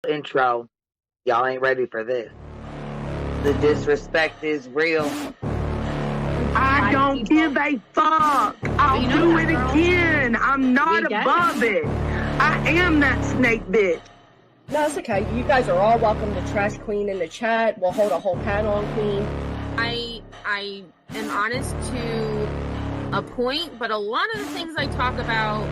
intro. Y'all ain't ready for this. The disrespect is real. I don't give a fuck. I'll do it again. I'm not above it. I am that snake bitch. No, it's okay. You guys are all welcome to trash Queen in the chat. We'll hold a whole panel on Queen. I am honest to a point, but a lot of the things I talk about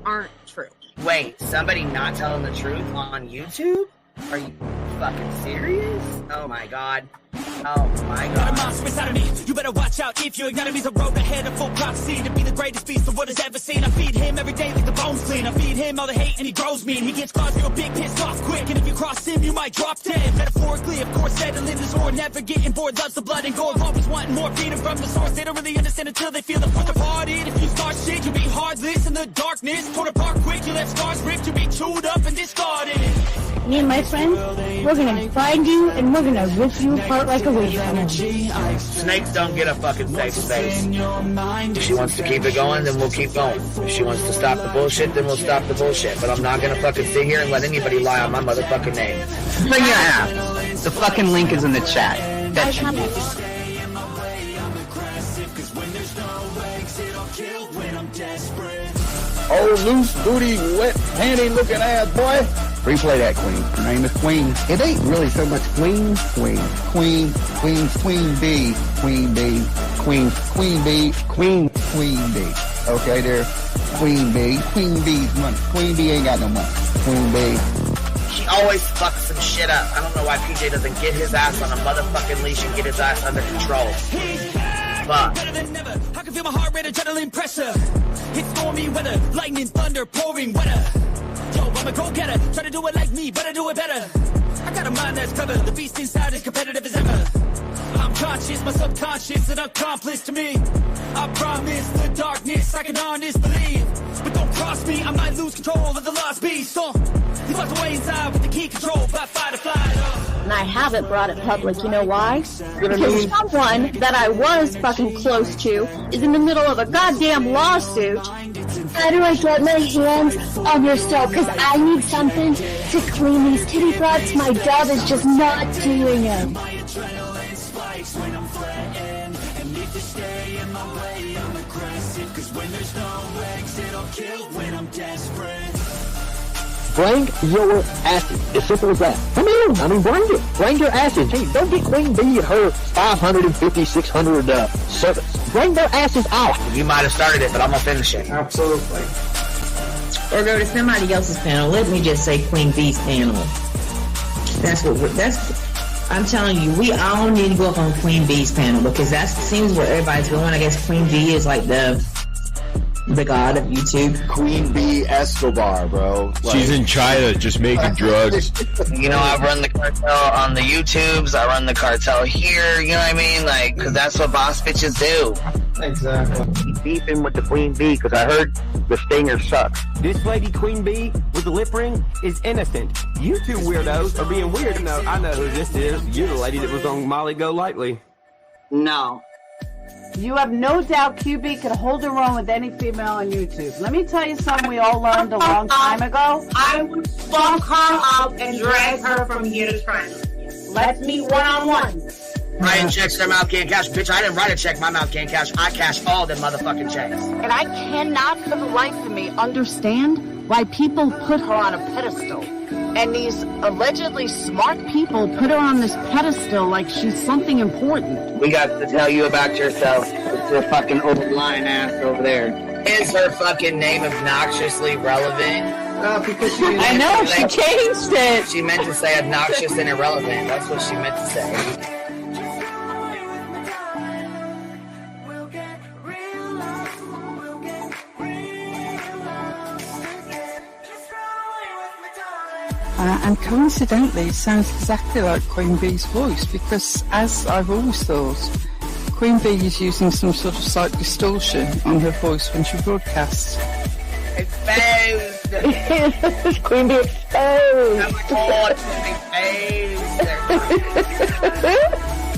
aren't true. Wait, somebody not telling the truth on YouTube? Are you fucking serious? Oh my god. Oh my god. Got a monster inside of me. You better watch out if you ignore me. The road ahead of full prophecy to be the greatest beast the world has ever seen. I feed him every day like the bones clean. I feed him all the hate and he grows mean. He gets claws real big, pissed off quick. And if you cross him, you might drop dead. Metaphorically, of course, settling this war. Never getting bored, loves the blood and gore. Always wanting more freedom from the source. They don't really understand until they feel the force departed. If you start shit, you'll be heartless in the darkness. Torn apart quick, you left scars ripped. You'll be chewed up and discarded. Me and my friends, we're gonna find you and we're gonna rip you apart like a wasteland. Snakes don't get a fucking safe space. If she wants to keep it going, then we'll keep going. If she wants to stop the bullshit, then we'll stop the bullshit. But I'm not gonna fucking sit here and let anybody lie on my motherfucking name. Bring your ass. The fucking link is in the chat. That should be. Oh, loose booty, wet panty looking ass boy. Replay that, Queen. Her name is Queen. It ain't really so much Queen. Queen B. Queen B. Queen B. Okay, there. Queen B. Queen B's money. Queen B ain't got no money. Queen B. She always fucks some shit up. I don't know why PJ doesn't get his ass on a motherfucking leash and get his ass under control. Fuck. Better than never. I can feel my heart rate, adrenaline pressure. It's stormy weather, lightning, thunder, pouring weather. Yo, I'm a go-getter, try to do it like me, but I do it better. I got a mind that's clever, the beast inside is competitive as ever. I'm conscious, my subconscious, an accomplice to me. I promise the darkness, I can honest believe. But don't cross me, I might lose control of the lost beast. So, he locked away inside with the key control by fight or flight. And I haven't brought it public, you know why? Because someone that I was fucking close to is in the middle of a goddamn lawsuit. How do I get my hands on your stuff? Because I need something to clean these titty butts. My dove is just not doing it. Bring your asses. As simple as that. Come on. I mean, bring it. Bring your asses. Hey, don't get Queen B at her 550, 600 service. Bring their asses out. You might have started it, but I'm gonna finish it. Absolutely. Or go to somebody else's panel. Let me just say Queen B's panel. I'm telling you, we all need to go up on Queen B's panel because that seems where everybody's going. I guess Queen B is like the god of YouTube. Queen B Escobar, bro. She's in China just making drugs. You know, I run the cartel on the YouTubes. I run the cartel here. You know what I mean? Like, because that's what boss bitches do. Exactly. He's beefing with the Queen B because I heard the stinger sucks. This lady, Queen B, with the lip ring, is innocent. You two weirdos are being weird. No, I know who this is. You're the lady that was on Molly Go Lightly. No. You have no doubt QB could hold her own with any female on YouTube. Let me tell you something we all learned a long time ago. I would fuck her up and drag her from here to China. Let's meet one-on-one. Writing checks their mouth can't cash. Bitch, I didn't write a check my mouth can't cash. I cash all them motherfucking checks. And I cannot for the life of me understand why people put her on a pedestal. And these allegedly smart people put her on this pedestal like she's something important. We got to tell you about yourself. It's your fucking old line ass over there. Is her fucking name obnoxiously relevant? Because I know, she changed it. She meant to say obnoxious and irrelevant. That's what she meant to say. And coincidentally, it sounds exactly like Queen Bee's voice because, as I've always thought, Queen Bee is using some sort of slight distortion on her voice when she broadcasts. Exposed! Queen Bee exposed!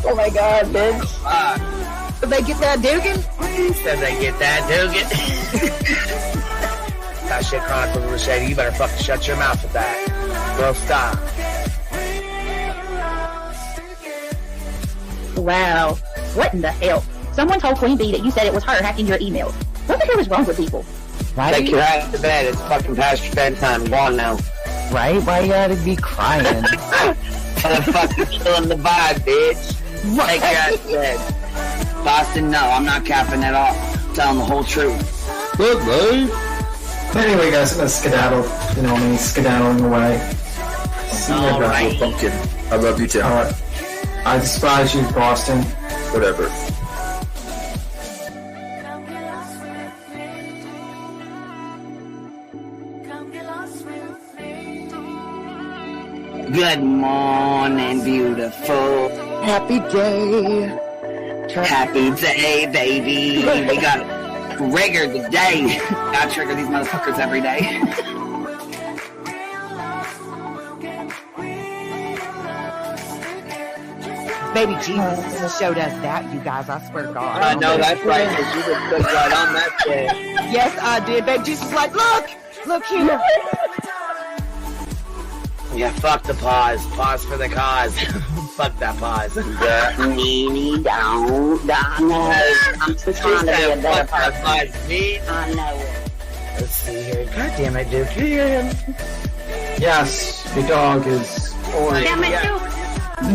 Oh my god, bitch. Did they get that Dugan? Said they get that Dugan. That shit chronicle shady. You better fucking shut your mouth with that. Well, stop. Wow. What in the hell? Someone told Queen Bee that you said it was her hacking your emails. What the hell is wrong with people? Why Take your ass to bed. It's fucking past your bedtime. Go on now. Right? Why you gotta be crying? Motherfucking killing the vibe, bitch. Take your ass to bed. Boston, no, I'm not capping at all. I'm telling the whole truth. Good, babe. Anyway, guys, I'm gonna skedaddle. You know me, skedaddling away. See you All guys. right. Pumpkin. I love you too. Alright. I despise you, Boston. Whatever. Good morning, beautiful. Happy day. Happy day, baby. We got trigger today. Gotta trigger these motherfuckers every day. Baby Jesus showed us that, you guys. I swear to God. I know that's right, because you would click right on that shit. Yes, I did. Baby Jesus was like, look here. Yeah, fuck the pause. Pause for the cause. Fuck that pause. I'm just trying to be a better person. I know it. Let's see here. God damn it, Duke. You hear him? Yes, the dog is orange. Damn it, Duke.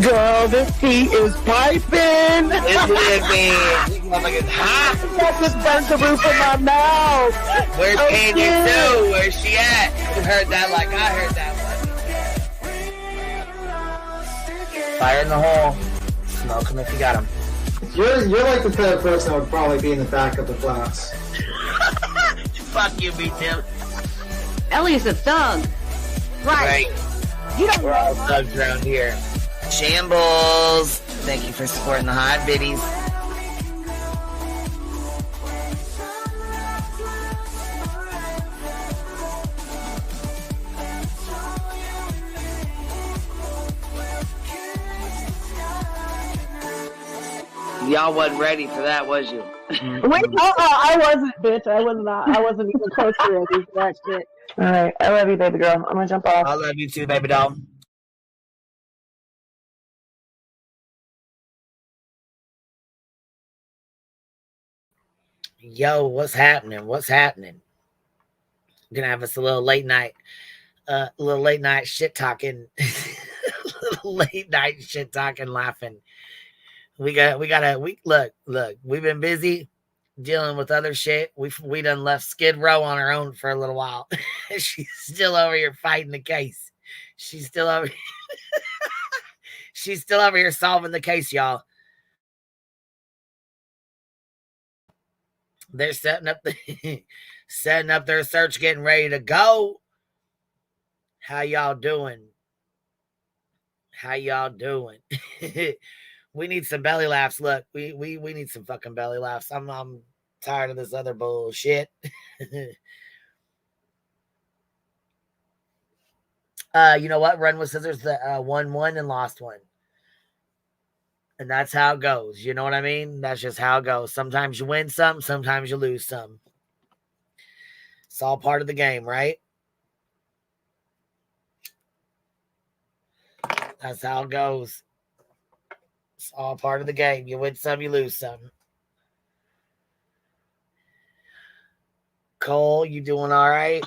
Girl, this heat is piping. It's living. These motherfuckers hot. That just burnt the roof of my mouth. Where's Oh, Candy shit. Sue? Where's she at? You heard that like I heard that one. Fire in the hole. Smoke him if you got him. You're like the third person that would probably be in the back of the class. Fuck you, me too. Ellie's a thug. Right. You don't We're all thugs around here. Shambles. Thank you for supporting the hot biddies. Y'all wasn't ready for that, was you? Wait, I wasn't, bitch. I was not. I wasn't even close to ready for that shit. All right, I love you, baby girl. I'm gonna jump off. I love you too, baby doll. Yo, what's happening? What's happening? Gonna have us a little late night shit talking, late night shit talking, laughing. We look. We've been busy dealing with other shit. We done left Skid Row on her own for a little while. She's still over here fighting the case. She's still over. She's still over here solving the case, y'all. They're setting up their search, getting ready to go. How y'all doing? We need some belly laughs. Look, we need some fucking belly laughs. I'm tired of this other bullshit. You know what? Run with scissors, won and lost one. And that's how it goes. You know what I mean? That's just how it goes. Sometimes you win some, sometimes you lose some. It's all part of the game, right? That's how it goes. It's all part of the game. You win some, you lose some. Cole, you doing all right?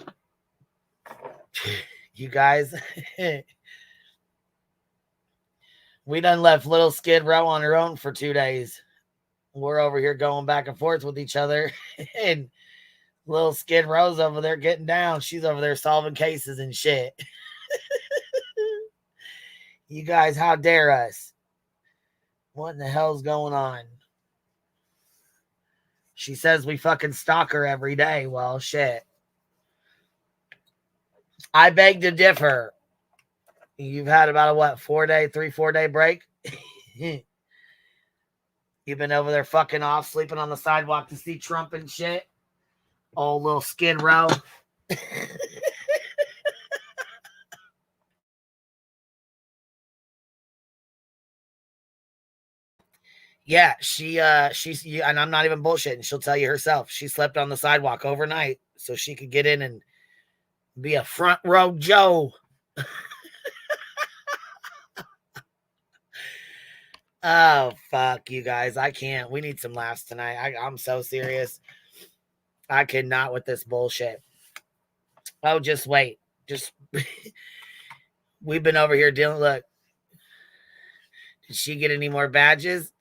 You guys... We done left Lil Skid Row on her own for 2 days. We're over here going back and forth with each other. And Lil Skid Row's over there getting down. She's over there solving cases and shit. You guys, how dare us? What in the hell's going on? She says we fucking stalk her every day. Well, shit. I beg to differ. You've had about a 4 day break? You've been over there fucking off, sleeping on the sidewalk to see Trump and shit? Old little Skid Row. Yeah, she's, and I'm not even bullshitting. She'll tell you herself. She slept on the sidewalk overnight so she could get in and be a front row Joe. Oh, fuck, you guys. I can't. We need some laughs tonight. I'm so serious. I cannot with this bullshit. Oh, just wait. Just, we've been over here dealing. Look, did she get any more badges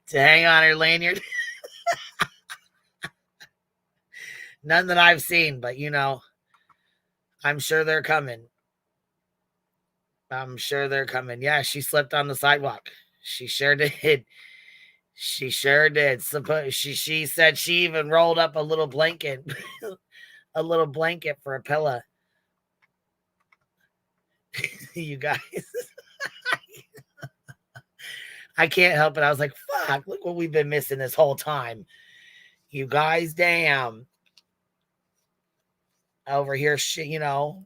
to hang on her lanyard? None that I've seen, but you know, I'm sure they're coming. I'm sure they're coming. Yeah, she slipped on the sidewalk. She sure did. She sure did. She said she even rolled up a little blanket, a little blanket for a pillow. You guys, I can't help it. I was like, fuck, look what we've been missing this whole time. You guys, damn. Over here, shit, you know.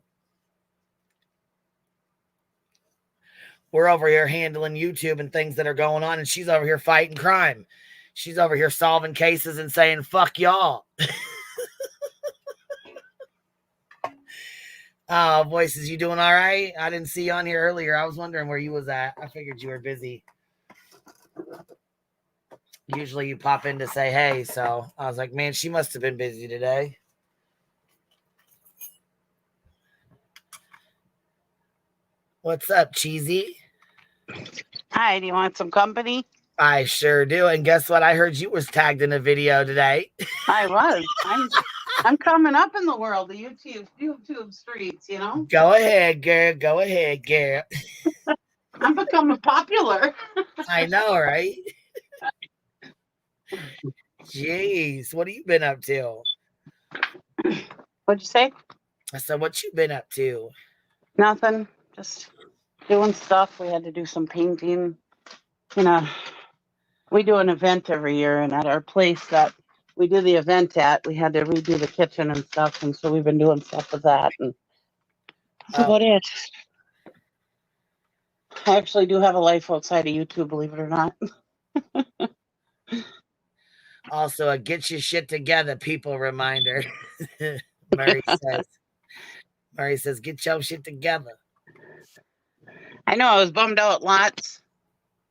We're over here handling YouTube and things that are going on, and she's over here fighting crime. She's over here solving cases and saying, fuck y'all. Voices, you doing all right? I didn't see you on here earlier. I was wondering where you was at. I figured you were busy. Usually you pop in to say hey, so I was like, man, she must have been busy today. What's up, Cheesy? Hi, do you want some company? I sure do. And guess what? I heard you was tagged in a video today. I was. I'm coming up in the world, the YouTube streets, you know? Go ahead, girl. Go ahead, girl. I'm becoming popular. I know, right? Jeez, what have you been up to? What'd you say? I said, what you been up to? Nothing. Just doing stuff. We had to do some painting. You know, we do an event every year, and at our place that we do the event at, we had to redo the kitchen and stuff, and so we've been doing stuff with that, and that's about it. I actually do have a life outside of YouTube, believe it or not. Also, a get your shit together, people reminder. Murray says, get your shit together. I know, I was bummed out. Lots.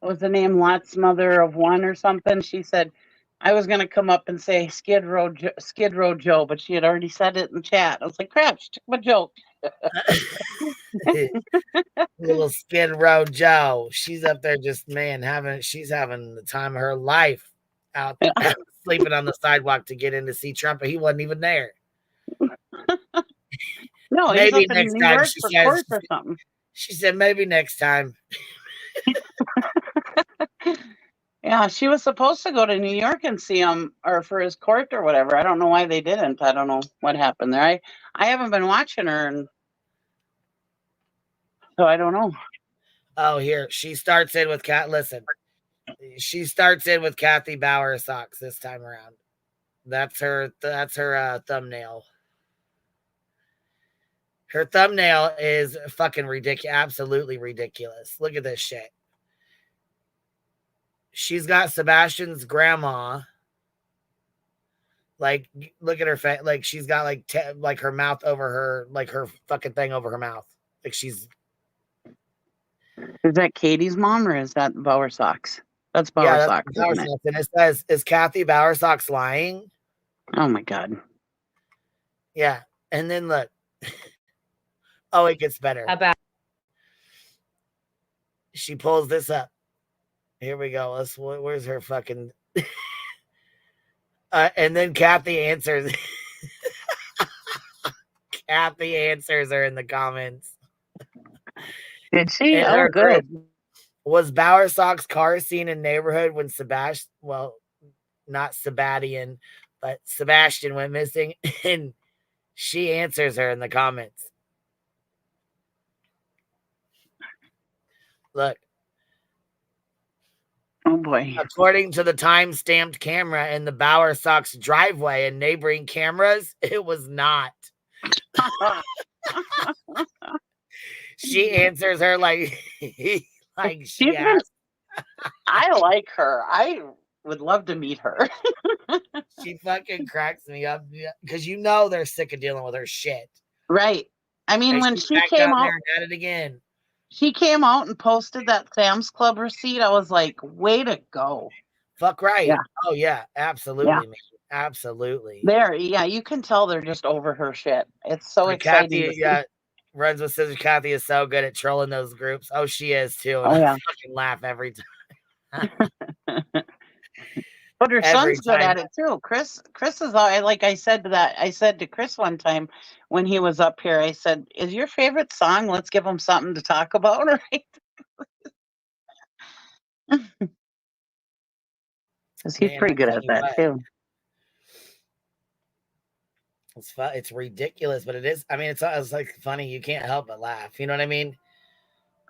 What was the name? Lots mother of one or something. She said I was going to come up and say Skid Row Joe, but she had already said it in the chat. I was like, crap, she took my joke. Little Skid Row Joe. She's up there just, man, she's having the time of her life out there, sleeping on the sidewalk to get in to see Trump, but he wasn't even there. No, maybe next time, she says. Or something. She said, maybe next time. Yeah, she was supposed to go to New York and see him, or for his court or whatever. I don't know why they didn't. I don't know what happened there. I haven't been watching her, and so I don't know. Oh, here. She starts in with She starts in with Kathy Bauer socks this time around. That's her thumbnail. Her thumbnail is fucking ridiculous. Absolutely ridiculous. Look at this shit. She's got Sebastian's grandma. Like, look at her face. Like, she's got like her mouth over her, like her fucking thing over her mouth. Like she's. Is that Katie's mom or is that Bauer Socks? That's Bauer Socks. Bauer Socks. And it says, is Kathy Bauer Socks lying? Oh my God. Yeah. And then look. Oh, it gets better. She pulls this up. Here we go. Where's her fucking... and then Kathy answers. Kathy answers her in the comments. Did she? Oh, good. Was Bauer Sock's car seen in neighborhood when not Sebastian, but Sebastian went missing? And she answers her in the comments. Look. Oh boy. According to the time-stamped camera in the Bauer Sock's driveway and neighboring cameras, it was not. She answers her like she asked. I like her. I would love to meet her. She fucking cracks me up because you know they're sick of dealing with her shit. Right. I mean, when she came out there and at it again. She came out and posted that Sam's Club receipt. I was like, way to go. Fuck right. Yeah. Oh yeah, absolutely, Yeah. man. Absolutely. There, yeah, you can tell they're just over her shit. It's so exciting. Kathy, to see. yeah, runs with Scissor. Kathy is so good at trolling those groups. Oh, she is too. And Oh, yeah. I fucking laugh every time. But her Every son's good time. at it too. Chris is like I said to Chris one time when he was up here, I said, "Is your favorite song? Let's give him something to talk about," right? Because he's Man, pretty I good tell at you that what. too. It's ridiculous, but it is. I mean, it's like funny. You can't help but laugh. You know what I mean?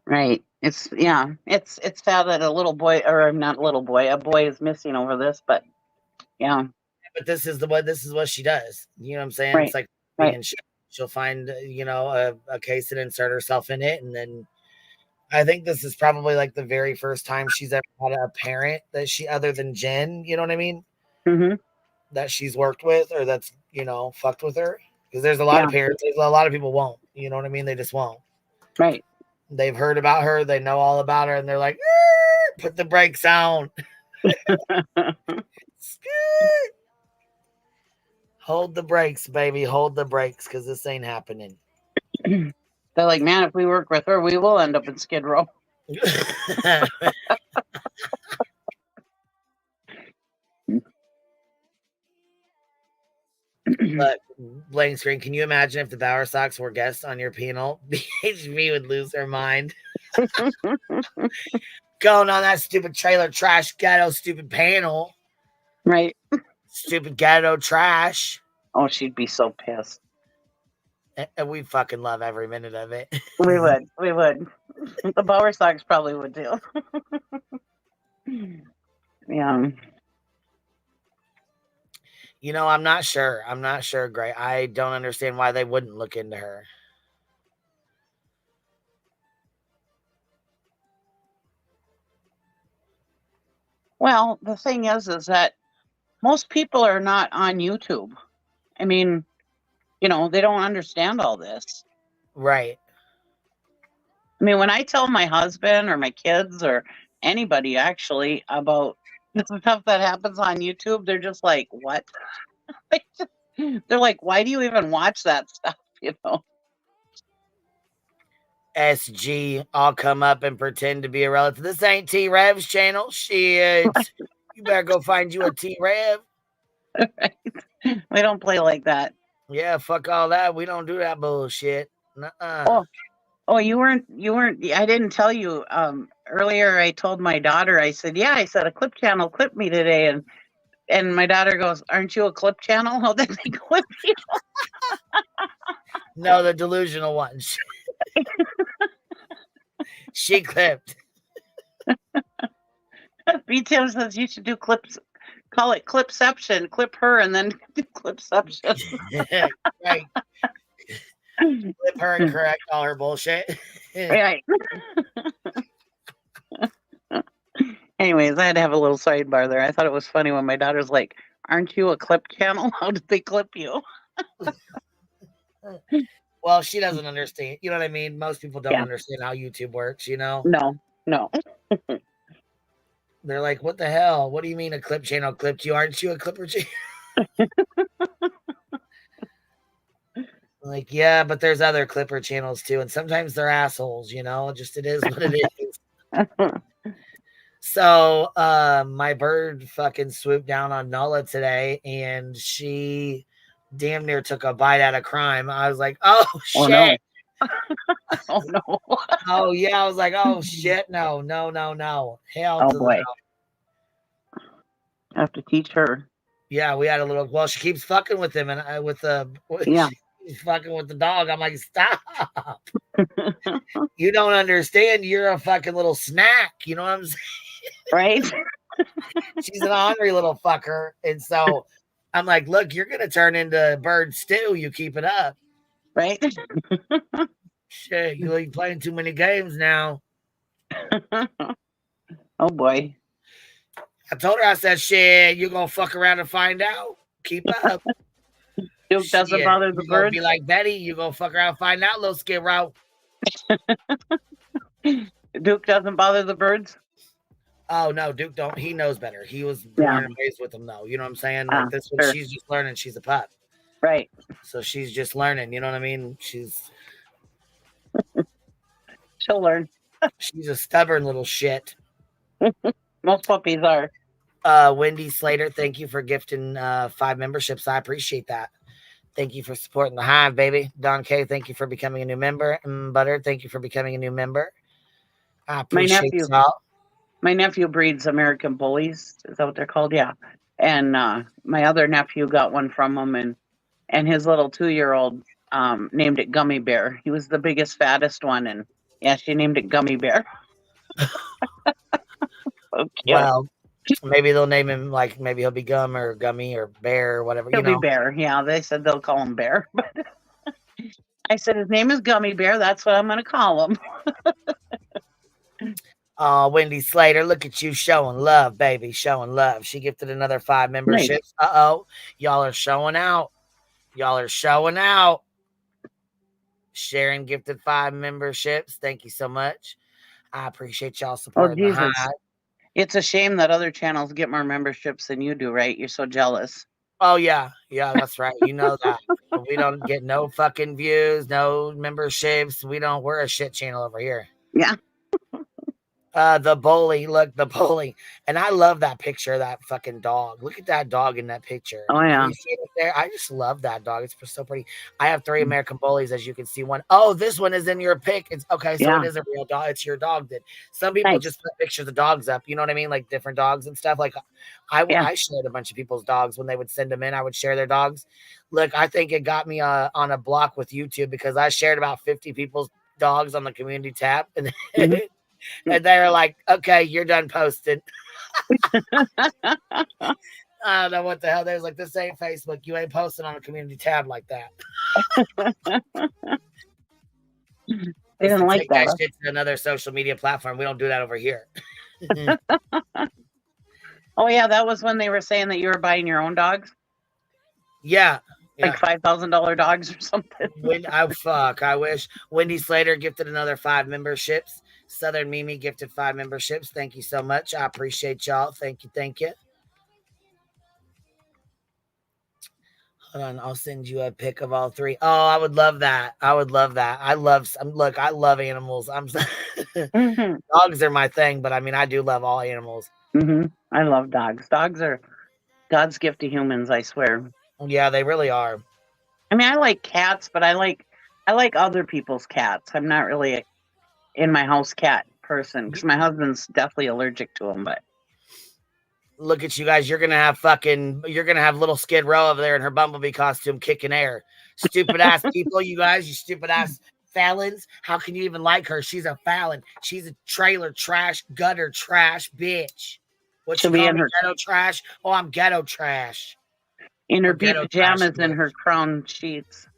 Right. It's sad that a little boy, or not a little boy, a boy is missing over this, but yeah. But this is what she does. You know what I'm saying? Right. It's like Right. and she'll find a case and insert herself in it, and then I think this is probably like the very first time she's ever had a parent that she other than Jen. You know what I mean? Mm-hmm. That she's worked with or that's fucked with her, because there's a lot of parents. A lot of people won't. You know what I mean? They just won't. Right. They've heard about her. They know all about her, and they're like, put the brakes on. Hold the brakes, baby. Hold the brakes, because this ain't happening. They're like, man, if we work with her, we will end up in Skid Row. But blank screen, can you imagine if the Bower Sox were guests on your panel? BHB would lose her mind. Going on that stupid trailer trash ghetto stupid panel. Right. Stupid ghetto trash. Oh, she'd be so pissed. And we fucking love every minute of it. We would. The Bower Sox probably would too. Yeah. I'm not sure. Gray. I don't understand why they wouldn't look into her. Well, the thing is that most people are not on YouTube. I mean, they don't understand all this. Right. I mean, when I tell my husband or my kids or anybody actually about the stuff that happens on YouTube, they're just like, what? They're like, why do you even watch that stuff? SG, I'll come up and pretend to be a relative. This ain't T-Rev's channel. Shit. You better go find you a T-Rev. Right. We don't play like that. Yeah, fuck all that. We don't do that bullshit. Nuh-uh. Oh, you weren't, I didn't tell you, earlier I told my daughter, I said, a clip channel clipped me today. And my daughter goes, aren't you a clip channel? How did they clip you? No, the delusional one. She clipped. B-Tim says you should do clips. Call it clipception. Clip her and then do clipception. Right. Clip her and correct all her bullshit. Right. Anyways, I had to have a little sidebar there. I thought it was funny when my daughter's like, aren't you a clip channel? How did they clip you? Well, she doesn't understand. You know what I mean? Most people don't understand how YouTube works, No. They're like, what the hell? What do you mean a clip channel clipped you? Aren't you a clipper channel? Like, yeah, but there's other clipper channels too. And sometimes they're assholes, just it is what it is. So my bird fucking swooped down on Nala today, and she damn near took a bite out of crime. I was like, oh shit. Oh no. Oh yeah, I was like, oh shit, no. Hell to boy. no. I have to teach her. Yeah, we had a little. Well, she keeps fucking with him, and she's fucking with the dog. I'm like, stop. You don't understand. You're a fucking little snack. You know what I'm saying? Right. She's an ornery little fucker, and so I'm like, look, you're gonna turn into bird stew. You keep it up, right? Shit, you're playing too many games now. Oh boy. I told her, I said, shit, you're gonna fuck around and find out. Keep up. Duke doesn't bother the birds. Be like Betty, you're gonna fuck around and find out, Lil Skid Row. Duke doesn't bother the birds? Oh no, Duke don't. He knows better. He was born and raised with them, though. You know what I'm saying? Like this one, Sure. she's just learning. She's a pup, Right. so she's just learning. You know what I mean? She's She'll learn. she's a stubborn little shit. Most puppies are. Wendy Slater, thank you for gifting 5 memberships. I appreciate that. Thank you for supporting the Hive, baby. Don K, thank you for becoming a new member. Butter, thank you for becoming a new member. I appreciate y'all. My nephew breeds American bullies. Is that what they're called? Yeah. And my other nephew got one from him, and his little 2-year-old named it Gummy Bear. He was the biggest, fattest one, and yeah, she named it Gummy Bear. Well, maybe they'll name him like maybe he'll be Gum or Gummy or Bear or whatever. He'll be Bear. Yeah, they said they'll call him Bear. I said his name is Gummy Bear. That's what I'm going to call him. Wendy Slater, look at you showing love, baby, showing love. She gifted another 5 memberships. Nice. Y'all are showing out. Y'all are showing out. Sharon gifted 5 memberships. Thank you so much. I appreciate y'all supporting the Hive. It's a shame that other channels get more memberships than you do, right? You're so jealous. Oh, yeah. Yeah, that's right. You know that. We don't get no fucking views, no memberships. We're a shit channel over here. Yeah. The bully, look, the bully. And I love that picture of that fucking dog. Look at that dog in that picture. Oh, yeah. You see it there? I just love that dog. It's so pretty. I have 3 American bullies, as you can see. This one is in your pic. It's okay, so it is a real dog. It's your dog. That some people just put pictures of dogs up. You know what I mean? Like different dogs and stuff. Like I shared a bunch of people's dogs when they would send them in. I would share their dogs. Look, I think it got me on a block with YouTube because I shared about 50 people's dogs on the community tab. And and they're like, okay, you're done posting. I don't know what the hell. There's like, this ain't Facebook. You ain't posting on a community tab like that. They didn't like that. Shit to another social media platform. We don't do that over here. Oh, yeah. That was when they were saying that you were buying your own dogs. Yeah. Like $5,000 dogs or something. I wish. Wendy Slater gifted another 5 memberships. Southern Mimi gifted 5 memberships. Thank you so much. I appreciate y'all. Thank you. Thank you. Hold on. I'll send you a pic of all 3. Oh, I would love that. I would love that. I love animals. Dogs are my thing, but I mean, I do love all animals. I love dogs. Dogs are God's gift to humans, I swear. Yeah, they really are. I mean, I like cats, but I like other people's cats. I'm not really in my house cat person because my husband's definitely allergic to them. But look at you guys. You're gonna have Lil Skid Row over there in her Bumblebee costume kicking air. Stupid ass people, you guys. You stupid ass Fallons. How can you even like her? She's a Fallon. She's a trailer trash, gutter trash bitch. What you call me, ghetto trash? Oh, I'm ghetto trash. In her beat pajamas and her crown sheets.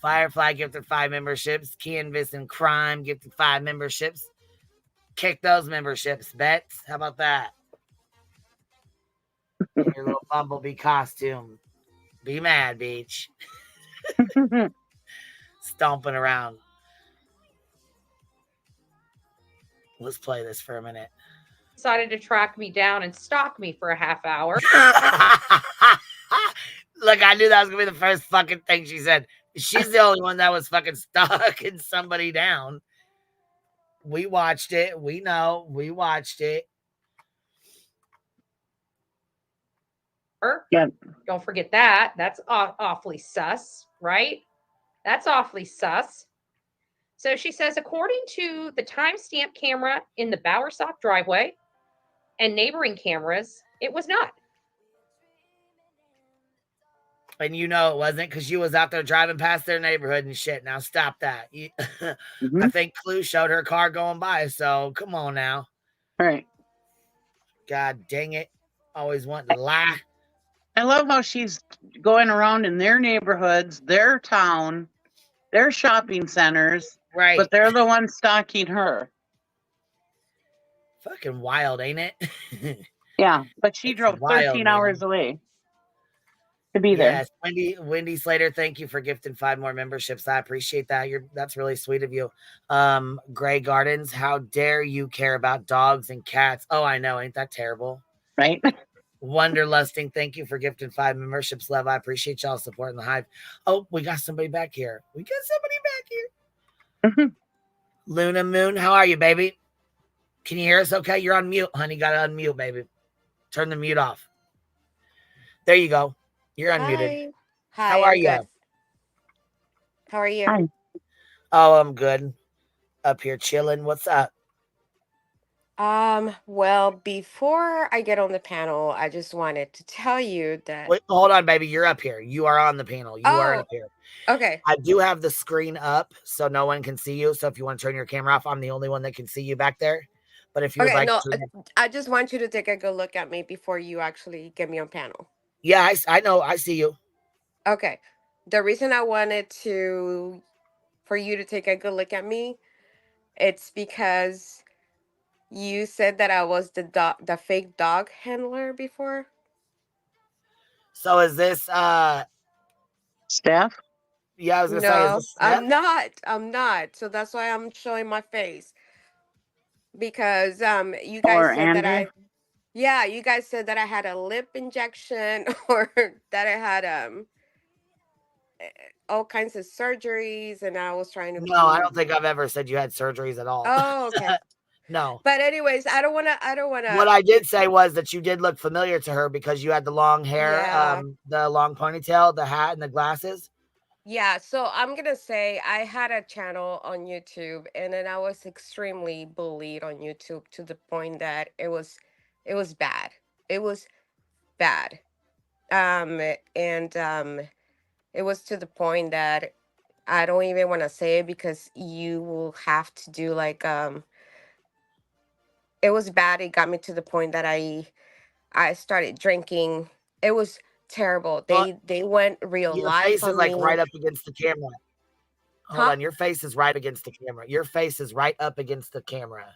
Firefly gifted 5 memberships. Canvas and Crime gifted 5 memberships. Kick those memberships, Bets. How about that? Your little Bumblebee costume. Be mad, bitch. Stomping around. Let's play this for a minute. Decided to track me down and stalk me for a half hour. Look, I knew that was going to be the first fucking thing she said. She's the only one that was fucking stalking somebody down. We watched it. We know. We watched it. Yeah. Don't forget that. That's awfully sus, right? That's awfully sus. So she says, according to the timestamp camera in the Bowersock driveway and neighboring cameras, it was not. And you know it wasn't because you was out there driving past their neighborhood and shit. Now stop that. I think Clue showed her car going by, so come on now. All right. God dang it. Always wanting to lie. I love how she's going around in their neighborhoods, their town, their shopping centers. Right. But they're the ones stalking her. Fucking wild, ain't it? Yeah, but she drove 13 hours away. to be there. Yes, Wendy Slater, thank you for gifting 5 more memberships. I appreciate that. That's really sweet of you. Gray Gardens, how dare you care about dogs and cats? Oh, I know, ain't that terrible? Right? Wonderlusting, thank you for gifting 5 memberships, love. I appreciate y'all supporting the Hive. Oh, we got somebody back here. Luna Moon, how are you, baby? Can you hear us okay? You're on mute, honey. Got to unmute, baby. Turn the mute off. There you go. You're unmuted. Hi, how are I'm you? good. How are you? Hi. Oh, I'm good. Up here chilling. What's up? Well, before I get on the panel, I just wanted to tell you that. Wait, hold on, baby. You're up here. You are on the panel. You are up here. Okay. I do have the screen up so no one can see you. So if you want to turn your camera off, I'm the only one that can see you back there. But if you would like to. I just want you to take a good look at me before you actually get me on panel. Yeah, I know. I see you. Okay. The reason I wanted for you to take a good look at me, it's because you said that I was the fake dog handler before. So is this Steph? Yeah, I was gonna say, is this Steph? I'm not. So that's why I'm showing my face. Because you guys said that you guys said that I had a lip injection or that I had all kinds of surgeries and I was trying to be. No, I don't think I've ever said you had surgeries at all. Oh, okay. No. But anyways, I don't wanna What I did say was that you did look familiar to her because you had the long hair, the long ponytail, the hat, and the glasses. Yeah, so I'm gonna say I had a channel on YouTube and then I was extremely bullied on YouTube to the point that it was bad. It was bad. It was to the point that I don't even want to say it because you will have to do like it was bad. It got me to the point that I started drinking. It was terrible. They went real Your life face on is like me. right up against the camera. Hold on, your face is right against the camera. Your face is right up against the camera.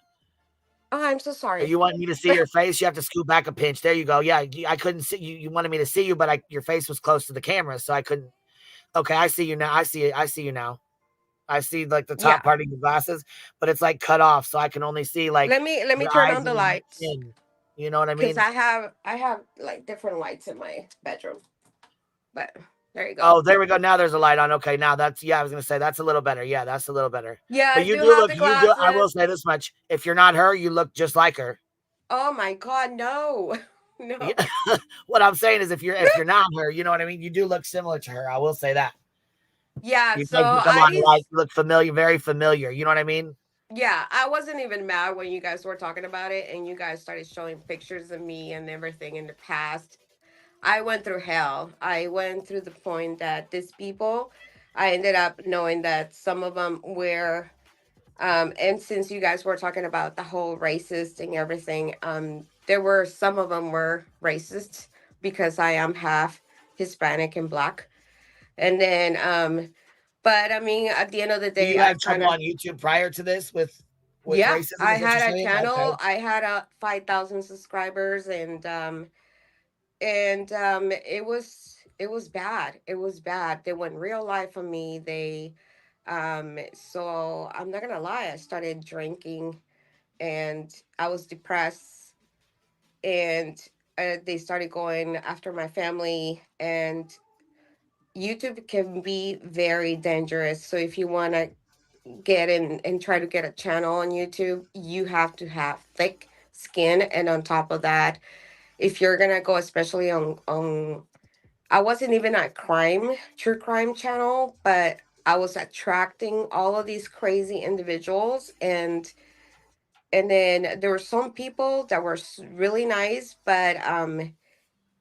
Oh, I'm so sorry. If you want me to see your face, you have to scoot back a pinch. There you go. Yeah, I couldn't see you. You wanted me to see you, but your face was close to the camera, so I couldn't. Okay, I see you now. I see you now. I see like the top part of your glasses, but it's like cut off, so I can only see like. Let me turn on the lights. You know what I mean? Because I have like different lights in my bedroom. But there you go. Oh, there we go. Now there's a light on. Okay, now I was gonna say that's a little better. Yeah, that's a little better. Yeah, but you do look. I will say this much: if you're not her, you look just like her. Oh my God, no, no. Yeah. What I'm saying is, if you're not her, you know what I mean. You do look similar to her. I will say that. Yeah. You So you look familiar, very familiar. You know what I mean? Yeah, I wasn't even mad when you guys were talking about it, and you guys started showing pictures of me and everything in the past. I went through hell. I went through the point that these people, I ended up knowing that some of them were, and since you guys were talking about the whole racist and everything, there were some of them were racist because I am half Hispanic and Black. And then, but I mean, at the end of the day, you had trouble on YouTube prior to this with racism? I had a channel. Okay. I had 5,000 subscribers, and it was bad. It was bad. They went real life on me. So I'm not gonna lie. I started drinking, and I was depressed, and they started going after my family, and YouTube can be very dangerous. So if you want to get in and try to get a channel on YouTube, you have to have thick skin. And on top of that, if you're gonna go, especially on I wasn't even a true crime channel, but I was attracting all of these crazy individuals, and then there were some people that were really nice, but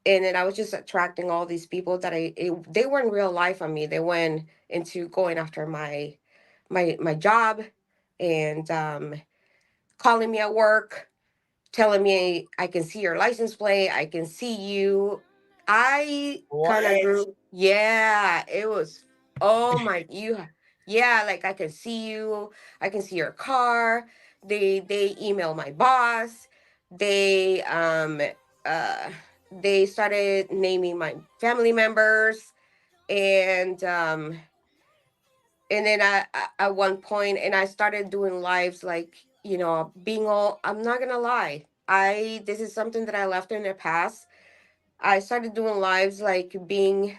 and then I was just attracting all these people that they were in real life on me. They went into going after my job, and calling me at work, telling me I can see your license plate, I can see you. I kind of grew. Yeah, it was. Oh my, yeah, like I can see you. I can see your car. They email my boss. They they started naming my family members, and then I at one point, and I started doing lives, like, you know, being all, I'm not gonna lie, this is something that I left in the past. I started doing lives like being,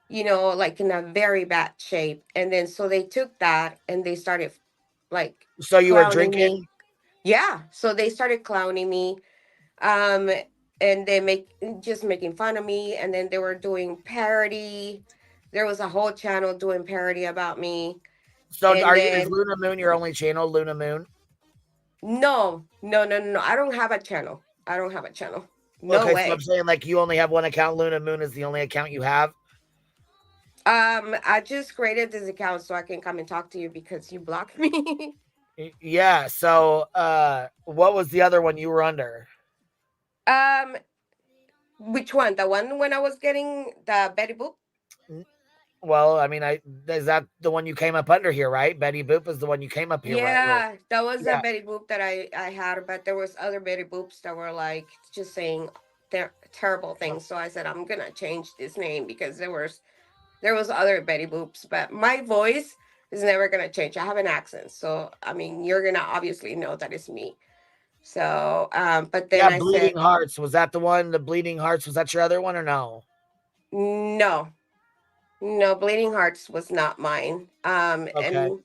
you know, like in a very bad shape, and then so they took that and they started like So you were clowning drinking? me. Yeah, so they started clowning me, um and they just making fun of me, and then they were doing parody. There was a whole channel doing parody about me. So And is then, Luna Moon your only channel, Luna Moon? no, no, no, no, I don't have a channel. I don't have a channel. No Okay, so I'm way. saying like you only have one account. Luna Moon is the only account you have. I just created this account so I can come and talk to you because you blocked me. Yeah. So, what was the other one you were under? um which one? The one when I was getting the Betty Boop? Well, I mean, is that the one you came up under here, right? Betty Boop is the one you came up here, right? With. Yeah, that was the Yeah. Betty Boop that I had, but there was other Betty Boops that were like just saying terrible things. So I said I'm gonna change this name because there was other Betty Boops, but my voice is never gonna change. I have an accent, so I mean you're gonna obviously know that it's me. So, but then Yeah, I said Bleeding Hearts, was that the one? The Bleeding Hearts, was that your other one or no? no, no, Bleeding Hearts was not mine. Okay. And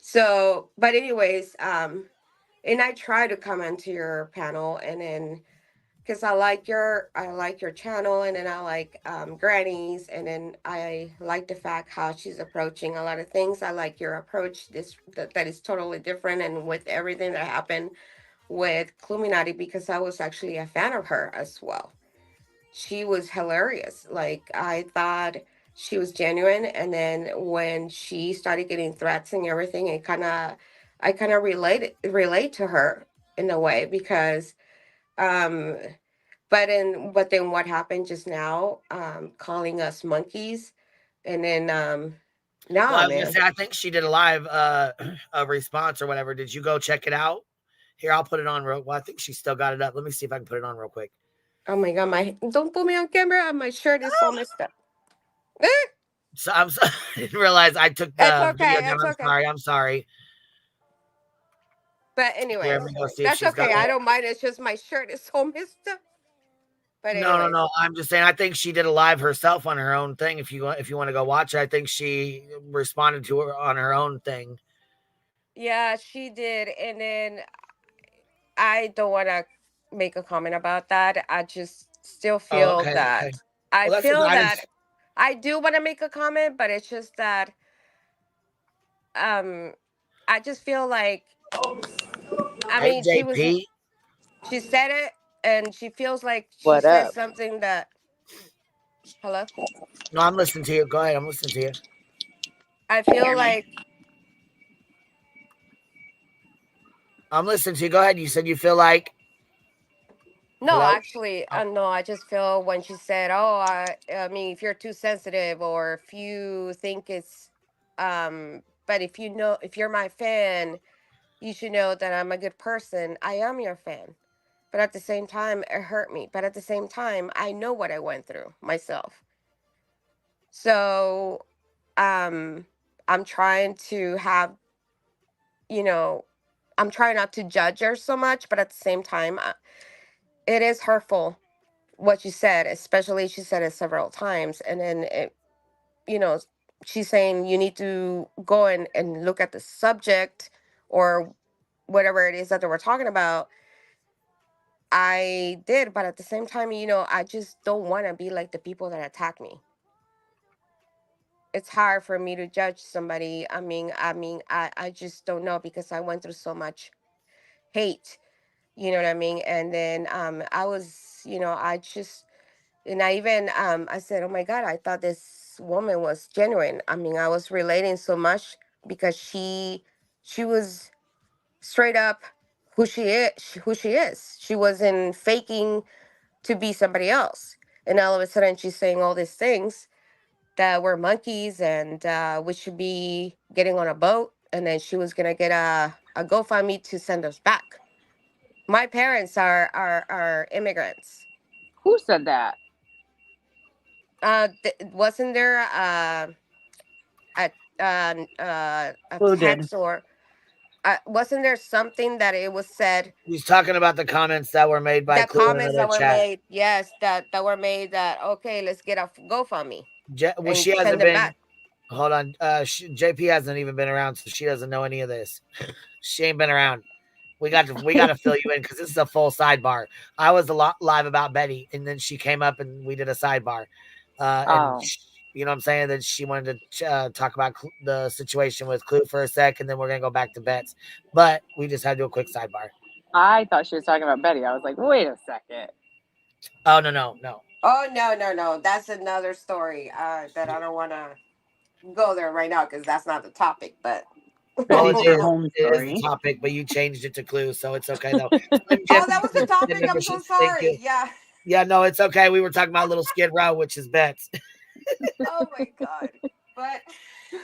so, but anyways, and I try to come onto your panel, and then because I like your channel, and then I like Granny's, and then I like the fact how she's approaching a lot of things. I like your approach, that is totally different, and with everything that happened with Cluminati, because I was actually a fan of her as well. She was hilarious. Like, I thought she was genuine, and then when she started getting threats and everything, I kind of relate to her in a way, because um but then what happened just now, calling us monkeys, and then Well, nah, I was gonna man. say I think she did a live a response or whatever. Did you go check it out? Here, I'll put it on real. Well, I think she still got it up. Let me see if I can put it on real quick. Oh my god, my don't put me on camera. My shirt is so messed up. So I'm sorry. I didn't realize I took It's the video okay. down. It's I'm okay. sorry. I'm sorry. But Here, anyways, let me go see if that's she's got okay. I it. don't mind. It's just my shirt is so messed up. But No, no, anyways, no. I'm just saying. I think she did a live herself on her own thing. If you want to go watch it, I think she responded to her on her own thing. yeah, she did. And then I don't want to make a comment about that. I just still Oh, feel okay, okay. that I Well, that's what feel I that didn't. I do want to make a comment, but it's just that um I just feel like, I Hey, mean, JP. she said it, and she feels like she What said up? something that, hello? No, I'm listening to you. Go ahead. I'm listening to you. I feel like, I'm listening to you. Go ahead. You said you feel like. no, Hello. actually, no, I just feel when she said, "Oh, I mean, if you're too sensitive, or if you think it's, but if you're my fan, you should know that I'm a good person. I am your fan, but at the same time, it hurt me. But at the same time, I know what I went through myself. So, um, I'm trying to have, you know, I'm trying not to judge her so much, but at the same time, it is hurtful what you said, especially she said it several times. And then, you know, she's saying you need to go and look at the subject, or whatever it is that they were talking about. I did, but at the same time, I just don't want to be like the people that attack me. It's hard for me to judge somebody. I just don't know, because I went through so much hate. You know what I mean? And then I was, I just, and I even I said, oh my God, I thought this woman was genuine. I mean, I was relating so much, because she was straight up who she is. She wasn't faking to be somebody else. And all of a sudden she's saying all these things that we're monkeys, and we should be getting on a boat, and then she was gonna get a GoFundMe to send us back. My parents are immigrants. Who said that? Wasn't there a Who did? text or wasn't there something that it was said? He's talking about the comments that were made by The Clue in comments another that were chat. made, yes, that were made that okay, let's get a GoFundMe Well, and she send hasn't them been. back. Hold on. JP hasn't even been around, so she doesn't know any of this. She ain't been around. We got to fill you in because this is a full sidebar. I was a lot live about Betty, and then she came up and we did a sidebar. You know what I'm saying? That she wanted to talk about the situation with Clue for a sec, and then we're gonna go back to Bets. But we just had to do a quick sidebar. I thought she was talking about Betty. I was like, wait a second. Oh no. Oh no. That's another story that I don't want to go there right now because that's not the topic. But Well, Betty's your home it is story. the topic, but you changed it to Clue, so it's okay though. Oh, that was the topic. I'm so sorry. Yeah. Yeah, no, it's okay. We were talking about Little Skid Row, which is Bets. Oh my god. But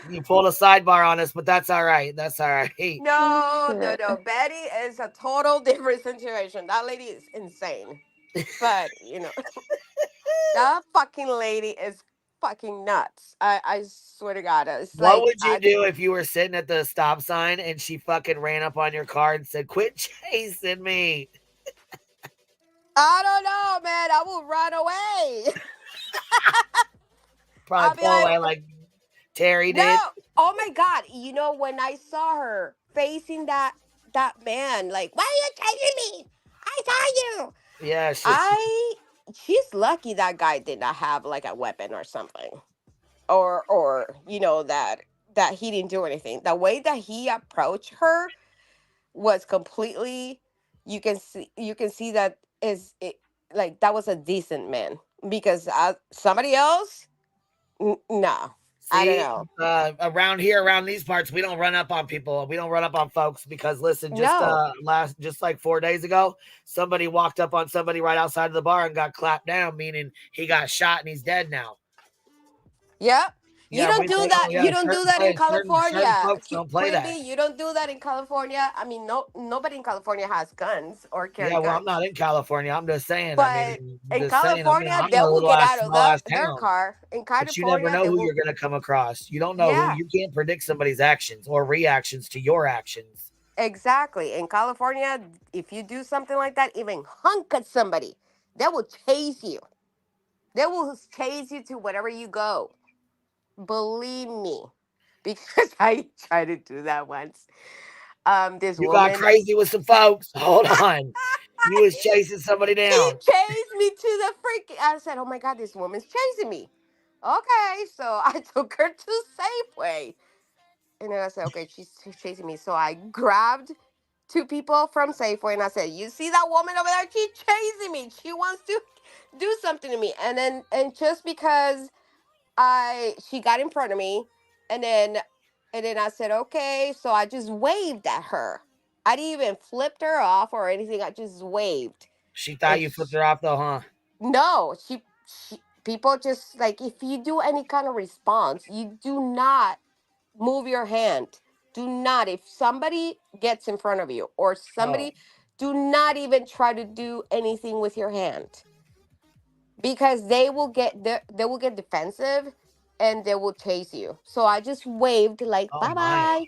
you pulled a sidebar on us, but that's all right. That's all right. No. Betty is a total different situation. That lady is insane. But that fucking lady is fucking nuts. I swear to God. It's What like, would you do if you were sitting at the stop sign and she fucking ran up on your car and said, "Quit chasing me"? I don't know, man. I will run away. Probably pull away like Terry did. No. Oh my God. When I saw her facing that man, like, why are you chasing me? I saw you. Yeah, she's lucky that guy did not have like a weapon or something. Or that he didn't do anything. The way that he approached her was completely you can see that like that was a decent man because somebody else no. I don't know. Around these parts, we don't run up on people. We don't run up on folks because listen, just like 4 days ago, somebody walked up on somebody right outside of the bar and got clapped down, meaning he got shot and he's dead now. Yep. You don't do that. Yeah, you don't do that in California. Certain folks don't play that. You don't do that in California. I mean, nobody in California has guns or carry guns. Well, I'm not in California. I'm just saying. But in California, they will get out of their car. In California, but you never know who you're going to come across. You don't know who. You can't predict somebody's actions or reactions to your actions. Exactly. In California, if you do something like that, even hunk at somebody, they will chase you. They will chase you to wherever you go. Believe me, because I tried to do that once. This you woman got crazy with some folks. Hold on, you was chasing somebody down. She chased me to the freaking. I said, "Oh my God, this woman's chasing me." Okay, so I took her to Safeway, and then I said, "Okay, she's chasing me." So I grabbed two people from Safeway, and I said, "You see that woman over there? She's chasing me. She wants to do something to me." And just because she got in front of me, and then I said, okay, so I just waved at her. I didn't even flip her off or anything. I just waved. She thought you flipped her off though, huh? No, she people just like, if you do any kind of response, you do not move your hand. Do not. If somebody gets in front of you or somebody, do not even try to do anything with your hand. Because they will get defensive and they will chase you. So I just waved like bye bye.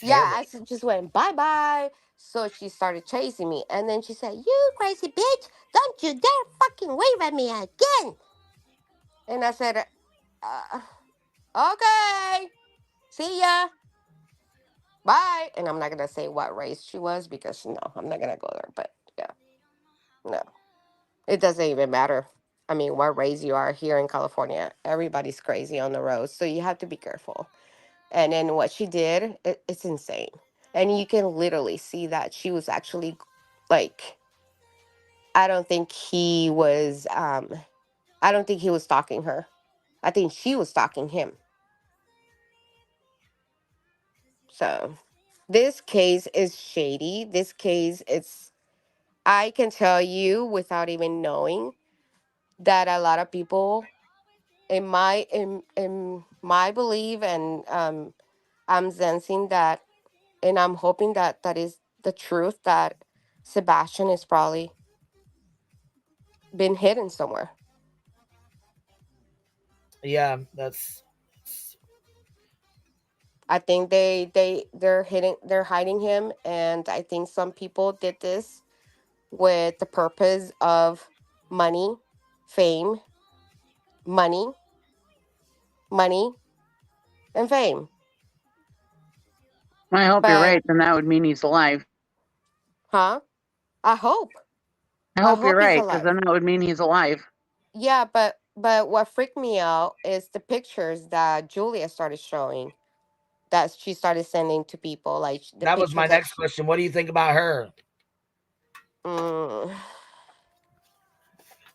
Yeah, I just went bye bye. So she started chasing me, and then she said, "You crazy bitch! Don't you dare fucking wave at me again!" And I said, "Okay, see ya, bye." And I'm not gonna say what race she was because no, I'm not gonna go there. But yeah, no. It doesn't even matter. I mean, what race you are here in California, everybody's crazy on the road. So you have to be careful. And then what she did, it's insane. And you can literally see that she was actually like, I don't think he was stalking her. I think she was stalking him. So this case is shady. This case, I can tell you without even knowing that a lot of people in my belief, and I'm sensing that, and I'm hoping that that is the truth, that Sebastian is probably been hidden somewhere. Yeah, that's. I think they're hiding him, and I think some people did this with the purpose of money, fame, money, money, and fame. I hope you're But right, then that would mean he's alive. huh? I hope. I I hope you're hope he's right, because alive. then that would mean he's alive. Yeah, but what freaked me out is the pictures that Julia started showing, that she started sending to people, like the That was my pictures that next question. What do you think about her? mm,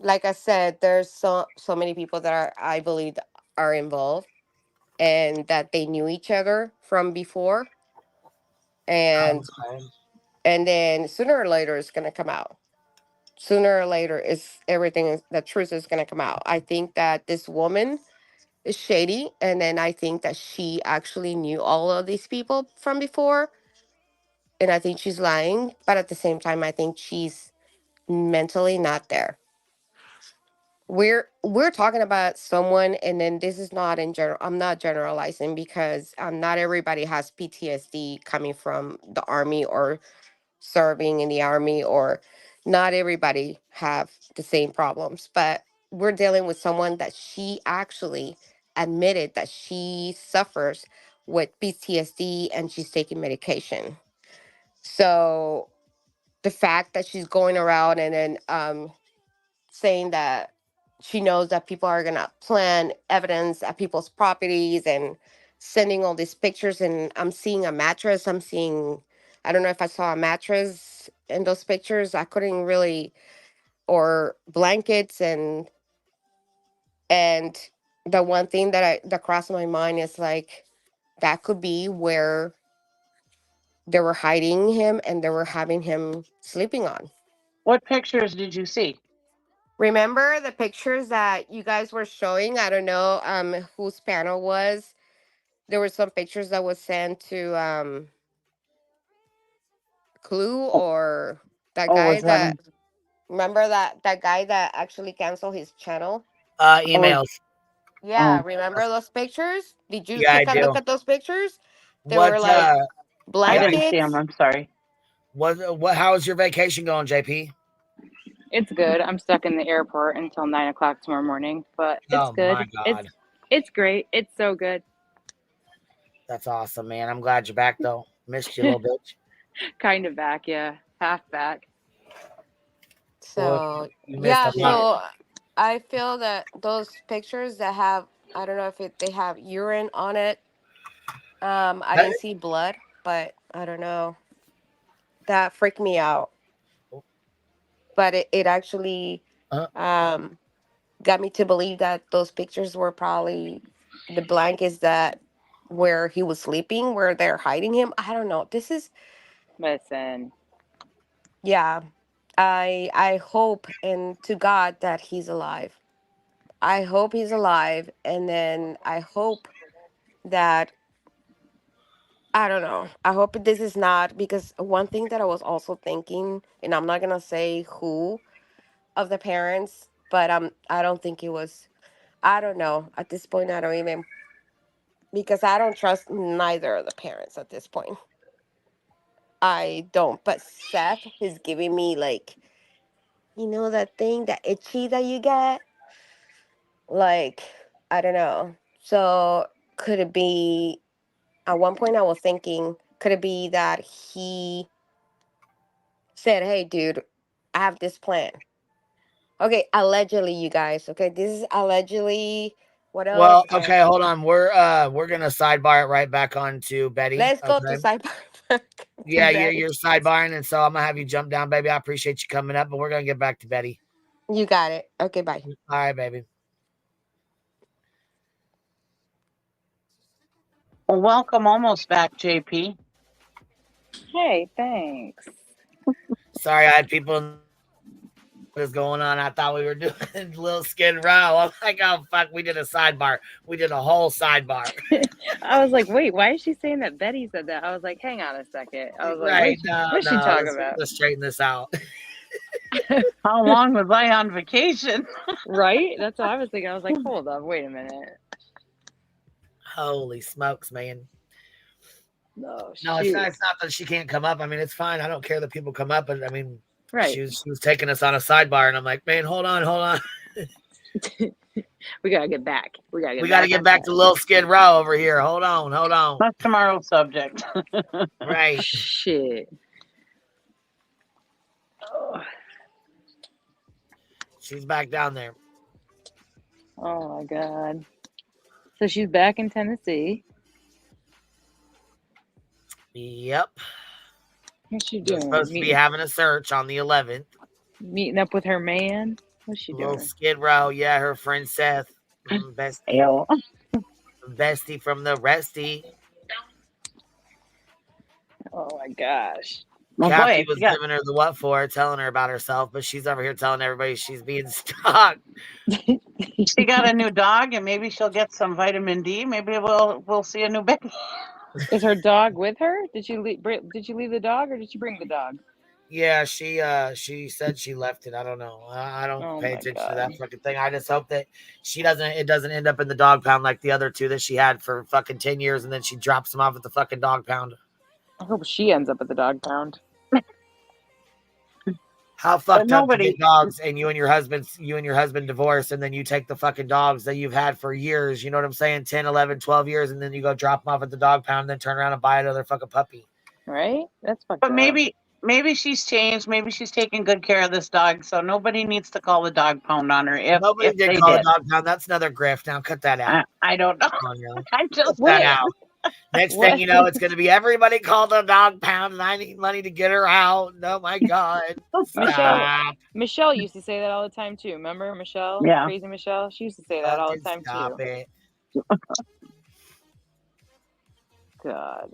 like I said, there's so many people that I believe are involved, and that they knew each other from before, and Okay. and then sooner or later it's gonna come out. Sooner or later, the truth is gonna come out. I think that this woman is shady, and then I think that she actually knew all of these people from before, and I think she's lying, but at the same time I think she's mentally not there. We're talking about someone, and then this is not in general. I'm not generalizing, because not everybody has PTSD coming from the army or serving in the army, or not everybody have the same problems, but we're dealing with someone that she actually admitted that she suffers with PTSD, and she's taking medication. So the fact that she's going around and then saying that she knows that people are gonna plant evidence at people's properties, and sending all these pictures, and I'm seeing a mattress, I don't know if I saw a mattress in those pictures. I couldn't really, or blankets, and the one thing that crossed my mind is like, that could be where they were hiding him, and they were having him sleeping on. What pictures did you see? Remember the pictures that you guys were showing? I don't know whose panel was. There were some pictures that was sent to Clue, or that Oh, guy was that that, remember that guy that actually canceled his channel? Emails. Yeah, remember those pictures? Did you Yeah, I take a look do. at those pictures? They were What? like I didn't see him. blankets. I'm sorry. What? How is your vacation going, JP? It's good. I'm stuck in the airport until 9 o'clock tomorrow morning, but it's Oh good. my god, It's great. It's so good. that's awesome, man. I'm glad you're back though. Missed you, little bitch. Kind of back, yeah. Half back. Boy, So you missed yeah, a lot. so I feel that those pictures that have, I don't know if they have urine on it. I didn't see blood, but I don't know. That freaked me out. But it actually um got me to believe that those pictures were probably the blankets that where he was sleeping, where they're hiding him. I don't know. This is, Listen. yeah. I hope and to God that he's alive. I hope he's alive, and then I hope that, I don't know. I hope this is not, because one thing that I was also thinking, and I'm not gonna say who of the parents, but I don't think it was. I don't know. At this point, I don't even, because I don't trust neither of the parents at this point. I don't. But Seth is giving me like, that thing, that itchy that you get. Like, I don't know. So could it be? At one point, I was thinking, could it be that he said, "Hey, dude, I have this plan." Okay, allegedly, you guys. Okay, this is allegedly. What Well, else? okay, hold on. We're gonna sidebar it right back on to Betty. Let's go to Okay. cyber. Yeah, you're sidebarring, and so I'm gonna have you jump down, baby. I appreciate you coming up, but we're gonna get back to Betty. You got it. Okay, bye. All right, baby. Well, welcome almost back, JP. Hey, thanks. Sorry, I had people is going on. I thought we were doing Lil Skid Row. I'm like, oh fuck, we did a sidebar. We did a whole sidebar. I was like, wait, why is she saying that Betty said that? I was like, hang on a second. I was like, Right? what is she talking about? Let's straighten this out. How long was I on vacation? Right? That's what I was thinking. I was like, hold up, wait a minute. Holy smokes, man. No, No, it's not that she can't come up. I mean, it's fine. I don't care that people come up, but I mean, right. She was taking us on a sidebar, and I'm like, man, hold on. We gotta get back. We gotta get back to Lil Skid Row over here. Hold on. That's tomorrow's subject. Right. Shit. Oh. She's back down there. Oh my God. So she's back in Tennessee. Yep. What's she We're doing? supposed to be having a search on the 11th. Meeting up with her man? What's she doing? Lil Skid Row, yeah, her friend Seth. Bestie from the Resty. Oh my gosh. Kathy was giving her the what for, telling her about herself, but she's over here telling everybody she's being stalked. She got a new dog, and maybe she'll get some vitamin D. Maybe we'll see a new baby. Is her dog with her? Did she leave the dog, or did she bring the dog? Yeah, she said she left it. I don't know. I don't pay attention to that fucking thing. I just hope that it doesn't end up in the dog pound like the other two that she had for fucking 10 years, and then she drops them off at the fucking dog pound. I hope she ends up at the dog pound. How fucked up to get dogs and you and your husband divorce, and then you take the fucking dogs that you've had for years, you know what I'm saying, 10, 11, 12 years, and then you go drop them off at the dog pound and then turn around and buy another fucking puppy. Right? That's fucked But up. maybe she's changed. Maybe she's taking good care of this dog, so nobody needs to call the dog pound on her. Nobody did call the dog pound. That's another grift. Now cut that out. I don't know. I just cut that out. Next thing you know, it's going to be everybody call the dog pound, and I need money to get her out. Oh my God. Michelle used to say that all the time too. Remember Michelle? Yeah. Crazy Michelle? She used to say that all the time Stop too. it. God.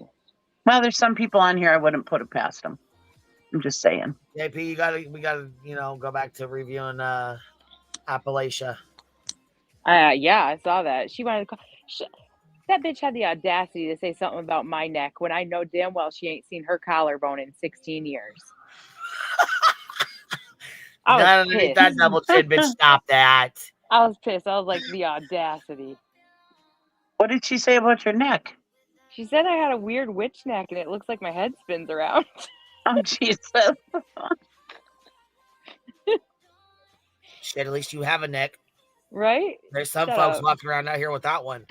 Well, there's some people on here I wouldn't put it past them. I'm just saying. JP, we gotta, go back to reviewing Appalachia. Yeah, I saw that. She wanted to call. That bitch had the audacity to say something about my neck when I know damn well she ain't seen her collarbone in 16 years. I was pissed. That double chin, bitch, stop that. I was pissed. I was like, the audacity. What did she say about your neck? She said I had a weird witch neck and it looks like my head spins around. Oh, Jesus. Shit, at least you have a neck. Right? There's some folks walking around out here without one.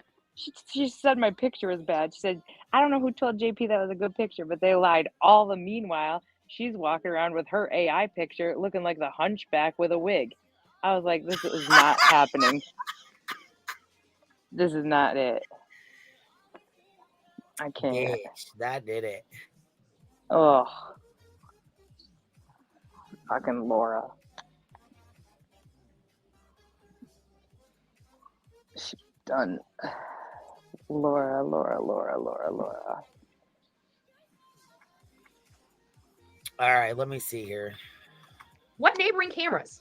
She said my picture was bad. She said, I don't know who told JP that was a good picture, but they lied. All the meanwhile, she's walking around with her AI picture looking like the hunchback with a wig. I was like, this is not happening. This is not it. I can't. Yes, that did it. Oh. Fucking Laura. She's done. Laura. All right, let me see here. What neighboring cameras?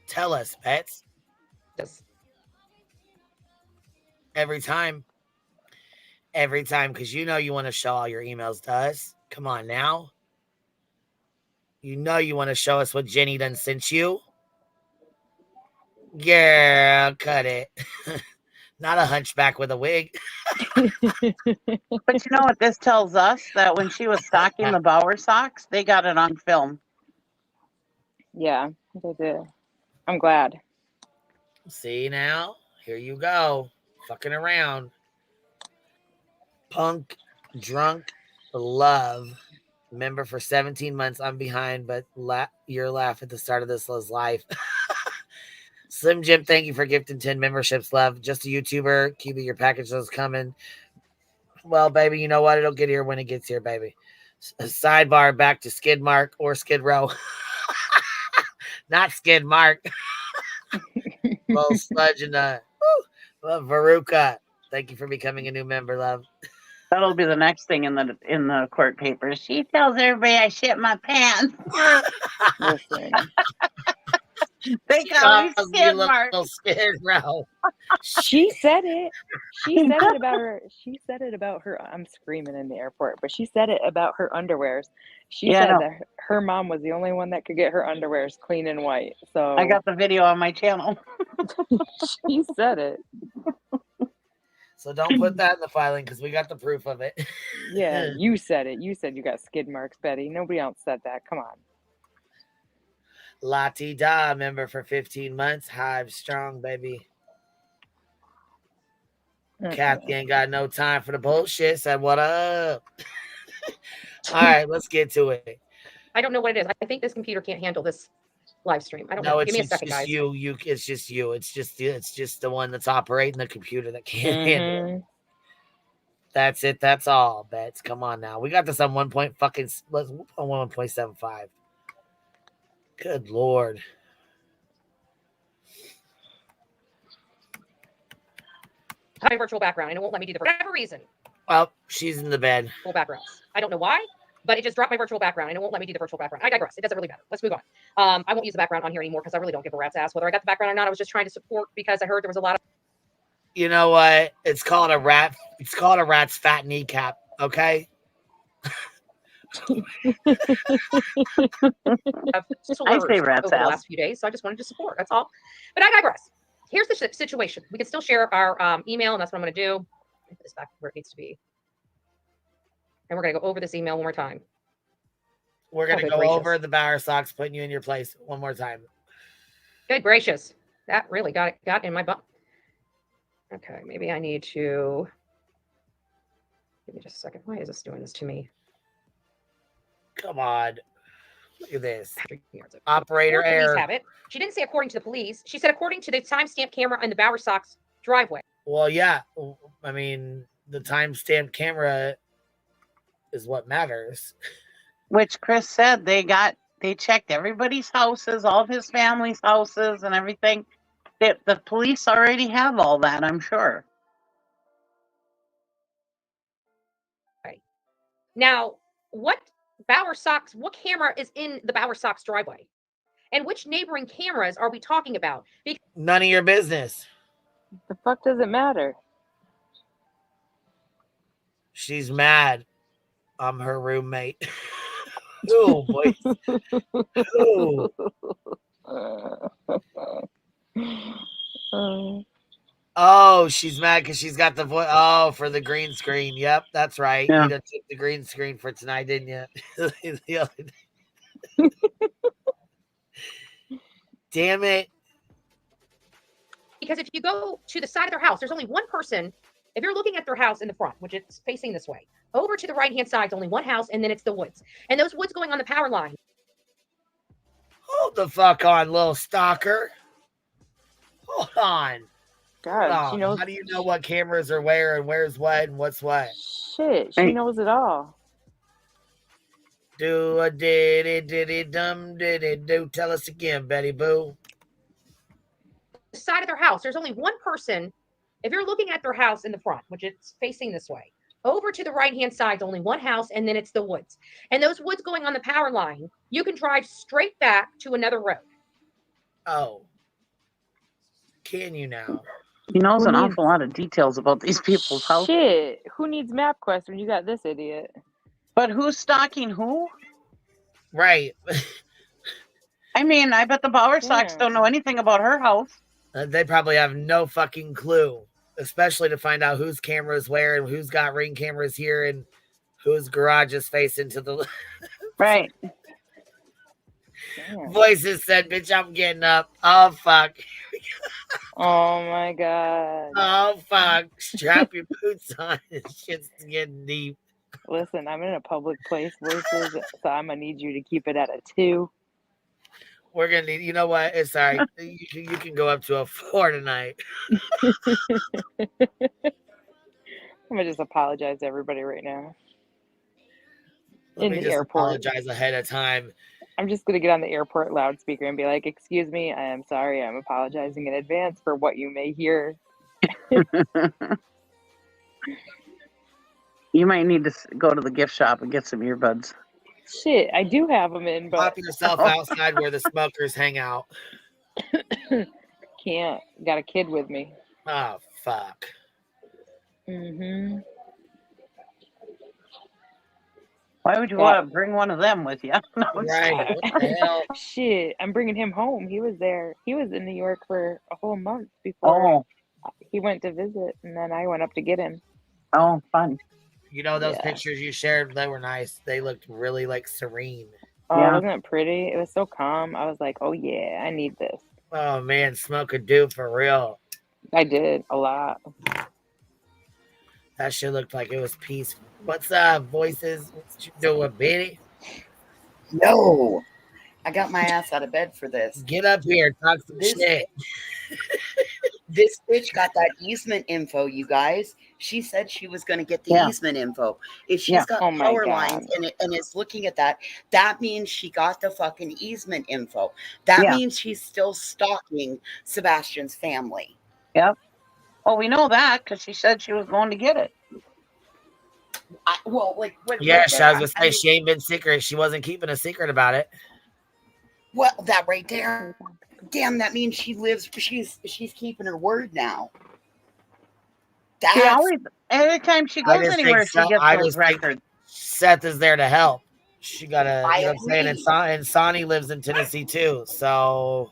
Tell us, pets. Yes. Every time, because you want to show all your emails to us. Come on now. You want to show us what Jenny done sent you. Yeah, cut it. Not a hunchback with a wig. But you know what this tells us? That when she was stocking the Bauer socks, they got it on film. Yeah, they did. I'm glad. See now? Here you go. Fucking around. Punk, drunk, love. Member for 17 months. I'm behind, but your laugh at the start of this was life. Slim Jim, thank you for gifting 10 memberships, love. Just a YouTuber. Keep it, your package is coming. Well, baby, you know what? It'll get here when it gets here, baby. Sidebar back to Skid Mark or Skid Row. Not Skid Mark. Little sludge and Veruca. Thank you for becoming a new member, love. That'll be the next thing in the court papers. She tells everybody I shit my pants. Listen. They call me Skid Mark. Little Skid Row. She said it. She said it about her. She said it about her. I'm screaming in the airport, but she said it about her underwears. She said that her mom was the only one that could get her underwears clean and white. So I got the video on my channel. She said it. So don't put that in the filing because we got the proof of it. Yeah, you said it. You said you got skid marks, Betty. Nobody else said that. Come on. Lati Da, member for 15 months. Hive strong, baby. Kathy ain't got no time for the bullshit. Said, what up? All right, let's get to it. I don't know what it is. I think this computer can't handle this live stream. I don't know. Give me a second, just guys. It's just you. It's just the one that's operating the computer that can't handle it. That's it. That's all, Bets. Come on now. We got this on 1.75. Good Lord. I have a virtual background and it won't let me do for whatever reason. Well, she's in the bed. Virtual background. I don't know why, but it just dropped my virtual background and it won't let me do the virtual background. I digress. It doesn't really matter. Let's move on. I won't use the background on here anymore because I really don't give a rat's ass whether I got the background or not. I was just trying to support because I heard there was a lot of. You know what? It's called a rat. It's called a rat's fat kneecap. Okay. I say rat's over the last few days, so I just wanted to support. That's all. But I digress. Here's the situation. We can still share our email, and that's what I'm going to do. Put this back where it needs to be. And we're going to go over this email one more time. We're going to go over the Bower Sox, putting you in your place one more time. Good gracious. That really got in my butt. Okay, maybe I need to. Give me just a second. Why is this doing this to me? Come on. Look at this. Operator error. Have it. She didn't say according to the police. She said according to the timestamp camera in the Bower Sox driveway. Well, yeah. I mean, the timestamp camera is what matters. Which Chris said they checked everybody's houses, all of his family's houses and everything. The police already have all that, I'm sure. Right. Now, what Bower Sox, what camera is in the Bower Sox driveway? And which neighboring cameras are we talking about? None of your business. The fuck does it matter? She's mad. I'm her roommate. Oh, boy. Oh, she's mad because she's got the voice. Oh, for the green screen. Yep, that's right. Yeah. You done took the green screen for tonight, didn't you? Damn it. Because if you go to the side of their house, there's only one person. If you're looking at their house in the front, which it's facing this way, over to the right-hand side is only one house, and then it's the woods. And those woods going on the power line. Hold the fuck on, little stalker. Hold on. God, Hold on. she knows. How do you know what cameras are where and where's what and what's what? Shit, she knows it all. Do a diddy dum diddy do. Tell us again, Betty Boo. The side of their house, there's only one person. If you're looking at their house in the front, which it's facing this way, over to the right-hand side is only one house, and then it's the woods. And those woods going on the power line, you can drive straight back to another road. Oh. Can you now? He knows an awful lot of details about these people's houses. Shit, who needs MapQuest when you got this idiot? But who's stalking who? Right. I mean, I bet the Bower Sox don't know anything about her house. They probably have no fucking clue, especially to find out whose camera is where and who's got Ring cameras here and whose garage is facing to the right. Voices said, bitch, I'm getting up. Oh, fuck. Oh, my God. Oh, fuck. Strap your boots on. Shit's getting deep. Listen, I'm in a public place, Voices, so I'm going to need you to keep it at a 2. We're going to need, you know what? It's all right. You can go up to a 4 tonight. I'm going to just apologize to everybody right now. Let me just apologize ahead of time. I'm just going to get on the airport loudspeaker and be like, excuse me, I am sorry. I'm apologizing in advance for what you may hear. You might need to go to the gift shop and get some earbuds. Shit, I do have them in, but... Pop yourself outside where the smokers hang out. Can't. Got a kid with me. Oh, fuck. Mm-hmm. Why would you want to bring one of them with you? No, I'm just Right. kidding. What the hell? Shit, I'm bringing him home. He was there. He was in New York for a whole month before he went to visit, and then I went up to get him. Oh, fun. You know, those Yeah. pictures you shared, they were nice. They looked really, like, serene. Oh, Yeah. wasn't it pretty? It was so calm. I was like, oh, yeah, I need this. Oh, man, smoke a dope for real. I did a lot. That shit looked like it was peaceful. What's up, voices? What you doing, Betty? No, I got my ass out of bed for this. Get up here, talk some shit. This bitch got that easement info, you guys. She said she was going to get the easement info. If she's got power lines and is looking at that, that means she got the fucking easement info. That means she's still stalking Sebastian's family. Yep. Well, we know that because she said she was going to get it. Yes, I was going to say she ain't been secret. She wasn't keeping a secret about it. Well, that right there. Damn, that means she lives. She's keeping her word now. She always, every time she goes anywhere, she gets those records. Seth is there to help. She gotta, I you know what I'm saying? And Sonny lives in Tennessee too, so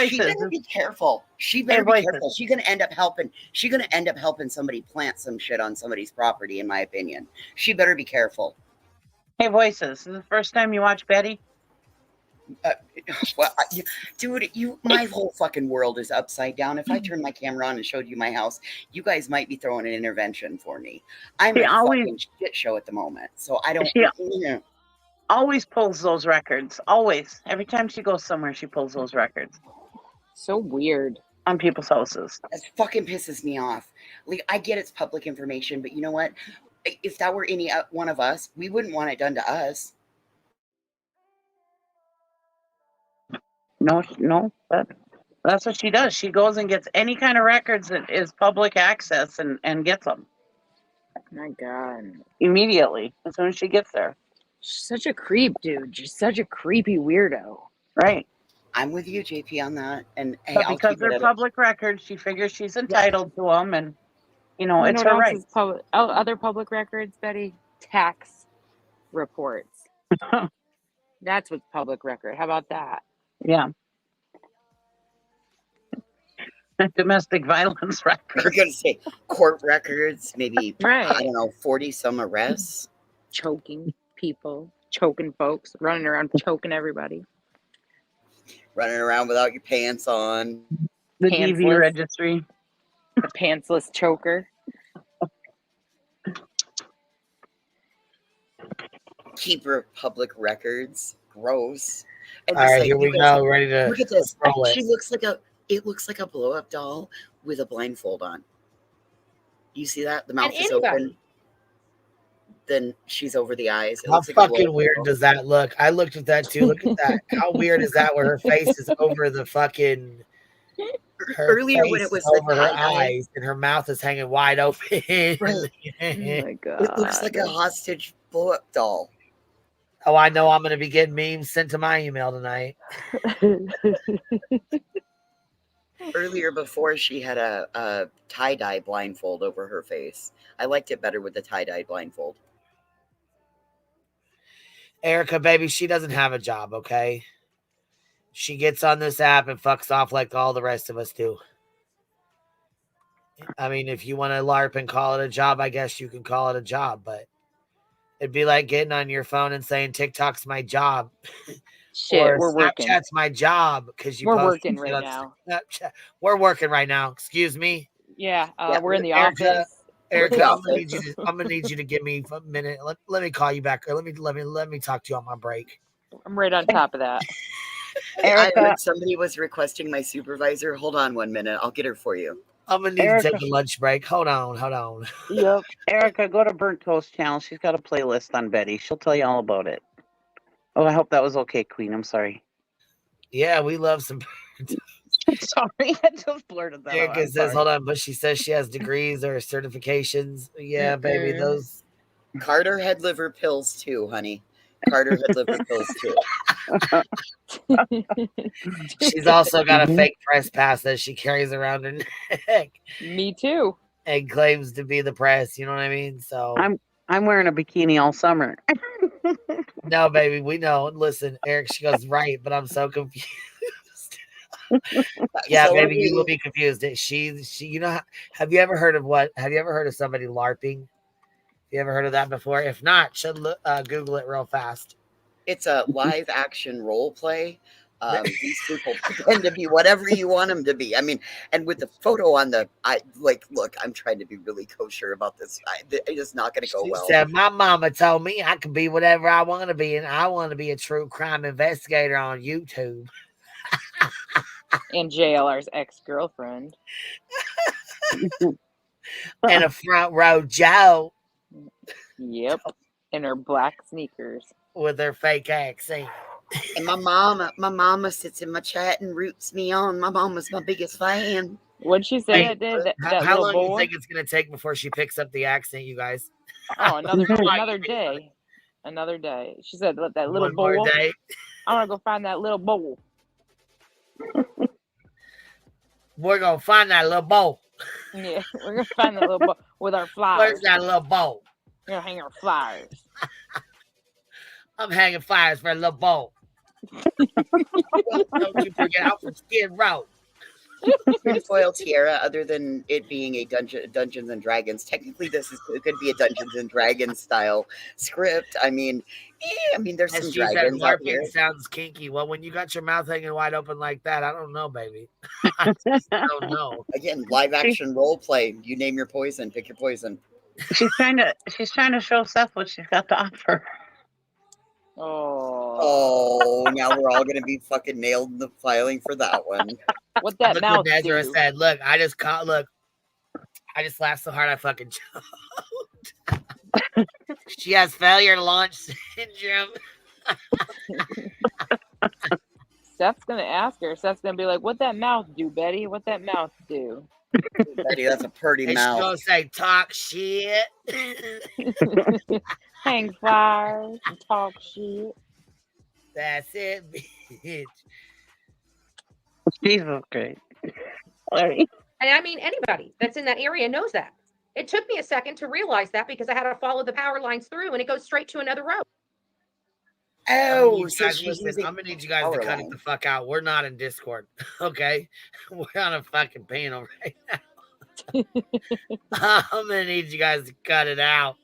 she better be careful. She better be careful. She's gonna end up helping. She's gonna end up helping somebody plant some shit on somebody's property. In my opinion, she better be careful. Hey, voices! This is the first time you watch Betty? Well, dude, my whole fucking world is upside down. If I turned my camera on and showed you my house, you guys might be throwing an intervention for me. I'm a fucking shit show at the moment, so I don't. She always pulls those records. Always, every time she goes somewhere, she pulls those records. So weird on people's houses. It fucking pisses me off. Like, I get it's public information, but you know what? If that were any one of us, we wouldn't want it done to us. No, that's what she does. She goes and gets any kind of records that is public access and gets them. My God. Immediately, as soon as she gets there. She's such a creep, dude. She's such a creepy weirdo. Right. I'm with you, JP, on that. And hey, but because they're public records, she figures she's entitled to them, and it's her right. Other public records, Betty? Tax reports. That's what's public record. How about that? Yeah. Domestic violence records. We're going to say court records, maybe, I don't know, 40 some arrests. Choking people, choking folks, running around choking everybody. Running around without your pants on. The DV registry. The pantsless choker. Keeper of public records. Gross. And all right, here we go. Ready to look at this. roll it. It looks like a blow-up doll with a blindfold on. You see that? The mouth is open. Then she's over the eyes. How fucking weird does that look? I looked at that too. Look at that. How weird is that where her face is over the fucking earlier when it was over her eyes and her mouth is hanging wide open. Oh my God. It looks like a hostage blow-up doll. Oh, I know I'm going to be getting memes sent to my email tonight. Earlier, before she had a tie-dye blindfold over her face. I liked it better with the tie-dye blindfold. Erica, baby, she doesn't have a job, okay? She gets on this app and fucks off like all the rest of us do. I mean, if you want to LARP and call it a job, I guess you can call it a job, but it'd be like getting on your phone and saying TikTok's my job. Shit, or we're working. Snapchat's my job because we're working right now. Snapchat. We're working right now. Excuse me. Yeah, we're in the office. Erica, I'm gonna need you to give me a minute. Let me call you back. Or let me talk to you on my break. I'm right on top of that. Erica, I heard somebody was requesting my supervisor. Hold on 1 minute. I'll get her for you. I'm gonna need to take a lunch break. Hold on. Yep. Erica, go to Burnt Toast channel. She's got a playlist on Betty. She'll tell you all about it. Oh, I hope that was okay, Queen. I'm sorry. Yeah, we love some. Sorry, I just blurted that out. Erica says, hold on, but she says she has degrees or certifications. Yeah, baby, those. Carter had liver pills too, honey. Carter had lived with those two. She's also got a fake press pass that she carries around her neck. Me too. And claims to be the press. You know what I mean? So I'm wearing a bikini all summer. no, baby, we know. Listen, Eric, she goes right, but I'm so confused. Yeah, So baby, you will be confused. She, you know, have you ever heard of what? Have you ever heard of somebody LARPing? Have you ever heard of that before? If not, should Google it real fast. It's a live action role play. These people pretend to be whatever you want them to be. I mean, and with the photo on the, look, I'm trying to be really kosher about this. It's just not going to go She well. said, my mama told me I could be whatever I want to be, and I want to be a true crime investigator on YouTube. And JLR's ex-girlfriend. And a front row Joe. Yep. In her black sneakers. With her fake accent. And my mama sits in my chat and roots me on. My mama's my biggest fan. What'd she say that did? How long do you think it's going to take before she picks up the accent, you guys? Oh, another day. Another day. She said that little boy. One more day. I want to go find that little boy. We're going to find that little bowl. Yeah, we're going to find that little bowl with our flyers. Where's that little bowl? We're going to hang our flyers. I'm hanging flyers for a little bowl. Don't you forget, I'm from Skid Row. Tinfoil tiara, other than it being a Dungeons and Dragons, technically it could be a Dungeons and Dragons style script. I mean, there's some dragons out here. Sounds kinky. Well, when you got your mouth hanging wide open like that, I don't know, baby. I just don't know. Again, live action role play. You name your poison, pick your poison. She's trying to show Seth what she's got to offer. Oh, now we're all going to be fucking nailed in the filing for that one. What that mouth Ezra said, look, I just laughed so hard I fucking choked. She has failure to launch syndrome. Seth's going to ask her. Seth's going to be like, what that mouth do, Betty? What that mouth do? Betty, that's a pretty mouth. She's going to say, talk shit. Hang flyers and talk shit. That's it, bitch. Jesus Christ. And I mean, anybody that's in that area knows that. It took me a second to realize that because I had to follow the power lines through and it goes straight to another road. Oh, so guys, listen, I'm going to need you guys to cut it the fuck out. We're not in Discord, okay? We're on a fucking panel right now. I'm going to need you guys to cut it out.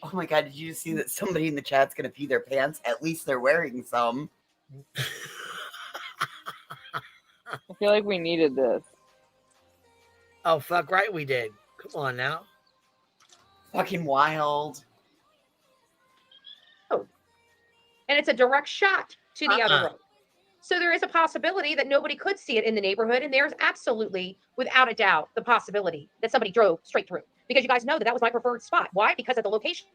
Oh my God, did you see that somebody in the chat's going to pee their pants? At least they're wearing some. I feel like we needed this. Oh, fuck right we did. Come on now. Fucking wild. Oh. And it's a direct shot to the other road. So there is a possibility that nobody could see it in the neighborhood. And there's absolutely, without a doubt, the possibility that somebody drove straight through. Because you guys know that was my preferred spot. Why? Because of the location,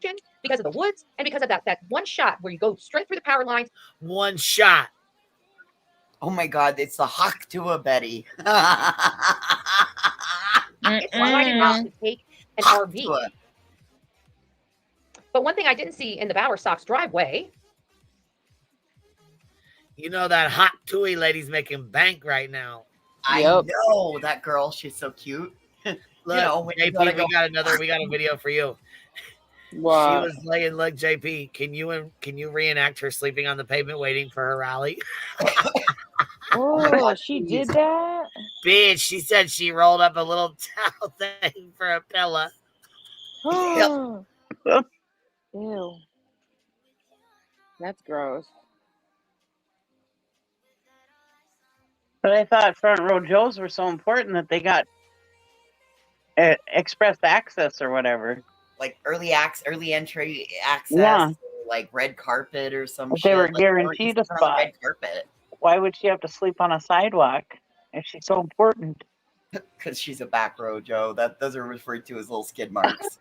because of the woods, and because of that one shot where you go straight through the power lines. One shot. Oh my God, it's the hawk to a Betty. It's why did not take an RV. But one thing I didn't see in the Bower Sox driveway. You know that hot Tui lady's making bank right now. I know that girl. She's so cute. Look, JP, we got a video for you. Wow. She was laying. Look, JP, can you reenact her sleeping on the pavement waiting for her rally? Oh, she did that? Bitch, she said she rolled up a little towel thing for a pillow. Oh. Ew. That's gross. But I thought front row Joes were so important that they got express access or whatever. Like early entry access, like red carpet or some But shit. they were like, guaranteed a spot. Red carpet. Why would she have to sleep on a sidewalk if she's so important? Because she's a back row Joe. Those are referred to as little skid marks.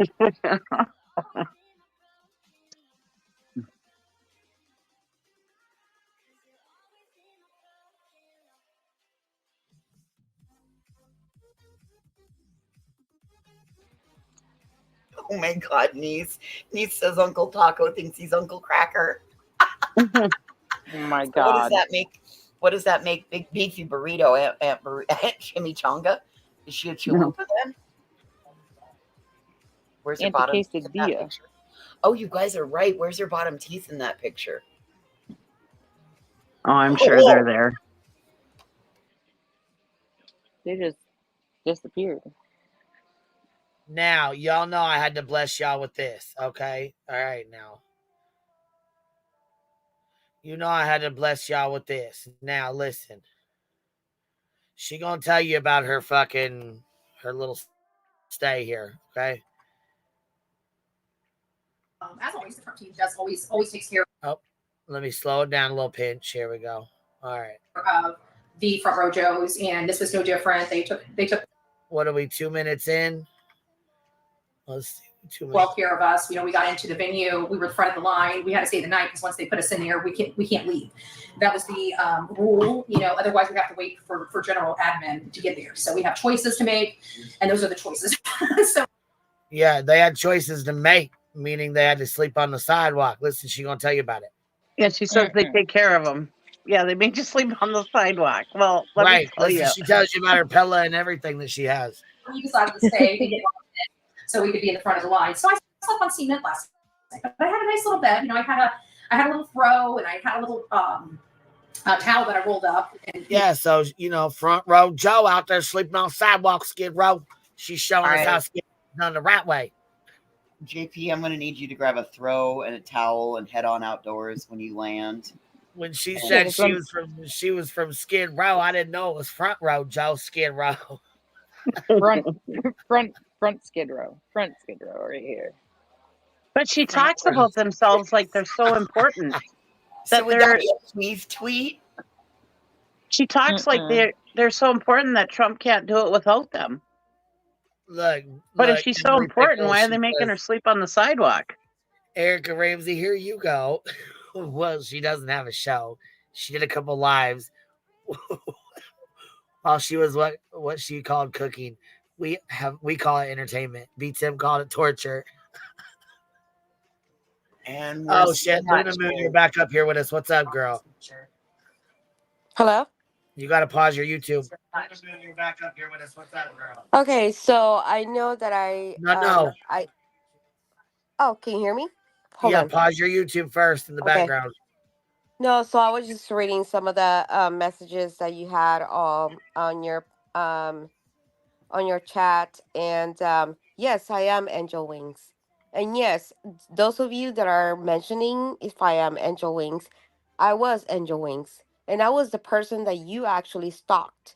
Oh my God, niece. Niece says Uncle Taco thinks he's Uncle Cracker. Oh my So what does God. that make? What does that make? Big beefy burrito, Aunt Chimichanga? Is she a chalupa then? Where's her Aunt the bottom teeth in that quesadilla. picture? Oh, you guys are right. Where's her bottom teeth in that picture? Oh, I'm sure they're there. They just disappeared. Now, y'all know I had to bless y'all with this, okay? All right, now. You know I had to bless y'all with this. Now, listen. She gonna tell you about her little stay here, okay? As always, the front team does always takes care Oh, let me slow it down a little pinch. Here we go. All right. of the front row Joes, and this was no different. They took What are we, 2 minutes in? Let's see. 2 minutes. well care of us. You know, we got into the venue. We were the front of the line. We had to stay the night because once they put us in there, we can't leave. That was the rule. You know, otherwise we have to wait for general admin to get there. So we have choices to make, and those are the choices. So Yeah, they had choices to make, meaning they had to sleep on the sidewalk. Listen, she gonna tell you about it. Yeah, she says they take care of them. Yeah, they made you sleep on the sidewalk. Well, let me tell Listen, you. she tells you about her Pella and everything that she has. we decided to stay to get so we could be in the front of the line. So I slept on cement last night. But I had a nice little bed. You know, I had a little throw, and I had a little towel that I rolled up. And Yeah, so front row Joe out there sleeping on sidewalk, Skid Row. She's showing us how Skid Row's done the right way. JP, I'm going to need you to grab a throw and a towel and head on outdoors when you land. When she said she was from Skid Row, I didn't know it was front row Joe Skid Row. front Skid Row. Front Skid Row right here. But she talks about themselves like they're so important. So would that be a please tweet? She talks like they're so important that Trump can't do it without them. But if she's so important, why are they making her sleep on the sidewalk? Erica Ramsey, here you go. Well, she doesn't have a show. She did a couple lives while she was what she called cooking. We call it entertainment. B-Tim called it torture. And oh shit, Luna Moon, you're back up here with us. What's up, girl? Hello? You gotta pause your YouTube. Luna Moon, you're back up here with us. What's up, girl? Okay, so I know that No. Oh, can you hear me? Hold on. Pause your YouTube first in the background. No, so I was just reading some of the messages that you had on your chat, and yes, I am Angel Wings, and yes, those of you that are mentioning if I am Angel Wings, I was Angel Wings, and I was the person that you actually stalked,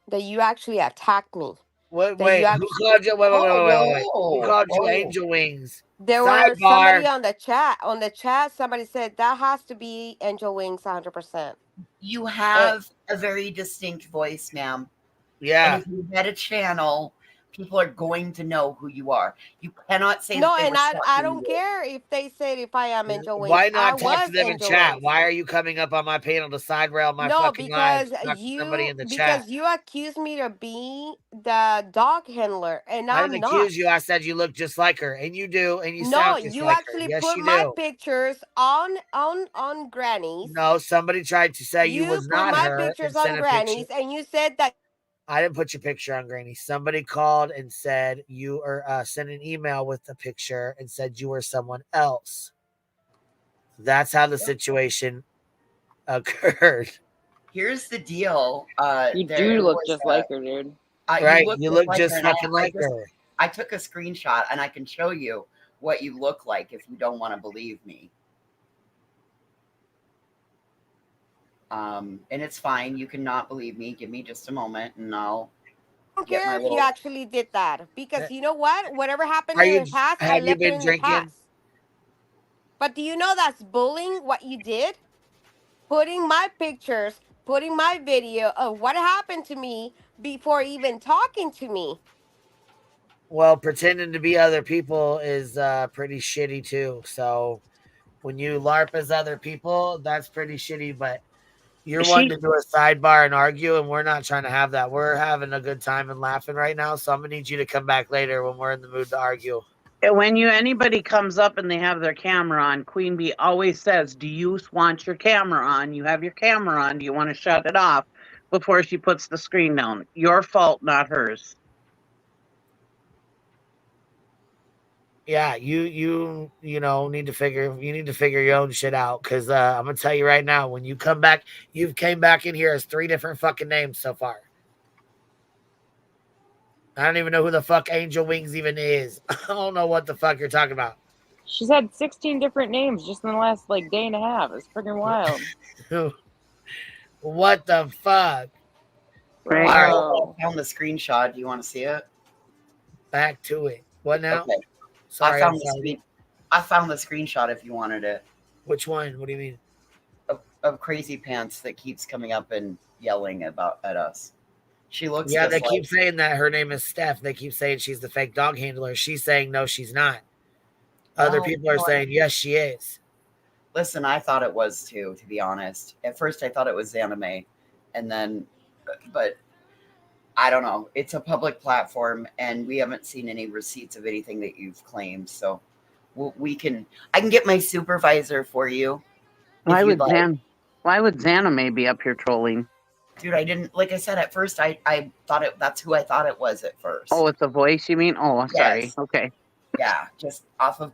that you actually attacked me. Wait, who called you? Wait. Who called you Angel Wings? There were somebody on the chat. On the chat, somebody said that has to be Angel Wings 100%. You have a very distinct voice, ma'am. Yeah. And if you had a channel, people are going to know who you are. You cannot say no, and I don't care if they said if I am Angel Wings. Why not talk to them Angel in chat? Wings. Why are you coming up on my panel to side rail my fucking lives? Because you accused me to be the dog handler, and I I'm didn't not. accuse you. I said you look just like her, and you do, and you sound just you like actually her. Yes, put you my do. pictures on Granny's. No, somebody tried to say you was not her. You put my pictures on Granny's, and you said that. I didn't put your picture on Granny. Somebody called and said you sent an email with the picture and said you were someone else. That's how the situation occurred. Here's the deal. You do look just like her, dude. Right, you look just fucking like her. I took a screenshot, and I can show you what you look like if you don't want to believe me. And it's fine. You cannot believe me. Give me just a moment, and I'll. I don't care if you actually did that, because you know what? Whatever happened in the past, I left it in the past. But do you know that's bullying? What you did, putting my pictures, putting my video of what happened to me before even talking to me. Well, pretending to be other people is pretty shitty too. So when you LARP as other people, that's pretty shitty. But you're wanting to do a sidebar and argue, and we're not trying to have that. We're having a good time and laughing right now. So I'm gonna need you to come back later when we're in the mood to argue. When anybody comes up and they have their camera on, Queen Bee always says, "Do you want your camera on? You have your camera on. Do you want to shut it off?" Before she puts the screen down. Your fault, not hers. Yeah, you know need to figure your own shit out, because I'm gonna tell you right now, when you come back, you've came back in here as 3 different fucking names so far. I don't even know who the fuck Angel Wings even is. I don't know what the fuck you're talking about. She's had 16 different names just in the last like day and a half. It's freaking wild. What the fuck? Right. All right. I found the screenshot. Do you want to see it? Back to it. What now? Okay. Sorry, I found the screenshot if you wanted it. Which one? What do you mean? Of Crazy Pants that keeps coming up and yelling at us. She looks. Yeah, they keep saying that her name is Steph. They keep saying she's the fake dog handler. She's saying no, she's not. Other people are saying yes, she is. Listen, I thought it was too, to be honest. At first, I thought it was anime, and then, but I don't know. It's a public platform, and we haven't seen any receipts of anything that you've claimed. So I can get my supervisor for you. Why would Xaname be up here trolling? Dude, I didn't, like I said, at first, I thought that's who I thought it was at first. Oh, it's a voice, you mean? Oh, sorry. Yes. Okay. Yeah, just off of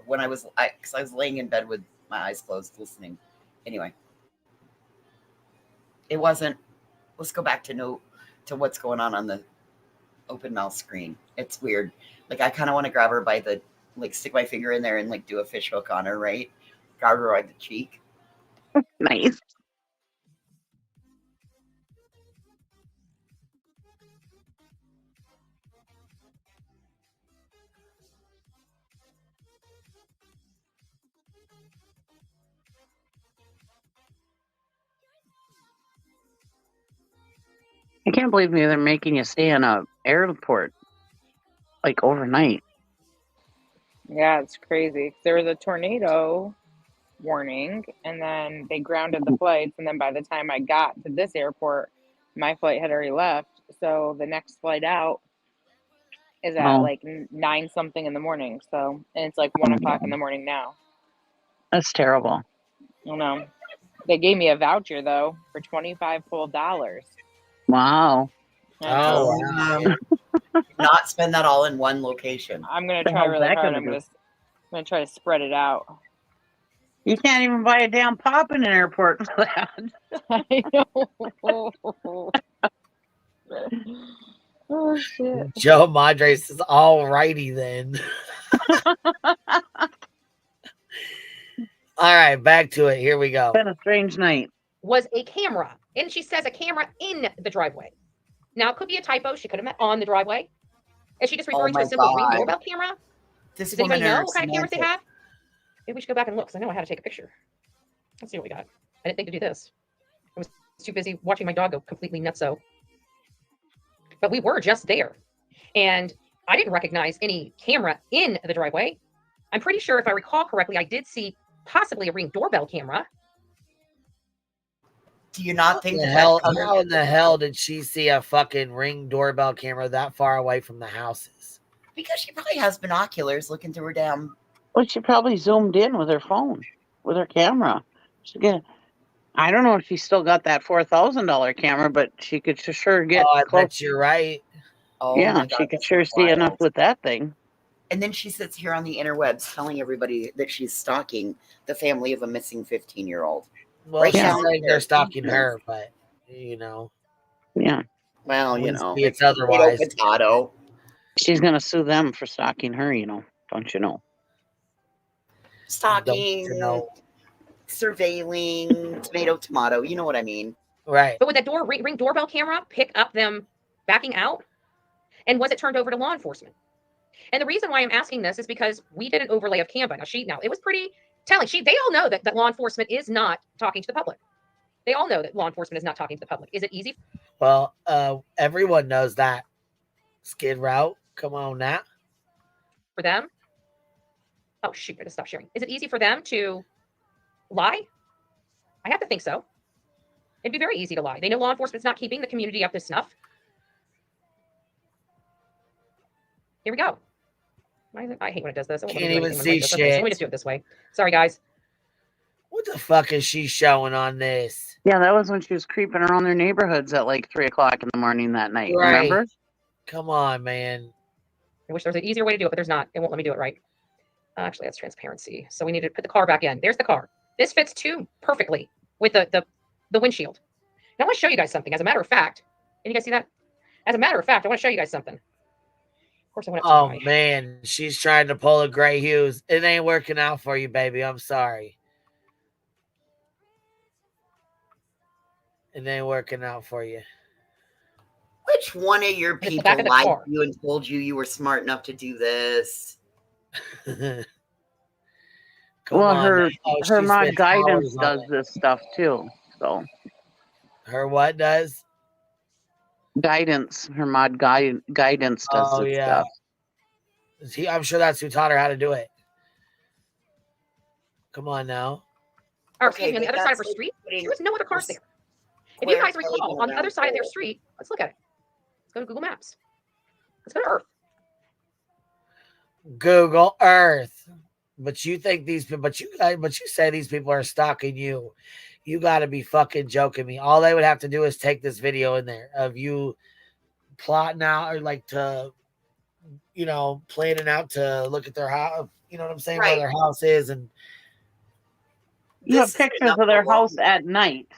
when because I was laying in bed with my eyes closed listening. Anyway, it wasn't. Let's go back to what's going on the open mouth screen. It's weird. Like, I kind of want to grab her by the, like, stick my finger in there and like do a fish hook on her, right? Grab her by the cheek. Nice. I can't believe they're making you stay in a airport like overnight. Yeah, it's crazy. There was a tornado warning, and then they grounded the flights. And then by the time I got to this airport, my flight had already left. So the next flight out is at like 9 something in the morning. So, and it's like 1 o'clock in the morning now. That's terrible. I know. They gave me a voucher though for $25 full. Wow. Not spend that all in one location. I'm gonna try really hard. I'm gonna try to spread it out. You can't even buy a damn pop in an airport for that. I know. Oh shit. Joe Madre says, "All righty then." All right, back to it. Here we go. It's been a strange night. Was a camera, and she says a camera in the driveway. Now, it could be a typo. She could have meant on the driveway. Is she just referring to a simple Ring doorbell camera? Does anybody know what kind of cameras they have? Maybe we should go back and look, because I know I had to take a picture. Let's see what we got. I didn't think to do this. I was too busy watching my dog go completely nutso. But we were just there. And I didn't recognize any camera in the driveway. I'm pretty sure, if I recall correctly, I did see possibly a Ring doorbell camera. Do you not think how in the hell did she see a fucking Ring doorbell camera that far away from the houses? Because she probably has binoculars looking through her damn. Well, she probably zoomed in with her phone, with her camera. I don't know if she still got that $4,000 camera, but she could sure get. Oh, I bet you're right. Oh, yeah, she could sure see enough with that thing. And then she sits here on the interwebs telling everybody that she's stalking the family of a missing 15-year-old. Well, right now they're stalking her, but you know. Yeah. Well, you know, it's otherwise. Potato. She's gonna sue them for stalking her. You know, don't you know? Stalking, surveilling, tomato. You know what I mean, right? But would that Ring doorbell camera pick up them backing out? And was it turned over to law enforcement? And the reason why I'm asking this is because we did an overlay of Canva. Now it was pretty telling. They all know that law enforcement is not talking to the public. They all know that law enforcement is not talking to the public. Is it easy? Well, everyone knows that. Skid Row, come on now. For them? Oh, shoot, I just stopped sharing. Is it easy for them to lie? I have to think so. It'd be very easy to lie. They know law enforcement's not keeping the community up to snuff. Here we go. I hate when it does this. I won't let me Can't do even anything see like this. Okay, so let me shit. just do it this way. Sorry, guys. What the fuck is she showing on this? Yeah, that was when she was creeping around their neighborhoods at like 3:00 in the morning that night. Right. Remember? Come on, man. I wish there was an easier way to do it, but there's not. It won't let me do it right. Actually, that's transparency. So we need to put the car back in. There's the car. This fits too perfectly with the windshield. Now I want to show you guys something. As a matter of fact, can you guys see that? As a matter of fact, I want to show you guys something. Of course, I went up too high. Man, she's trying to pull a Gray Hughes. It ain't working out for you, baby. I'm sorry. It ain't working out for you. Which one of your people lied to you and told you were smart enough to do this? Well, her mod guidance does this stuff too. So her what does? Guidance. Her mod guidance does this stuff. I'm sure that's who taught her how to do it. Come on now. Or excuse me, on the other side of her street, there was no other cars there. If you guys recall, on the other side of their street, let's look at it. Let's go to Google Maps. Let's go to Earth. Google Earth. But you think these people, but you say these people are stalking you. You got to be fucking joking me. All they would have to do is take this video in there of you plotting out or like to, planning out to look at their house. You know what I'm saying? Right. Where their house is. And you have pictures of their house at night.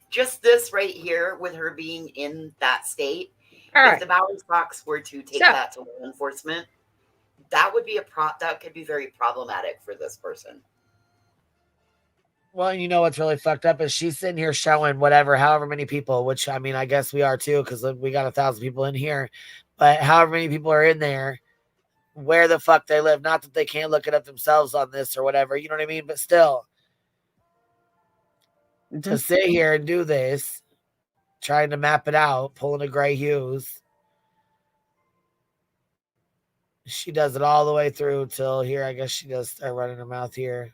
Just this right here with her being in that state. If the Bowery Fox were to take that to law enforcement, that would be that could be very problematic for this person. Well, you know what's really fucked up is she's sitting here showing however many people, which I mean, I guess we are too, because we got 1,000 people in here, but however many people are in there, where the fuck they live. Not that they can't look it up themselves on this or whatever, you know what I mean? But still, to sit here and do this, trying to map it out, pulling a Gray Hughes. She does it all the way through till here. I guess she does start running her mouth here.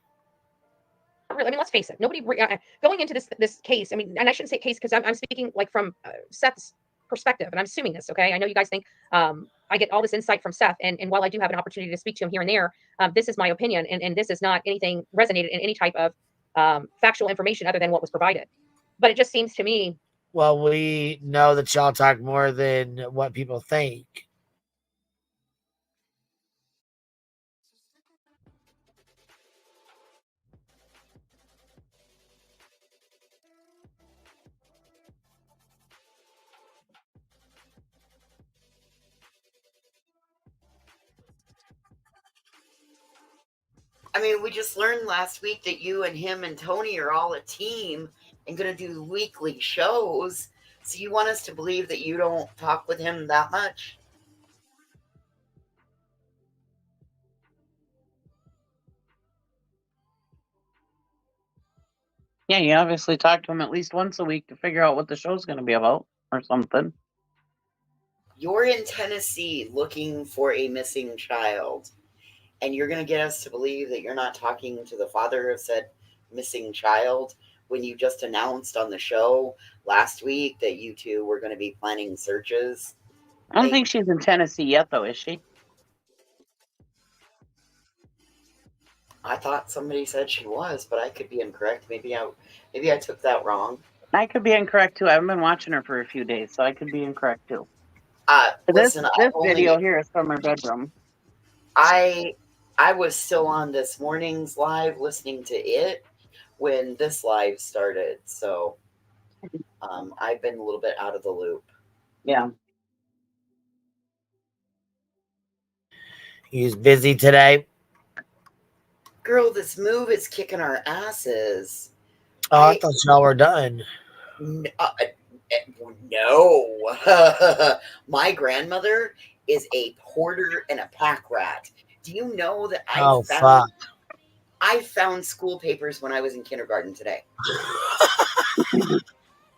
I mean, let's face it. Nobody going into this case. I mean, and I shouldn't say case because I'm speaking like from Seth's perspective, and I'm assuming this. Okay, I know you guys think I get all this insight from Seth, and while I do have an opportunity to speak to him here and there, this is my opinion, and this is not anything resonated in any type of factual information other than what was provided. But it just seems to me. Well, we know that y'all talk more than what people think. I mean, we just learned last week that you and him and Tony are all a team and going to do weekly shows. So you want us to believe that you don't talk with him that much? Yeah, you obviously talk to him at least once a week to figure out what the show's going to be about or something. You're in Tennessee looking for a missing child, and you're going to get us to believe that you're not talking to the father of said missing child when you just announced on the show last week that you two were going to be planning searches. I don't think she's in Tennessee yet, though, is she? I thought somebody said she was, but I could be incorrect. Maybe I took that wrong. I could be incorrect too. I haven't been watching her for a few days, so I could be incorrect too. Listen, this video here is from her bedroom. I was still on this morning's live listening to it when this live started, so I've been a little bit out of the loop. Yeah. He's busy today. Girl, this move is kicking our asses. Oh, I thought y'all were done. No. My grandmother is a porter and a pack rat. Do you know that I found school papers when I was in kindergarten today?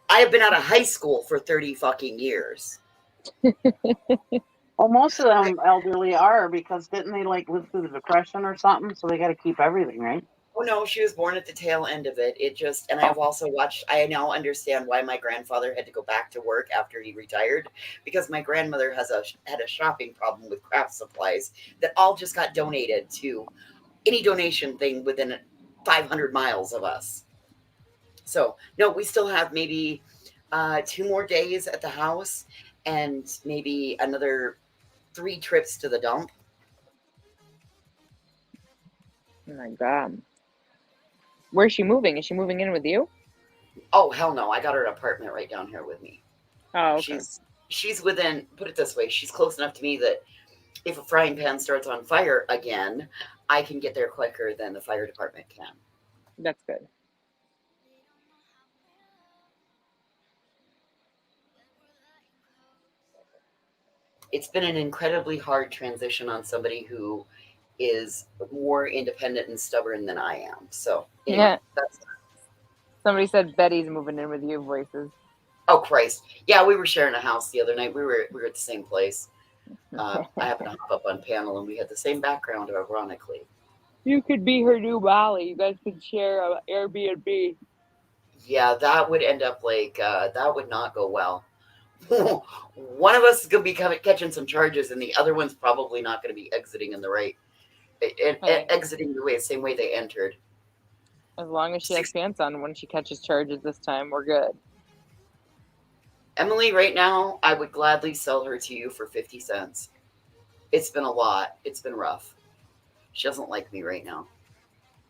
I have been out of high school for 30 fucking years. Well, most of them elderly are because didn't they like live through the Depression or something? So they got to keep everything, right? Oh no, she was born at the tail end of it. It just, and I've also watched, I now understand why my grandfather had to go back to work after he retired, because my grandmother had a shopping problem with craft supplies that all just got donated to any donation thing within 500 miles of us. So no, we still have maybe 2 more days at the house and maybe another 3 trips to the dump. Oh my God. Where's she moving? Is she moving in with you? Oh hell no! I got her an apartment right down here with me. Oh, okay. She's within. Put it this way: she's close enough to me that if a frying pan starts on fire again, I can get there quicker than the fire department can. That's good. It's been an incredibly hard transition on somebody who is more independent and stubborn than I am. So anyway, that's. Somebody said Betty's moving in with you. Voices. Oh Christ! Yeah, we were sharing a house the other night. We were at the same place. I happened to hop up on panel, and we had the same background, ironically. You could be her new Molly. You guys could share an Airbnb. Yeah, that would end up like that would not go well. One of us is going to be catching some charges, and the other one's probably not going to be exiting in the exiting the same way they entered. As long as she has pants on when she catches charges this time, we're good. Emily, right now, I would gladly sell her to you for 50 cents. It's been a lot. It's been rough. She doesn't like me right now.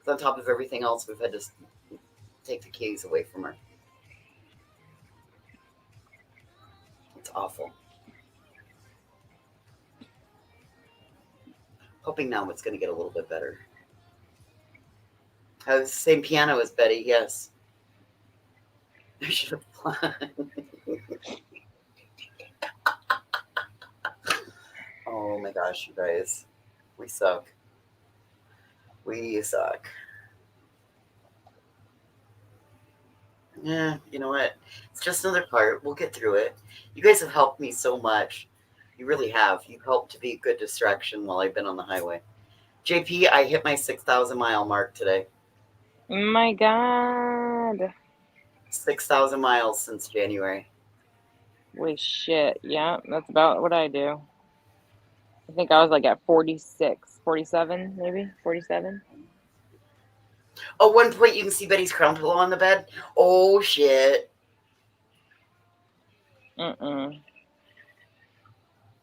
On top of everything else, we've had to take the keys away from her. It's awful. Hoping now it's going to get a little bit better. I was the same piano as Betty, yes. I should have. Oh my gosh, you guys. We suck. We suck. Yeah, you know what? It's just another part. We'll get through it. You guys have helped me so much. You really have. You've helped to be a good distraction while I've been on the highway. JP, I hit my 6,000 mile mark today. Oh my God. 6,000 miles since January. Holy shit. Yeah, that's about what I do. I think I was like at 46, 47, maybe 47. Oh, one point you can see Betty's crown pillow on the bed. Oh shit.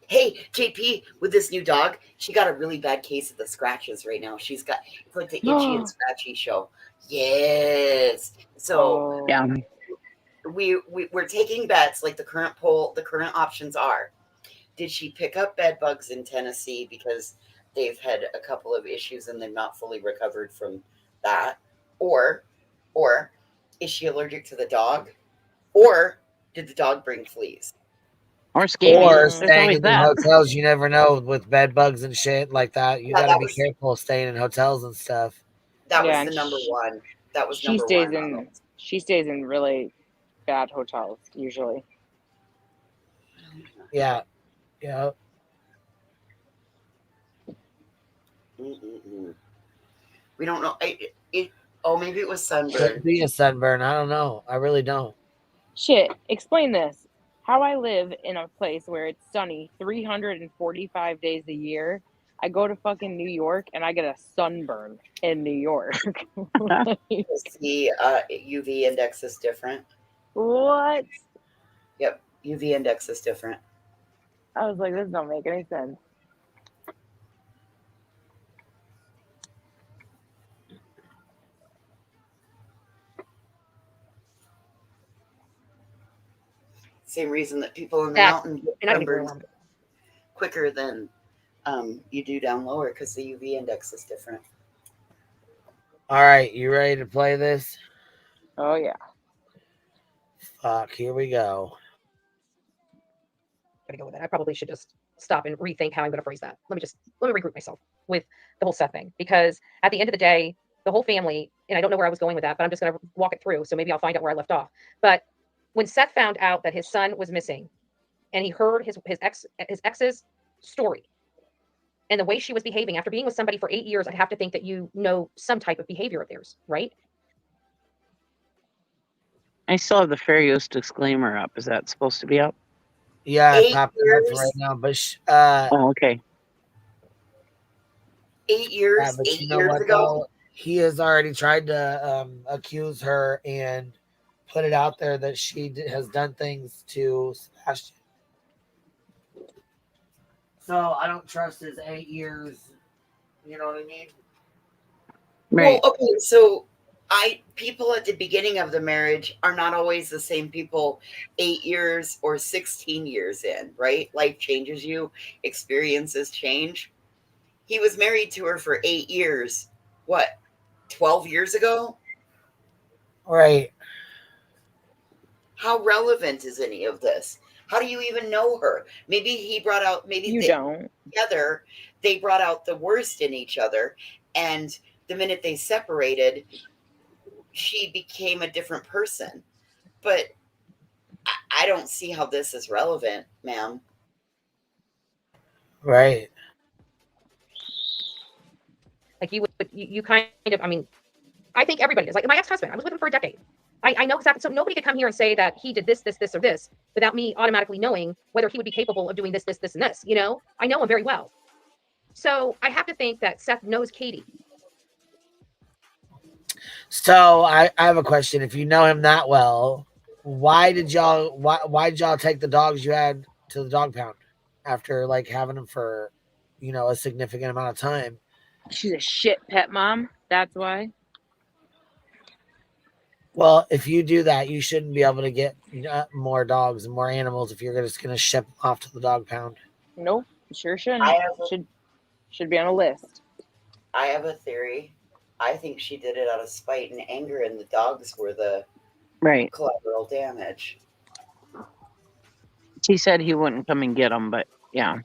Hey, JP, with this new dog, she got a really bad case of the scratches right now. She's got, it's like the itchy and scratchy show. Yes. So yeah, we're taking bets. Like the current options are: did she pick up bed bugs in Tennessee because they've had a couple of issues and they've not fully recovered from that? Or is she allergic to the dog? Or did the dog bring fleas? Or scabies. Or staying in the hotels. You never know with bed bugs and shit like that. You got to be careful staying in hotels and stuff. That was the number one. That was number one. She stays in really bad hotels usually. Yeah. Yeah. We don't know. Maybe it was sunburn. Could be a sunburn. I don't know. I really don't. Shit. Explain this. How I live in a place where it's sunny 345 days a year. I go to fucking New York and I get a sunburn in New York. The UV index is different. What? Yep. UV index is different. I was like, this don't make any sense. Same reason that people in the mountain get sunburned quicker than you do down lower, because the UV index is different. All right, you ready to play this? Oh yeah. Fuck, here we go. Gonna go with it. I probably should just stop and rethink how I'm gonna phrase that. Let me regroup myself with the whole Seth thing, because at the end of the day, the whole family, and I don't know where I was going with that, but I'm just gonna walk it through. So maybe I'll find out where I left off. But when Seth found out that his son was missing, and he heard his ex's story, and the way she was behaving after being with somebody for 8 years, I'd have to think that you know some type of behavior of theirs, right? I still have the fair use disclaimer up. Is that supposed to be up? Yeah, 8 popping up years. right now. But Oh, okay. 8 years. but 8 you know years what ago. though? He has already tried to accuse her and put it out there that she has done things to Sebastian. So I don't trust his 8 years. You know what I mean? Well, okay, so people at the beginning of the marriage are not always the same people 8 years or 16 years in, right? Life changes you, experiences change. He was married to her for 8 years. What? 12 years ago? Right. How relevant is any of this? How do you even know her? Maybe he brought out, together, they brought out the worst in each other. And the minute they separated, she became a different person. But I don't see how this is relevant, ma'am. Right. Like you kind of, I mean, I think everybody does. Like my ex-husband, I was with him for a decade. I know exactly. So nobody could come here and say that he did this, or this without me automatically knowing whether he would be capable of doing this, and this. You know, I know him very well. So I have to think that Seth knows Katie. So I have a question. If you know him that well, why did y'all take the dogs you had to the dog pound after like having them for, a significant amount of time? She's a shit pet mom. That's why. Well, if you do that, you shouldn't be able to get more dogs and more animals if you're just going to ship them off to the dog pound. Nope, sure shouldn't. Should be on a list. I have a theory. I think she did it out of spite and anger, and the dogs were the collateral damage. He said he wouldn't come and get them, but yeah.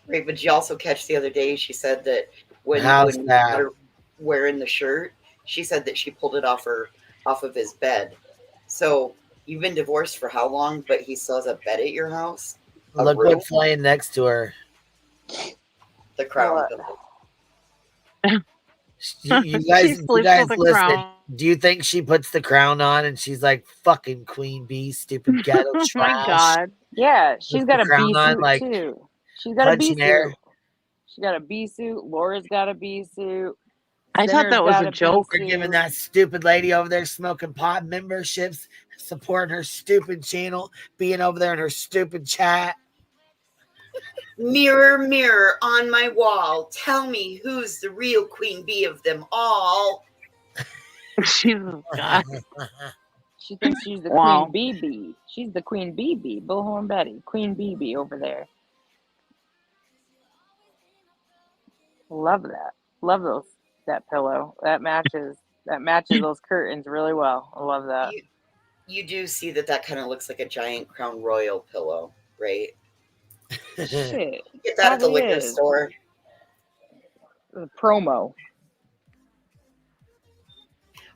Right, but you also catch the other day, she said that when How's he that? had her wearing the shirt, she said that she pulled it off of his bed. So you've been divorced for how long? But he still has a bed at your house. Look what's laying next to her. The crown. You guys listen. Do you think she puts the crown on and she's like, "Fucking queen bee, stupid ghetto trash"? My God. Yeah, she's got a crown bee on, suit like, too. She's got a bee punching air. suit. She got a bee suit. Laura's got a bee suit. I thought that was a joke. We're giving that stupid lady over there smoking pot memberships, supporting her stupid channel, being over there in her stupid chat. Mirror, mirror on my wall, tell me who's the real queen bee of them all. Jesus God. She thinks she's the queen bee. She's the queen bee. Bullhorn Betty. Queen bee over there. Love that. Love that pillow. That matches those curtains really well. I love that. You do see that kind of looks like a giant Crown Royal pillow, right? Shit. You get that at the liquor store. The promo.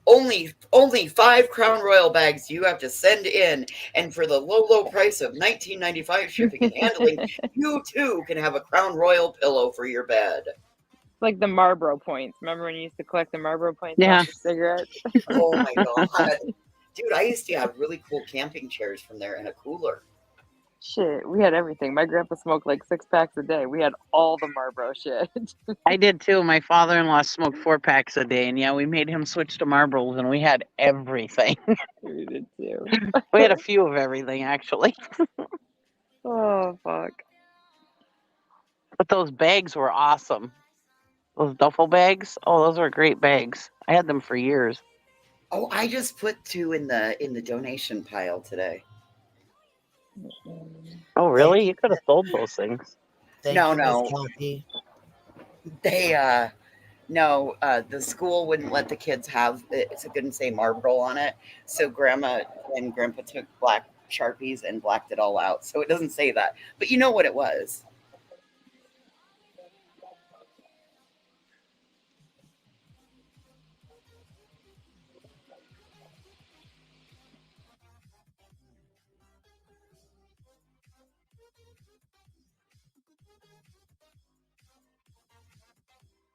Only 5 Crown Royal bags you have to send in, and for the low price of $19.95 shipping and handling, you too can have a Crown Royal pillow for your bed. Like the Marlboro points. Remember when you used to collect the Marlboro points off your cigarettes? Oh my God. Dude, I used to have really cool camping chairs from there and a cooler. Shit, we had everything. My grandpa smoked like 6 packs a day. We had all the Marlboro shit. I did too. My father-in-law smoked 4 packs a day, and yeah, we made him switch to Marlboros, and we had everything. We did too. We had a few of everything, actually. Oh, fuck. But those bags were awesome. Those duffel bags. Oh, those were great bags. I had them for years. Oh, I just put 2 in the donation pile today. Oh, really? You could have sold those things. No. They the school wouldn't let the kids have it. It couldn't say Marlboro on it. So Grandma and Grandpa took black Sharpies and blacked it all out. So it doesn't say that. But you know what it was.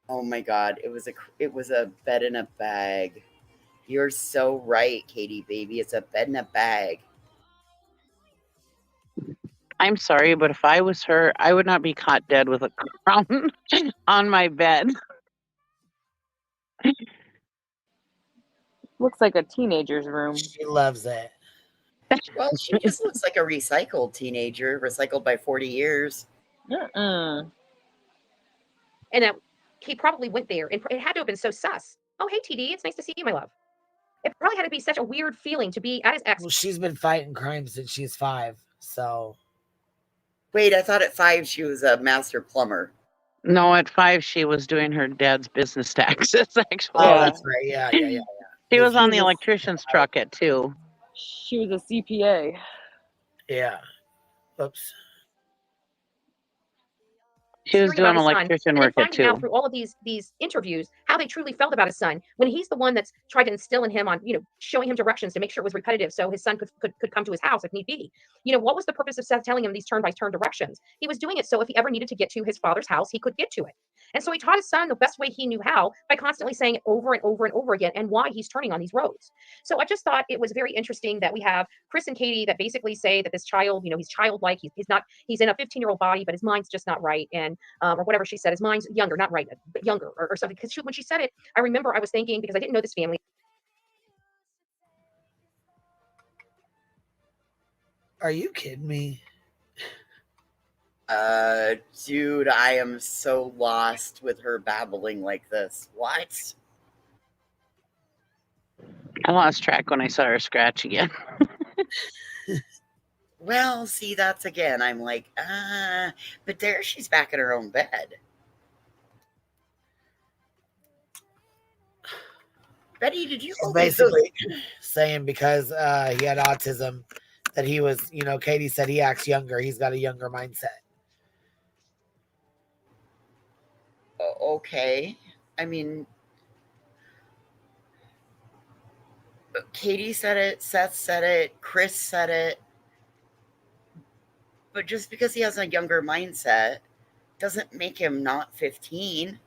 Oh my God, it was a bed in a bag. You're so right, Katie, baby. It's a bed in a bag. I'm sorry, but if I was her, I would not be caught dead with a crown on my bed. Looks like a teenager's room. She loves it. Well, she just looks like a recycled teenager, recycled by 40 years. And he probably went there, and it had to have been so sus. Oh, hey, TD, it's nice to see you, my love. It probably had to be such a weird feeling to be at his ex. Well, she's been fighting crime since she's 5, so. Wait, I thought at 5 she was a master plumber. No, at 5 she was doing her dad's business taxes, actually. Oh, that's right. Yeah. She was on the electrician's truck at 2. She was a CPA. Yeah. Oops. She was doing electrician work at 2. Finding out through all of these interviews how they truly felt about his son, when he's the one that's tried to instill in him on, showing him directions to make sure it was repetitive so his son could come to his house if need be. What was the purpose of Seth telling him these turn-by-turn directions? He was doing it so if he ever needed to get to his father's house, he could get to it. And so he taught his son the best way he knew how by constantly saying it over and over and over again and why he's turning on these roads. So I just thought it was very interesting that we have Chris and Katie that basically say that this child, he's childlike, he's in a 15-year-old body, but his mind's just not right. And or whatever she said, his mind's younger, not right, but younger or something. Because when she said it, I remember I was thinking, because I didn't know this family. Are you kidding me? Dude, I am so lost with her babbling like this. What? I lost track when I saw her scratch again. Well, see, that's again, I'm like, but there she's back in her own bed. Betty, did you basically saying because he had autism that he was, Katie said he acts younger. He's got a younger mindset. Okay. I mean, Katie said it, Seth said it, Chris said it. But just because he has a younger mindset doesn't make him not 15.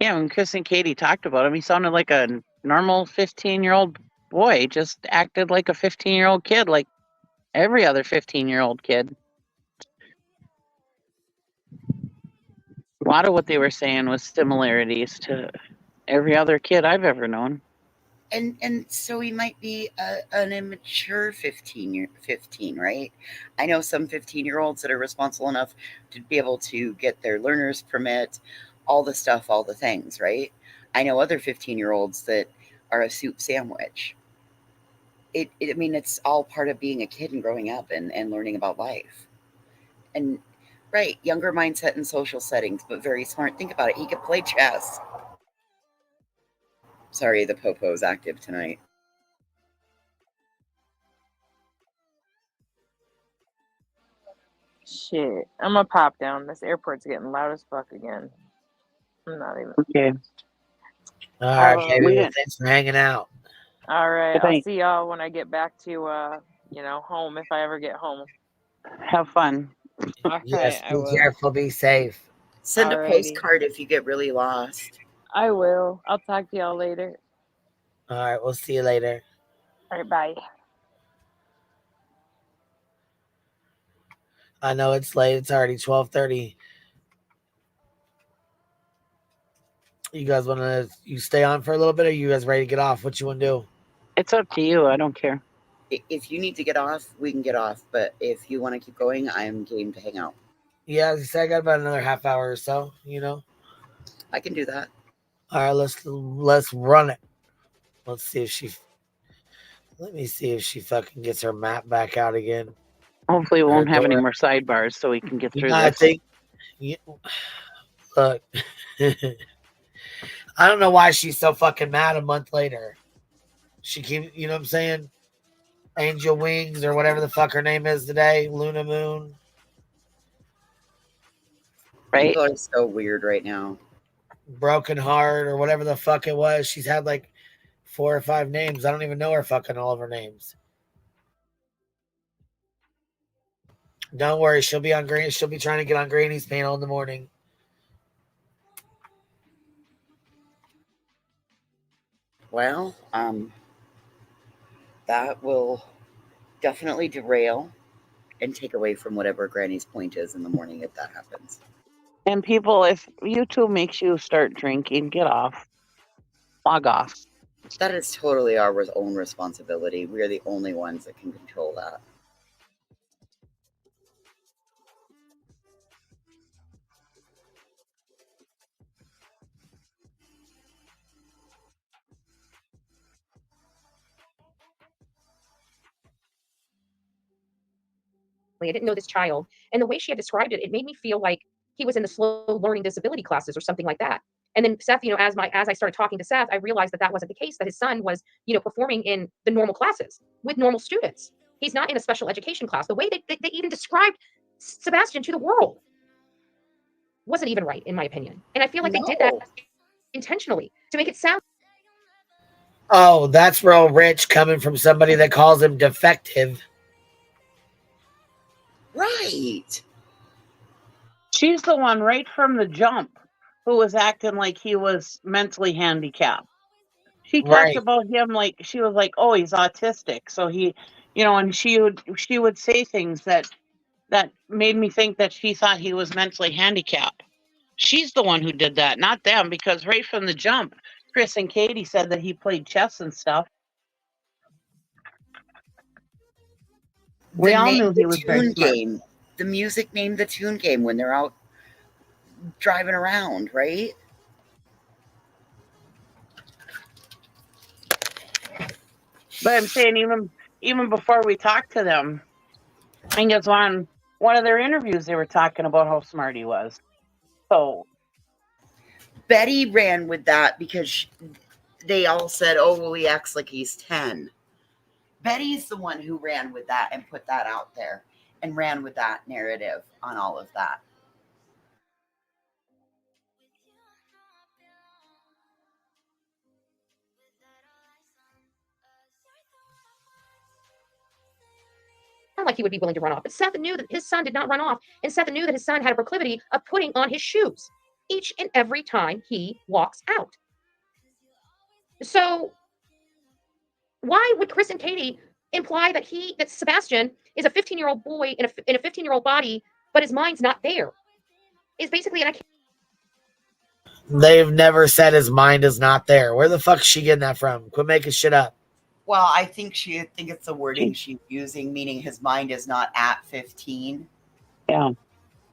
Yeah, when Chris and Katie talked about him, he sounded like a normal 15-year-old boy, just acted like a 15-year-old kid, like every other 15-year-old kid. A lot of what they were saying was similarities to every other kid I've ever known. And so he might be an immature 15, right? I know some 15-year-olds that are responsible enough to be able to get their learner's permit, all the stuff, all the things, right? I know other 15-year-olds that are a soup sandwich. I mean, it's all part of being a kid and growing up and learning about life. And right, younger mindset in social settings, but very smart. Think about it. He could play chess. Sorry, the popo's active tonight. Shit. I'm gonna pop down. This airport's getting loud as fuck again. I'm not even. Okay. All right, baby. Thanks for hanging out. All right. Good I'll night. see y'all when I get back to home, if I ever get home. Have fun. Okay, Yes, I be will. careful, be safe. Send a Alrighty. postcard if you get really lost. I will. I'll talk to y'all later. All right, we'll see you later. All right, bye. I know it's late. It's already 12:30. You guys want to stay on for a little bit, or you guys ready to get off? What you want to do? It's up to you. I don't care. If you need to get off, we can get off. But if you want to keep going, I am game to hang out. Yeah, as I said, I got about another half hour or so, I can do that. All right, let's run it. Let me see if she fucking gets her map back out again. Hopefully we won't have any more sidebars so we can get through I this. think, look, I don't know why she's so fucking mad a month later. She keeps, you know what I'm saying? Angel Wings or whatever the fuck her name is today. Luna Moon. Right? People are so weird right now. Broken Heart or whatever the fuck it was. She's had like 4 or 5 names. I don't even know her fucking all of her names. Don't worry, she'll be on Granny. She'll be trying to get on Granny's panel in the morning. Well, that will definitely derail and take away from whatever Granny's point is in the morning if that happens. And people, if YouTube makes you start drinking, get off. Log off. That is totally our own responsibility. We are the only ones that can control that. I didn't know this child. And the way she had described it, it made me feel like he was in the slow learning disability classes or something like that. And then Seth, as I started talking to Seth, I realized that wasn't the case, that his son was, performing in the normal classes with normal students. He's not in a special education class. The way they even described Sebastian to the world wasn't even right, in my opinion. And I feel like they did that intentionally to make it sound. Oh, that's real rich coming from somebody that calls him defective. Right. She's the one right from the jump who was acting like he was mentally handicapped. She talked about him like she was like, "Oh, he's autistic." So he, and she would say things that made me think that she thought he was mentally handicapped. She's the one who did that, not them, because right from the jump, Chris and Katie said that he played chess and stuff. We all knew he was very smart. Game. The music named the tune game when they're out driving around, right? But I'm saying even before we talked to them, I guess on one of their interviews they were talking about how smart he was. So Betty ran with that because they all said, "Oh, well, he acts like he's 10." Betty's the one who ran with that and put that out there and ran with that narrative on all of that. Like he would be willing to run off. But Seth knew that his son did not run off. And Seth knew that his son had a proclivity of putting on his shoes each and every time he walks out. So why would Chris and Katie imply that Sebastian is a 15-year-old boy in a 15-year-old body, but his mind's not there? Is basically, and I can't. They've never said his mind is not there. Where the fuck is she getting that from? Quit making shit up. Well, I think it's the wording she's using, meaning his mind is not at 15. Yeah.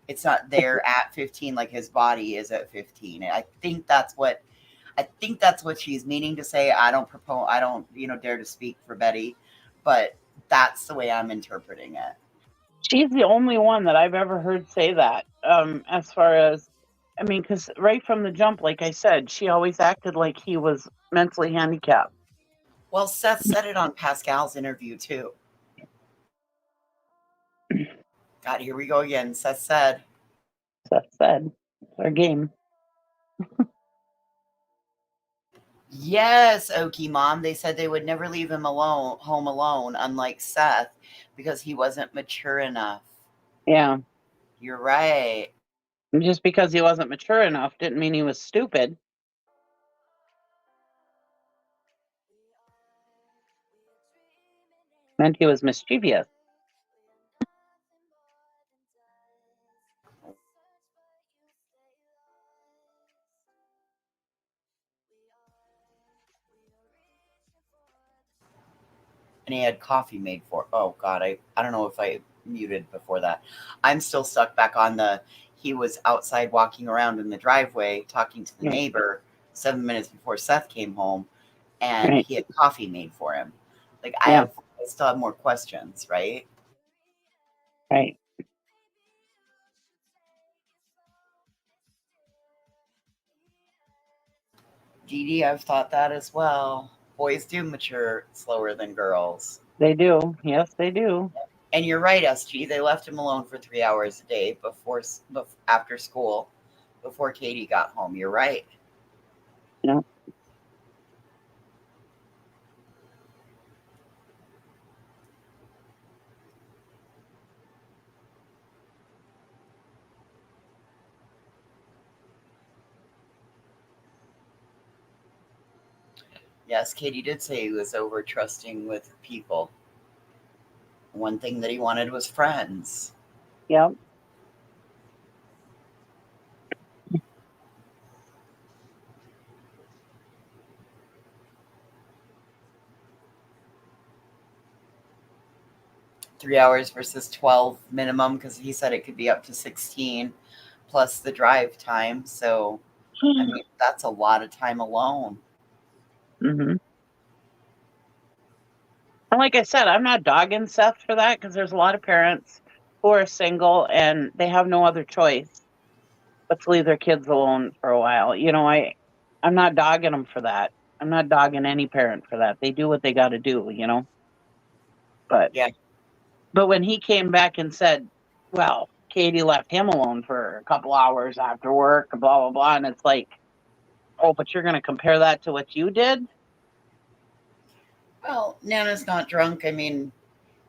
It's not there at 15 like his body is at 15. And I think that's what she's meaning to say. I don't, dare to speak for Betty, but that's the way I'm interpreting it. She's the only one that I've ever heard say that. As far as, because right from the jump, like I said, she always acted like he was mentally handicapped. Well, Seth said it on Pascal's interview too. God, here we go again. Seth said. It's our game. Yes, Okie Mom. They said they would never leave him home alone, unlike Seth, because he wasn't mature enough. Yeah. You're right. And just because he wasn't mature enough didn't mean he was stupid. Meant he was mischievous. And he had coffee made for. Oh God, I don't know if I muted before that. I'm still stuck back on he was outside walking around in the driveway talking to the neighbor 7 minutes before Seth came home, and he had coffee made for him. Like I still have more questions, right? Right. Dee Dee, I've thought that as well. Boys do mature slower than girls. They do. Yes, they do. And you're right, SG. They left him alone for 3 hours a day after school, before Katie got home. You're right. Yeah. Yes, Katie did say he was over trusting with people. One thing that he wanted was friends. Yep. $3 hours versus 12 minimum, because he said it could be up to 16 plus the drive time. So, I mean, that's a lot of time alone. Mm-hmm. And like I said, I'm not dogging Seth for that, because there's a lot of parents who are single and they have no other choice but to leave their kids alone for a while. You know, I'm not dogging them for that. I'm not dogging any parent for that. They do what they got to do, you know. But yeah. But when he came back and said, well, Katie left him alone for a couple hours after work, blah, blah, blah. And it's like, oh, but you're going to compare that to what you did? Well, Nana's not drunk. I mean,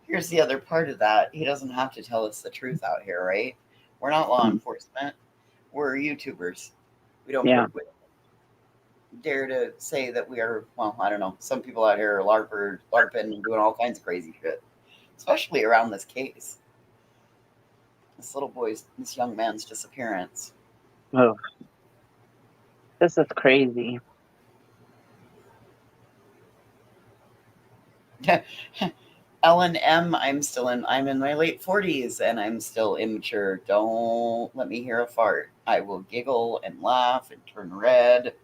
here's the other part of that. He doesn't have to tell us the truth out here, right? We're not law enforcement. We're YouTubers. We don't dare to say that we are, well, I don't know. Some people out here are LARPing and doing all kinds of crazy shit, especially around this case. This young man's disappearance. Oh, this is crazy. Ellen M, I'm in my late 40s and I'm still immature. Don't let me hear a fart. I will giggle and laugh and turn red.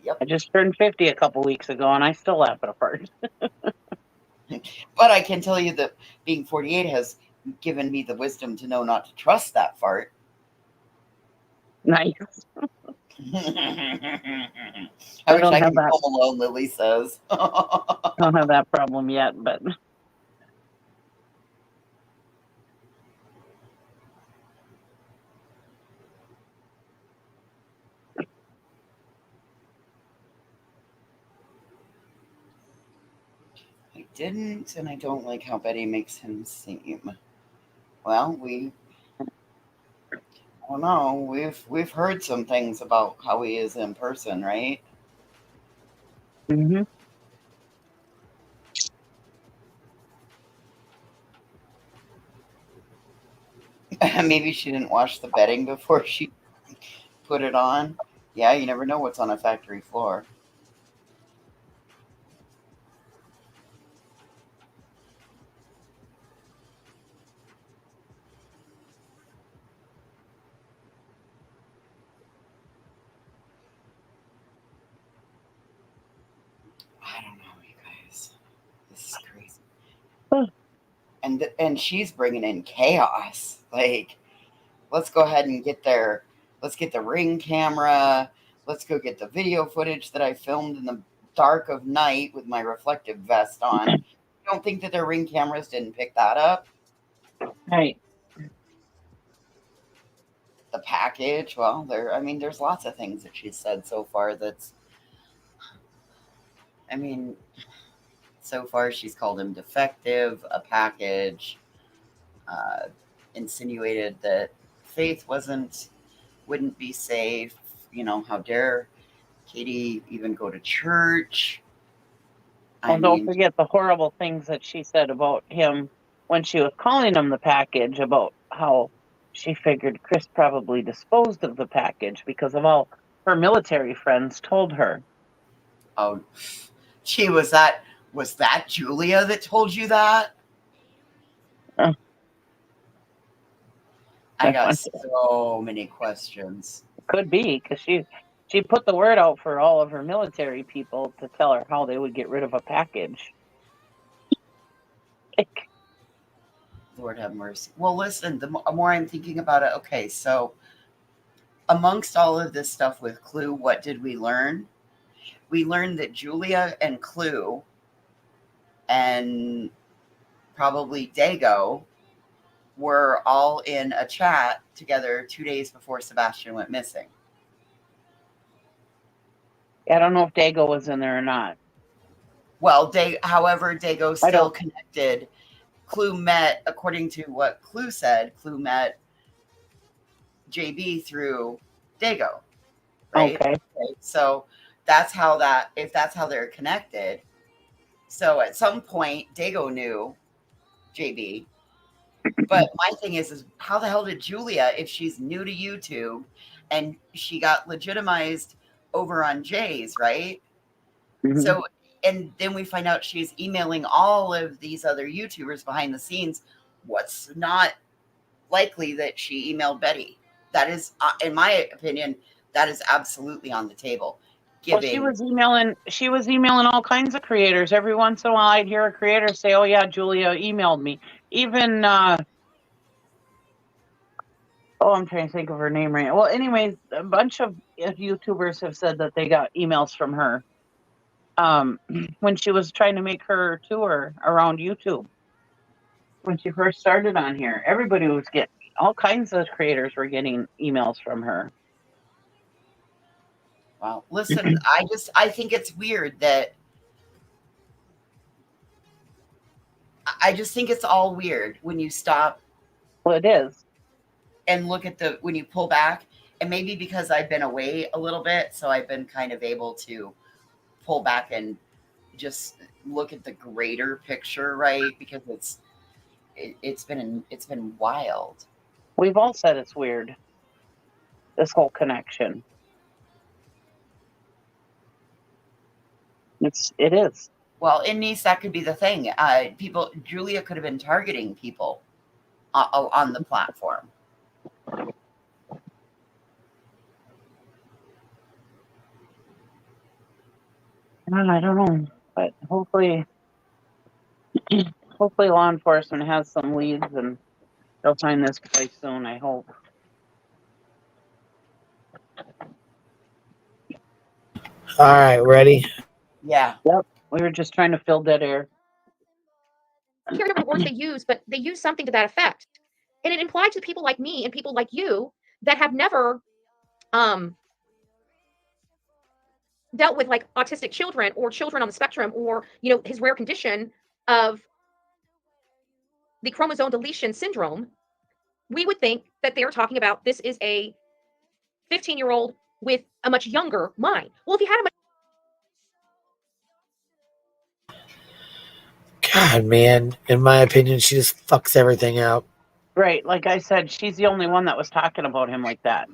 Yep. I just turned 50 a couple weeks ago and I still laugh at a fart. But I can tell you that being 48 has given me the wisdom to know not to trust that fart. Nice. I wish I could be home alone, Lily says. I don't have that problem yet, but... I didn't, and I don't like how Betty makes him seem. Well, I don't know. We've heard some things about how he is in person, right? Mm-hmm. Maybe she didn't wash the bedding before she put it on. Yeah, you never know what's on a factory floor. I don't know, you guys. This is crazy. And she's bringing in chaos. Like, let's go ahead and let's get the Ring camera. Let's go get the video footage that I filmed in the dark of night with my reflective vest on. You don't think that their Ring cameras didn't pick that up? Right. The package, well, there's lots of things that she's said so far so far she's called him defective, a package, insinuated that Faith wouldn't be safe. You know, how dare Katie even go to church? Don't forget the horrible things that she said about him when she was calling him the package, about how she figured Chris probably disposed of the package because of all her military friends told her. Oh, gee, was that Julia that told you that? I got so many questions. Could be, because she put the word out for all of her military people to tell her how they would get rid of a package. Lord have mercy. Well, listen, the more I'm thinking about it, okay, so amongst all of this stuff with Clue, what did we learn? We learned that Julia and Clue and probably Dago were all in a chat together 2 days before Sebastian went missing. I don't know if Dago was in there or not. Well, however, Dago still connected. Clue met, according to what Clue said, Clue met JB through Dago. Right? Okay. So that's how they're connected. So at some point, Dago knew JB. But my thing is how the hell did Julia, if she's new to YouTube and she got legitimized over on Jay's, right? Mm-hmm. So, and then we find out she's emailing all of these other YouTubers behind the scenes. What's not likely that she emailed Betty? That is, in my opinion, that is absolutely on the table. Well, she was emailing all kinds of creators. Every once in a while, I'd hear a creator say, "Oh yeah, Julia emailed me." Even I'm trying to think of her name right now. Well, anyways, a bunch of YouTubers have said that they got emails from her when she was trying to make her tour around YouTube. When she first started on here, everybody was getting, all kinds of creators were getting emails from her. Well, listen, I think it's weird that I just think it's all weird when you stop. Well, it is. And look at when you pull back, and maybe because I've been away a little bit, so I've been kind of able to pull back and just look at the greater picture, right? Because it's been wild. We've all said it's weird, this whole connection. It is. Well, in Nice, that could be the thing. Julia could have been targeting people on the platform. I don't know, but hopefully law enforcement has some leads and they'll find this guy soon, I hope. All right, ready? Yeah. Yep. We were just trying to fill dead air. I can't remember the words they use, but they use something to that effect. And it implied to people like me and people like you that have never dealt with like autistic children or children on the spectrum, or his rare condition of the chromosome deletion syndrome. We would think that they were talking about this is a 15-year-old with a much younger mind. Well, if you had a God, man, in my opinion, she just fucks everything up. Right, like I said, she's the only one that was talking about him like that.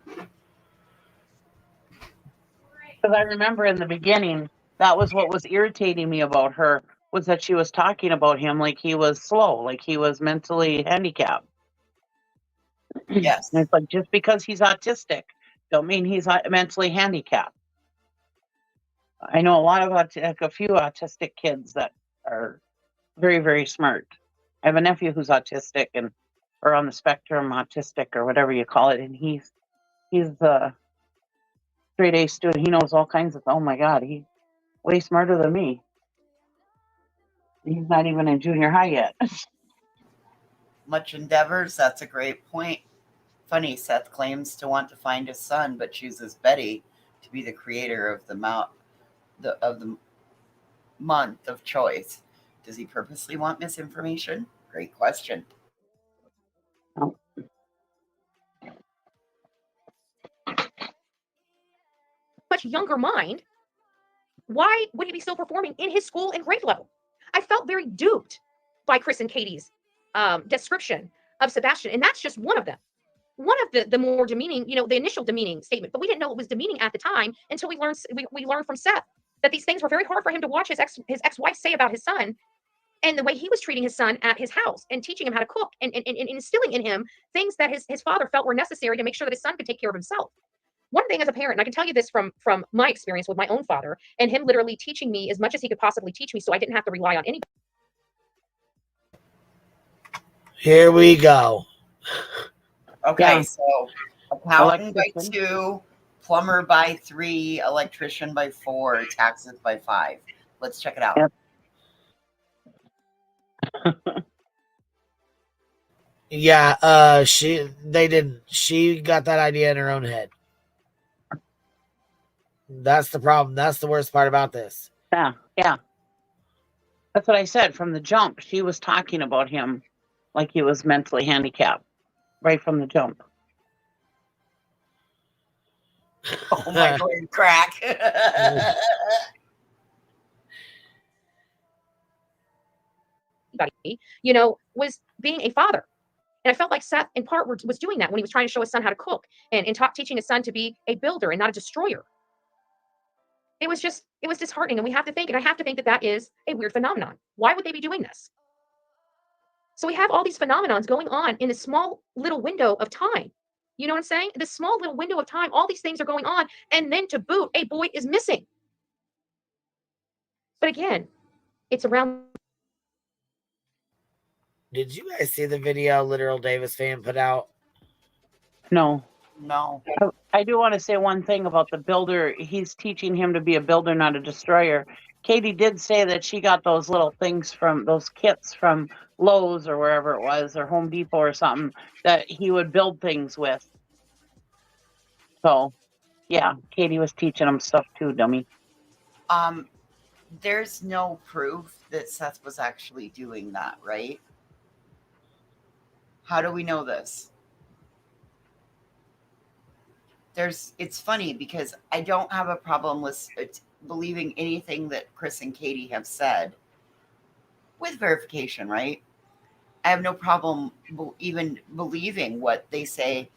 Because I remember in the beginning, that was what was irritating me about her, was that she was talking about him like he was slow, like he was mentally handicapped. Yes. And it's like, just because he's autistic, don't mean he's mentally handicapped. I know a few autistic kids that are very, very smart. I have a nephew who's autistic or on the spectrum, autistic or whatever you call it, and he's a straight A student. He knows all kinds of. Oh my God, he's way smarter than me. He's not even in junior high yet. Much endeavors. That's a great point. Funny, Seth claims to want to find his son, but chooses Betty to be the creator of the month of choice. Does he purposely want misinformation? Great question. Oh. Much younger mind. Why would he be still performing in his school and grade level? I felt very duped by Chris and Katie's description of Sebastian, and that's just one of them. One of the more demeaning, the initial demeaning statement, but we didn't know it was demeaning at the time until we learned from Seth that these things were very hard for him to watch his ex-wife say about his son, and the way he was treating his son at his house and teaching him how to cook and instilling in him things that his father felt were necessary to make sure that his son could take care of himself. One thing as a parent, and I can tell you this from my experience with my own father, and him literally teaching me as much as he could possibly teach me so I didn't have to rely on anybody. Here we go. Okay, so accountant by 2, plumber by 3, electrician by 4, taxes by 5. Let's check it out. Yep. Yeah, they didn't. She got that idea in her own head. That's the problem. That's the worst part about this. Yeah. That's what I said from the jump. She was talking about him like he was mentally handicapped right from the jump. Oh my God, crack. Was being a father. And I felt like Seth, in part, was doing that when he was trying to show his son how to cook and teaching his son to be a builder and not a destroyer. It was disheartening. And I have to think that that is a weird phenomenon. Why would they be doing this? So we have all these phenomenons going on in a small little window of time. You know what I'm saying? This small little window of time, all these things are going on. And then to boot, a boy is missing. But again, it's around. Did you guys see the video Literal Davis fan put out? No. No. I do want to say one thing about the builder. He's teaching him to be a builder, not a destroyer. Katie did say that she got those little things from those kits from Lowe's or wherever it was, or Home Depot or something, that he would build things with. So, yeah, Katie was teaching him stuff too, dummy. There's no proof that Seth was actually doing that, right? How do we know this? It's funny because I don't have a problem with believing anything that Chris and Katie have said with verification, right? I have no problem even believing what they say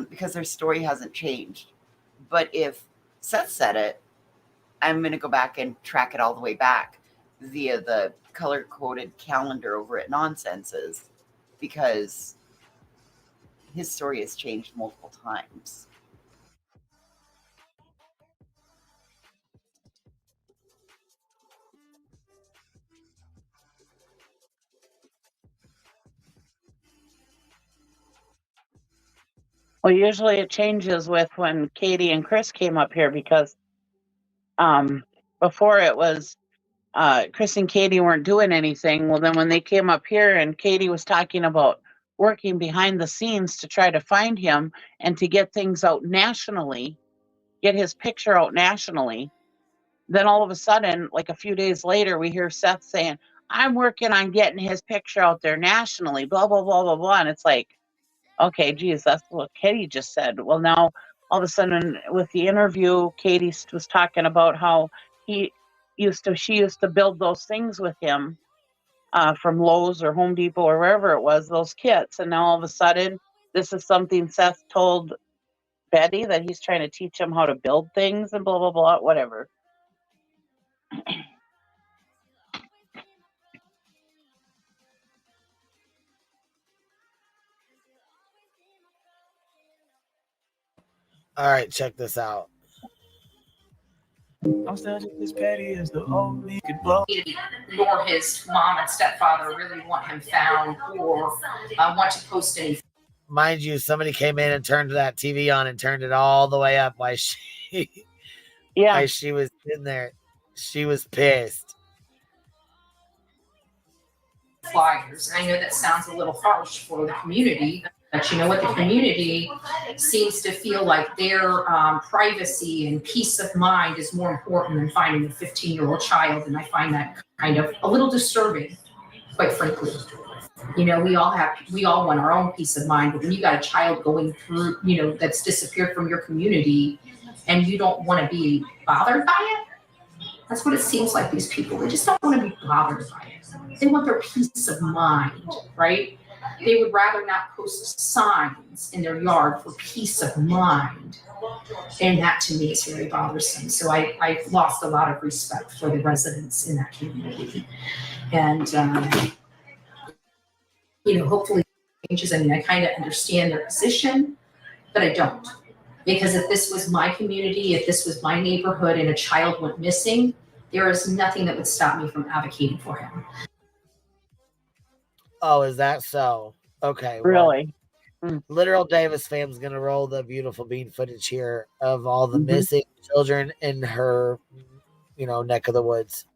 because their story hasn't changed. But if Seth said it, I'm going to go back and track it all the way back via the color-coded calendar over at Nonsenses because his story has changed multiple times. Well, usually it changes with when Katie and Chris came up here because before it was Chris and Katie weren't doing anything. Well, then when they came up here and Katie was talking about working behind the scenes to try to find him and to get things out nationally, get his picture out nationally, then all of a sudden, like a few days later, we hear Seth saying, I'm working on getting his picture out there nationally, blah, blah, blah, blah, blah. And it's like, okay, geez, that's what Katie just said. Well, now all of a sudden with the interview, Katie was talking about how she used to build those things with him from Lowe's or Home Depot or wherever it was, those kits. And now all of a sudden, this is something Seth told Betty that he's trying to teach him how to build things and blah, blah, blah, whatever. All right, check this out. I'm still just as petty as the old me could blow. Nor his mom and stepfather really want him found or want to post anything. Mind you, somebody came in and turned that TV on and turned it all the way up while she was in there. She was pissed. Flyers. I know that sounds a little harsh for the community, but you know what? The community seems to feel like their privacy and peace of mind is more important than finding a 15-year-old child, and I find that kind of a little disturbing, quite frankly. You know, we all want our own peace of mind, but when you got a child going through, you know, that's disappeared from your community, and you don't want to be bothered by it, that's what it seems like. These people, they just don't want to be bothered by it. They want their peace of mind, right? They would rather not post signs in their yard for peace of mind. And that to me is very bothersome. So I've lost a lot of respect for the residents in that community. And, you know, hopefully it changes. I mean, I kind of understand their position, but I don't. Because if this was my community, if this was my neighborhood and a child went missing, there is nothing that would stop me from advocating for him. Oh, is that so? Okay. Really? Literal Davis fam's going to roll the beautiful bean footage here of all the missing children in her, you know, neck of the woods.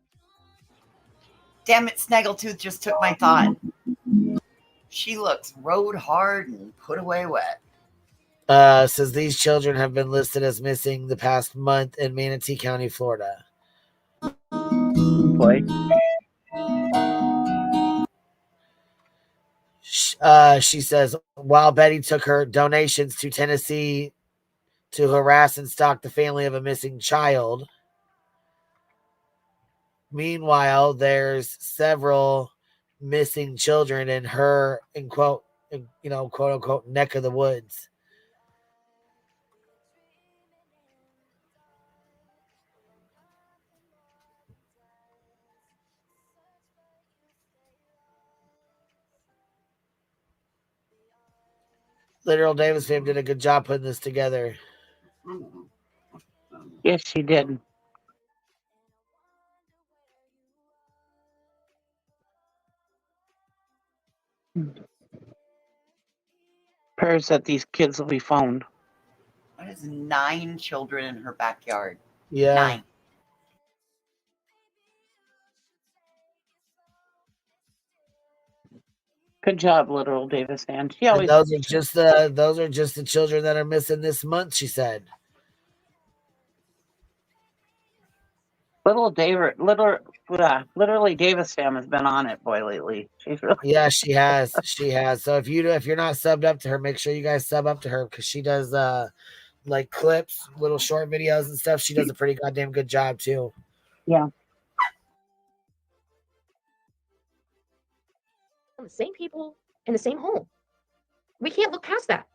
Damn it, Snaggletooth just took my thought. She looks rode hard and put away wet. Says these children have been listed as missing the past month in Manatee County, Florida. Boy. She says, while Betty took her donations to Tennessee to harass and stalk the family of a missing child. Meanwhile, there's several missing children in her, quote unquote, neck of the woods. Literal Davis fam did a good job putting this together. Yes, she did. Prayers that these kids will be found. That is 9 children in her backyard. Yeah. 9. Good job, Literal Davis fan. She always. And those are just the children that are missing this month, she said. Literally Davis fam has been on it, boy, lately. She's really. Yeah, she has. She has. So if you're not subbed up to her, make sure you guys sub up to her because she does like clips, little short videos and stuff. She does a pretty goddamn good job too. Yeah. The same people in the same home. We can't look past that.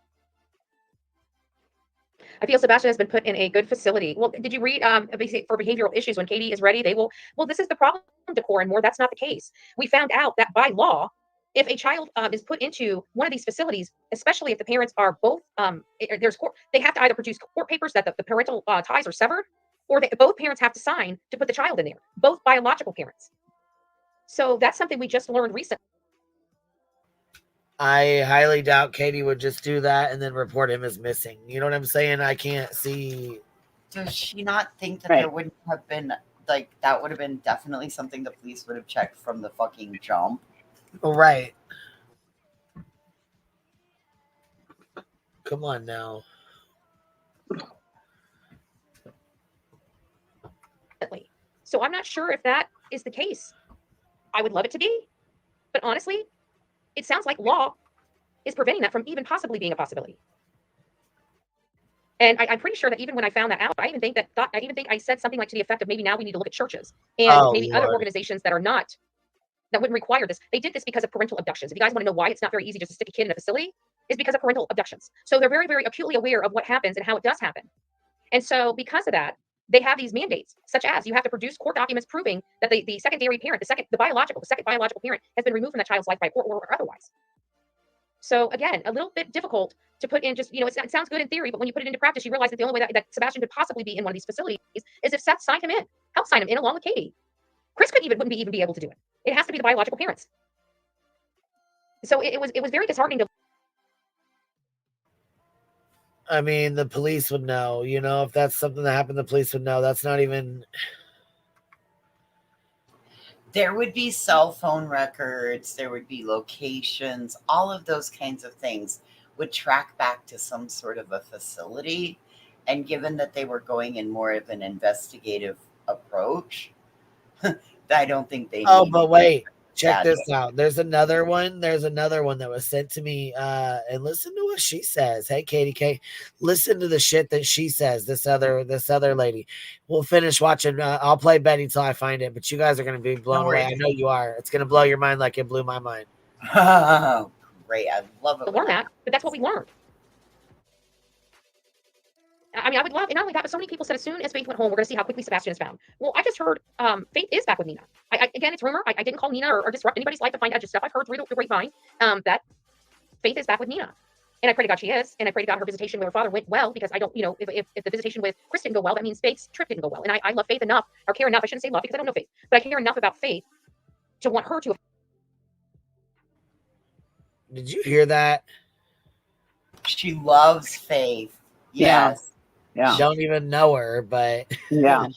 I feel Sebastian has been put in a good facility. Well, did you read for behavioral issues when Katie is ready, they will. Well, this is the problem, Decor and more. That's not the case. We found out that by law, if a child is put into one of these facilities, especially if the parents are both, they have to either produce court papers that the parental ties are severed, or both parents have to sign to put the child in there, both biological parents. So that's something we just learned recently. I highly doubt Katie would just do that and then report him as missing. You know what I'm saying? I can't see. Does she not think that there wouldn't have been, like, that would have been definitely something the police would have checked from the fucking jump? Right. Come on now. So I'm not sure if that is the case. I would love it to be, but honestly, it sounds like law is preventing that from even possibly being a possibility. And I'm pretty sure that even when I found that out, I even think I said something like to the effect of maybe now we need to look at churches and maybe other organizations that wouldn't require this. They did this because of parental abductions. If you guys want to know why it's not very easy just to stick a kid in a facility, it's because of parental abductions. So they're very, very acutely aware of what happens and how it does happen. And so because of that, they have these mandates, such as you have to produce court documents proving that the secondary parent, the second biological parent has been removed from that child's life by court or otherwise. So again, a little bit difficult to put in just, it sounds good in theory, but when you put it into practice, you realize that the only way that Sebastian could possibly be in one of these facilities is if Seth signed him in, helped sign him in along with Katie. Chris wouldn't even be able to do it. It has to be the biological parents. So it was very disheartening to. I mean, the police would know, if that's something that happened, the police would know. That's not even. There would be cell phone records, there would be locations, all of those kinds of things would track back to some sort of a facility. And given that they were going in more of an investigative approach, I don't think they. Oh, but wait. Check this out. There's another one that was sent to me. And listen to what she says. Hey, Katie K, listen to the shit that she says. This other lady. We'll finish watching. I'll play Betty till I find it. But you guys are gonna be blown away. I know you are. It's gonna blow your mind like it blew my mind. Oh, great! I love it. To learn that, but that's what we learned. I mean, I would love, and not only that, but so many people said as soon as Faith went home, we're going to see how quickly Sebastian is found. Well, I just heard Faith is back with Nina. Again, it's rumor. I didn't call Nina or disrupt anybody's life to find out just stuff I've heard through the grapevine that Faith is back with Nina. And I pray to God she is. And I pray to God her visitation with her father went well, because I don't, if the visitation with Chris didn't go well, that means Faith's trip didn't go well. And I love Faith enough, or care enough. I shouldn't say love because I don't know Faith, but I care enough about Faith to want her to. Did you hear that? She loves Faith. Yes. Yeah. Don't even know her, but yeah.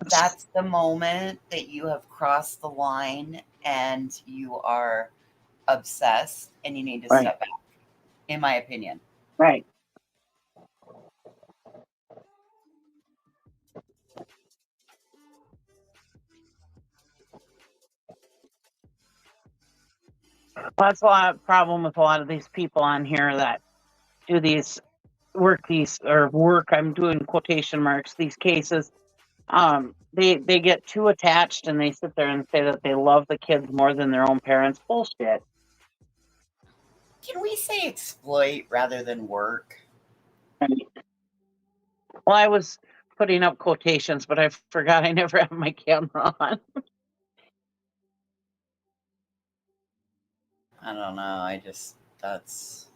That's the moment that you have crossed the line and you are obsessed and you need to step back, in my opinion. Right. Well, that's a lot of problem with a lot of these people on here that do these work these or work. I'm doing quotation marks. These cases, they get too attached and they sit there and say that they love the kids more than their own parents. Bullshit. Can we say exploit rather than work? Well, I was putting up quotations, but I forgot I never have my camera on. I don't know. That's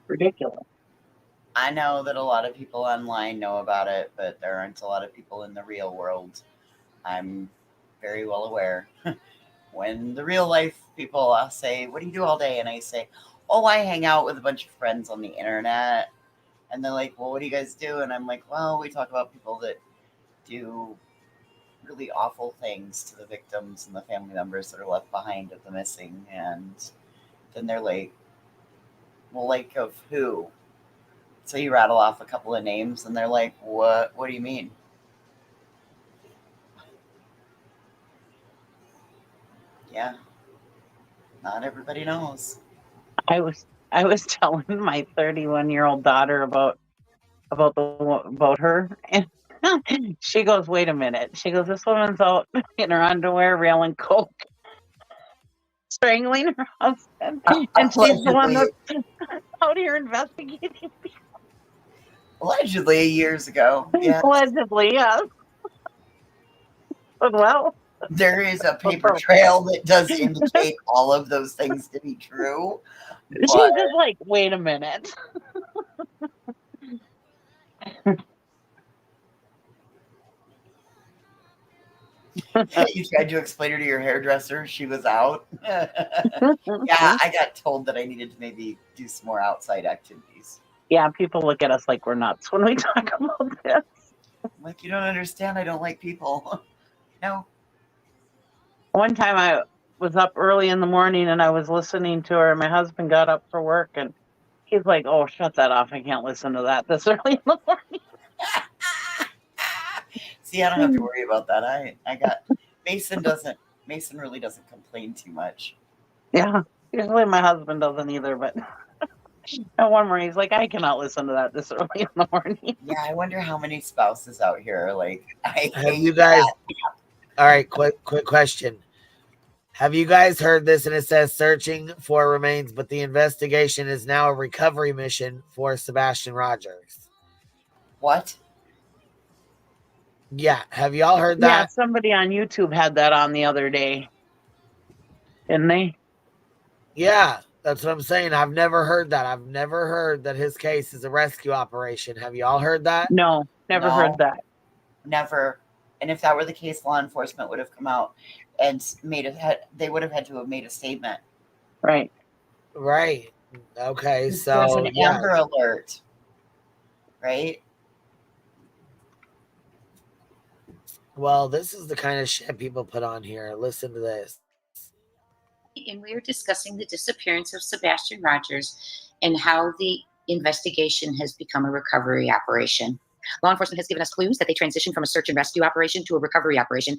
ridiculous. I know that a lot of people online know about it, but there aren't a lot of people in the real world. I'm very well aware. When the real life people say, "What do you do all day?" and I say, "Oh, I hang out with a bunch of friends on the internet." And they're like, "Well, what do you guys do?" And I'm like, "Well, we talk about people that do really awful things to the victims and the family members that are left behind of the missing." And then they're like, "Well, like of who?" So you rattle off a couple of names and they're like, What do you mean?" Yeah. Not everybody knows. I was telling my 31-year-old daughter about her, and she goes, "Wait a minute." She goes, "This woman's out in her underwear railing coke, strangling her husband, and she's the one that's out here investigating people." Allegedly, years ago. Yeah. Allegedly, yes. Well, there is a paper trail that does indicate all of those things to be true. She's just like, "Wait a minute." You tried to explain her to your hairdresser. She was out. Yeah, I got told that I needed to maybe do some more outside activities. Yeah, people look at us like we're nuts when we talk about this. Like, you don't understand. I don't like people. No. One time I was up early in the morning and I was listening to her, and my husband got up for work and he's like, "Oh, shut that off. I can't listen to that this early in the morning." See, I don't have to worry about that. I got Mason really doesn't complain too much. Yeah. Usually my husband doesn't either, but one morning he's like, "I cannot listen to that this early in the morning." Yeah, I wonder how many spouses out here are like, I have you guys all right, quick question. Have you guys heard this? And it says searching for remains, but the investigation is now a recovery mission for Sebastian Rogers. What? Yeah. Have y'all heard that? Yeah, somebody on YouTube had that on the other day. Didn't they? Yeah, that's what I'm saying. I've never heard that. I've never heard that his case is a rescue operation. Have y'all heard that? No, never heard that. Never. And if that were the case, law enforcement would have come out and they would have had to have made a statement. Right. Right. Okay. There's So an Amber Alert. Right? Well, this is the kind of shit people put on here. Listen to this. And we are discussing the disappearance of Sebastian Rogers and how the investigation has become a recovery operation. Law enforcement has given us clues that they transitioned from a search and rescue operation to a recovery operation.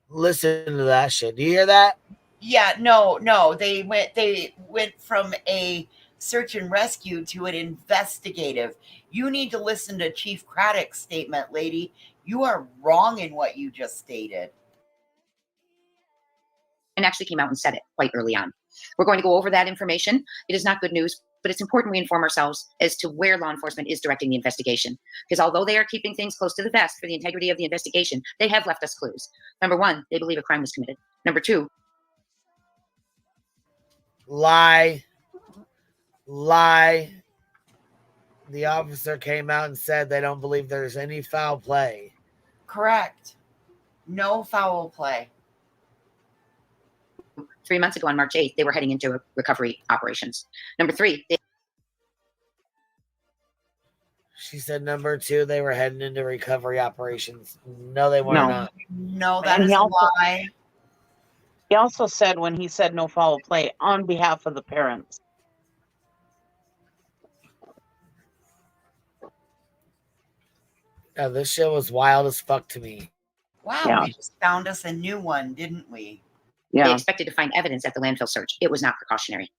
Listen to that shit. Do you hear that? Yeah, no. They went from a search and rescue to an investigative. You need to listen to Chief Craddock's statement, lady. You are wrong in what you just stated. And actually came out and said it quite early on. We're going to go over that information. It is not good news, but it's important we inform ourselves as to where law enforcement is directing the investigation. Because although they are keeping things close to the vest for the integrity of the investigation, they have left us clues. Number one, they believe a crime was committed. Number two, lie. The officer came out and said they don't believe there's any foul play. Correct. No foul play. 3 months ago on March 8th, they were heading into recovery operations. Number three, she said number two, they were heading into recovery operations. No, they were not. No, that is a lie. He also said when he said no foul play on behalf of the parents. Yeah, this show was wild as fuck to me. Wow, we just found us a new one, didn't we? They expected to find evidence at the landfill search. It was not precautionary.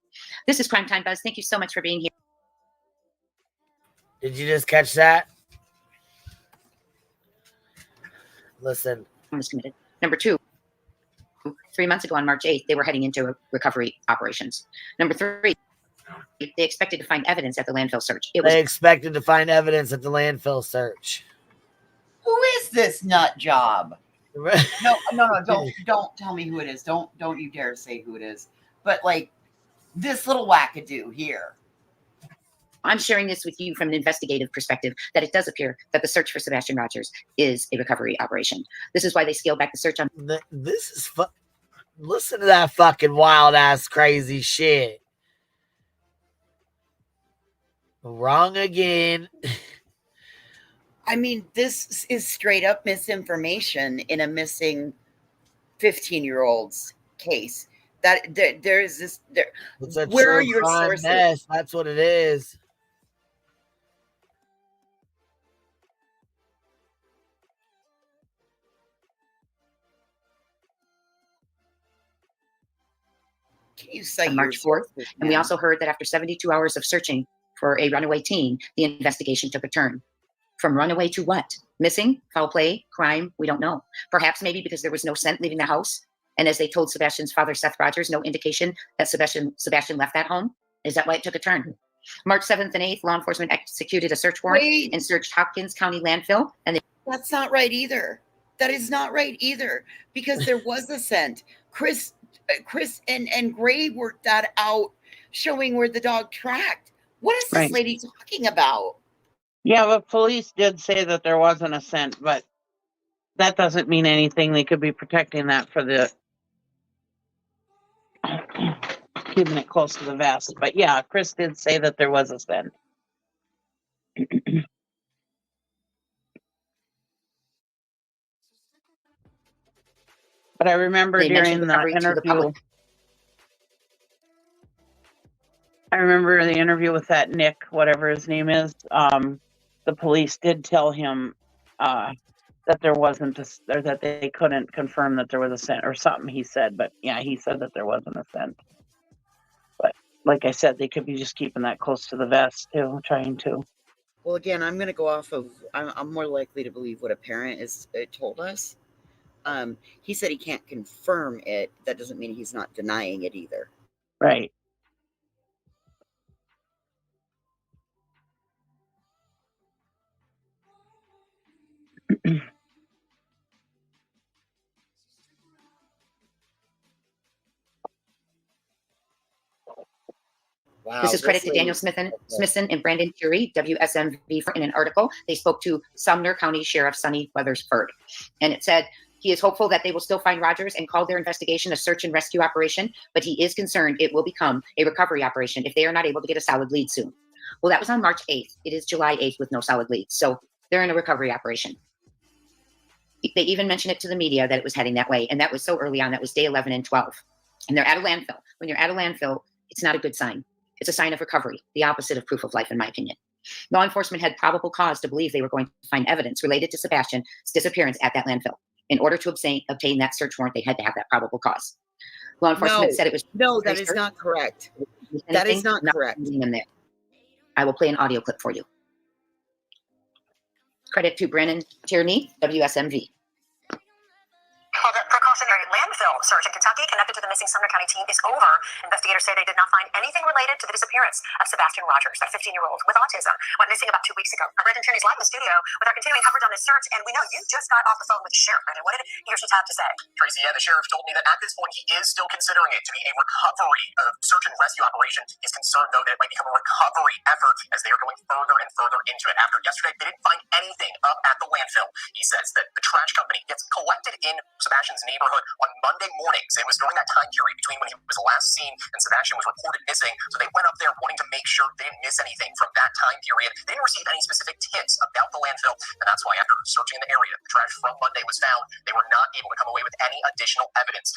This is Crime Time Buzz. Thank you so much for being here. Did you just catch that? Listen. Was committed. Number 2, 3 months ago on March 8th, they were heading into recovery operations. Number 3, they expected to find evidence at the landfill search. They expected to find evidence at the landfill search. Who is this nut job? No, don't tell me who it is. Don't you dare say who it is. But like this little wackadoo here. I'm sharing this with you from an investigative perspective that it does appear that the search for Sebastian Rogers is a recovery operation. This is why they scaled back the search on. This is listen to that fucking wild ass crazy shit. Wrong again. I mean, this is straight up misinformation in a missing 15-year-old's case. That there is this. Where are your sources? Mess. That's what it is. You say on March 4th. And we also heard that after 72 hours of searching for a runaway teen, the investigation took a turn. From runaway to what? Missing? Foul play? Crime? We don't know. Perhaps maybe because there was no scent leaving the house. And as they told Sebastian's father, Seth Rogers, no indication that Sebastian left that home. Is that why it took a turn? March 7th and 8th, law enforcement executed a search warrant and searched Hopkins County landfill. And that's not right either. That is not right either. Because there was a scent. Chris and Gray worked that out, showing where the dog tracked. What is this lady talking about? Yeah, but police did say that there wasn't a scent, but that doesn't mean anything. They could be protecting that for the keeping it close to the vest. But yeah, Chris did say that there was a scent. But I remember during the interview, I remember the interview with that Nick, whatever his name is. The police did tell him that there wasn't or that they couldn't confirm that there was a scent or something. He said, but yeah, he said that there wasn't a scent. But like I said, they could be just keeping that close to the vest too, trying to. Well, again, I'm going to go off of. I'm more likely to believe what a parent told us. He said he can't confirm it. That doesn't mean he's not denying it either. Right. Wow, this is credit to Daniel Smithson and Brandon Curie, WSMV, in an article. They spoke to Sumner County Sheriff Sonny Weathersford. And it said, he is hopeful that they will still find Rogers and call their investigation a search and rescue operation, but he is concerned it will become a recovery operation if they are not able to get a solid lead soon. Well, that was on March 8th. It is July 8th with no solid leads. So they're in a recovery operation. They even mentioned it to the media that it was heading that way. And that was so early on. That was day 11 and 12. And they're at a landfill. When you're at a landfill, it's not a good sign. It's a sign of recovery, the opposite of proof of life, in my opinion. Law enforcement had probable cause to believe they were going to find evidence related to Sebastian's disappearance at that landfill. In order to obtain that search warrant, they had to have that probable cause. Law enforcement said it was... No, that is not correct. That is not correct. In there. I will play an audio clip for you. Credit to Brandon Tierney, WSMV. The precautionary landfill search in Kentucky connected to the missing Sumner County teen is over. Investigators say they did not find anything related to the disappearance of Sebastian Rogers, that 15-year-old with autism, went missing about 2 weeks ago. Brandon Tierney's live in the studio with our continuing coverage on this search, and we know you just got off the phone with the sheriff. Brandon, what did he or she have to say? Tracy, yeah, the sheriff told me that at this point he is still considering it to be a recovery search and rescue operation. He's concerned, though, that it might become a recovery effort as they are going further and further into it. After yesterday, they didn't find anything up at the landfill. He says that the trash company gets collected in Sebastian's neighborhood on Monday mornings. It was during that time period between when he was last seen and Sebastian was reported missing. So they went up there wanting to make sure they didn't miss anything from that time period. They didn't receive any specific tips about the landfill. And that's why after searching in the area, the trash from Monday was found. They were not able to come away with any additional evidence.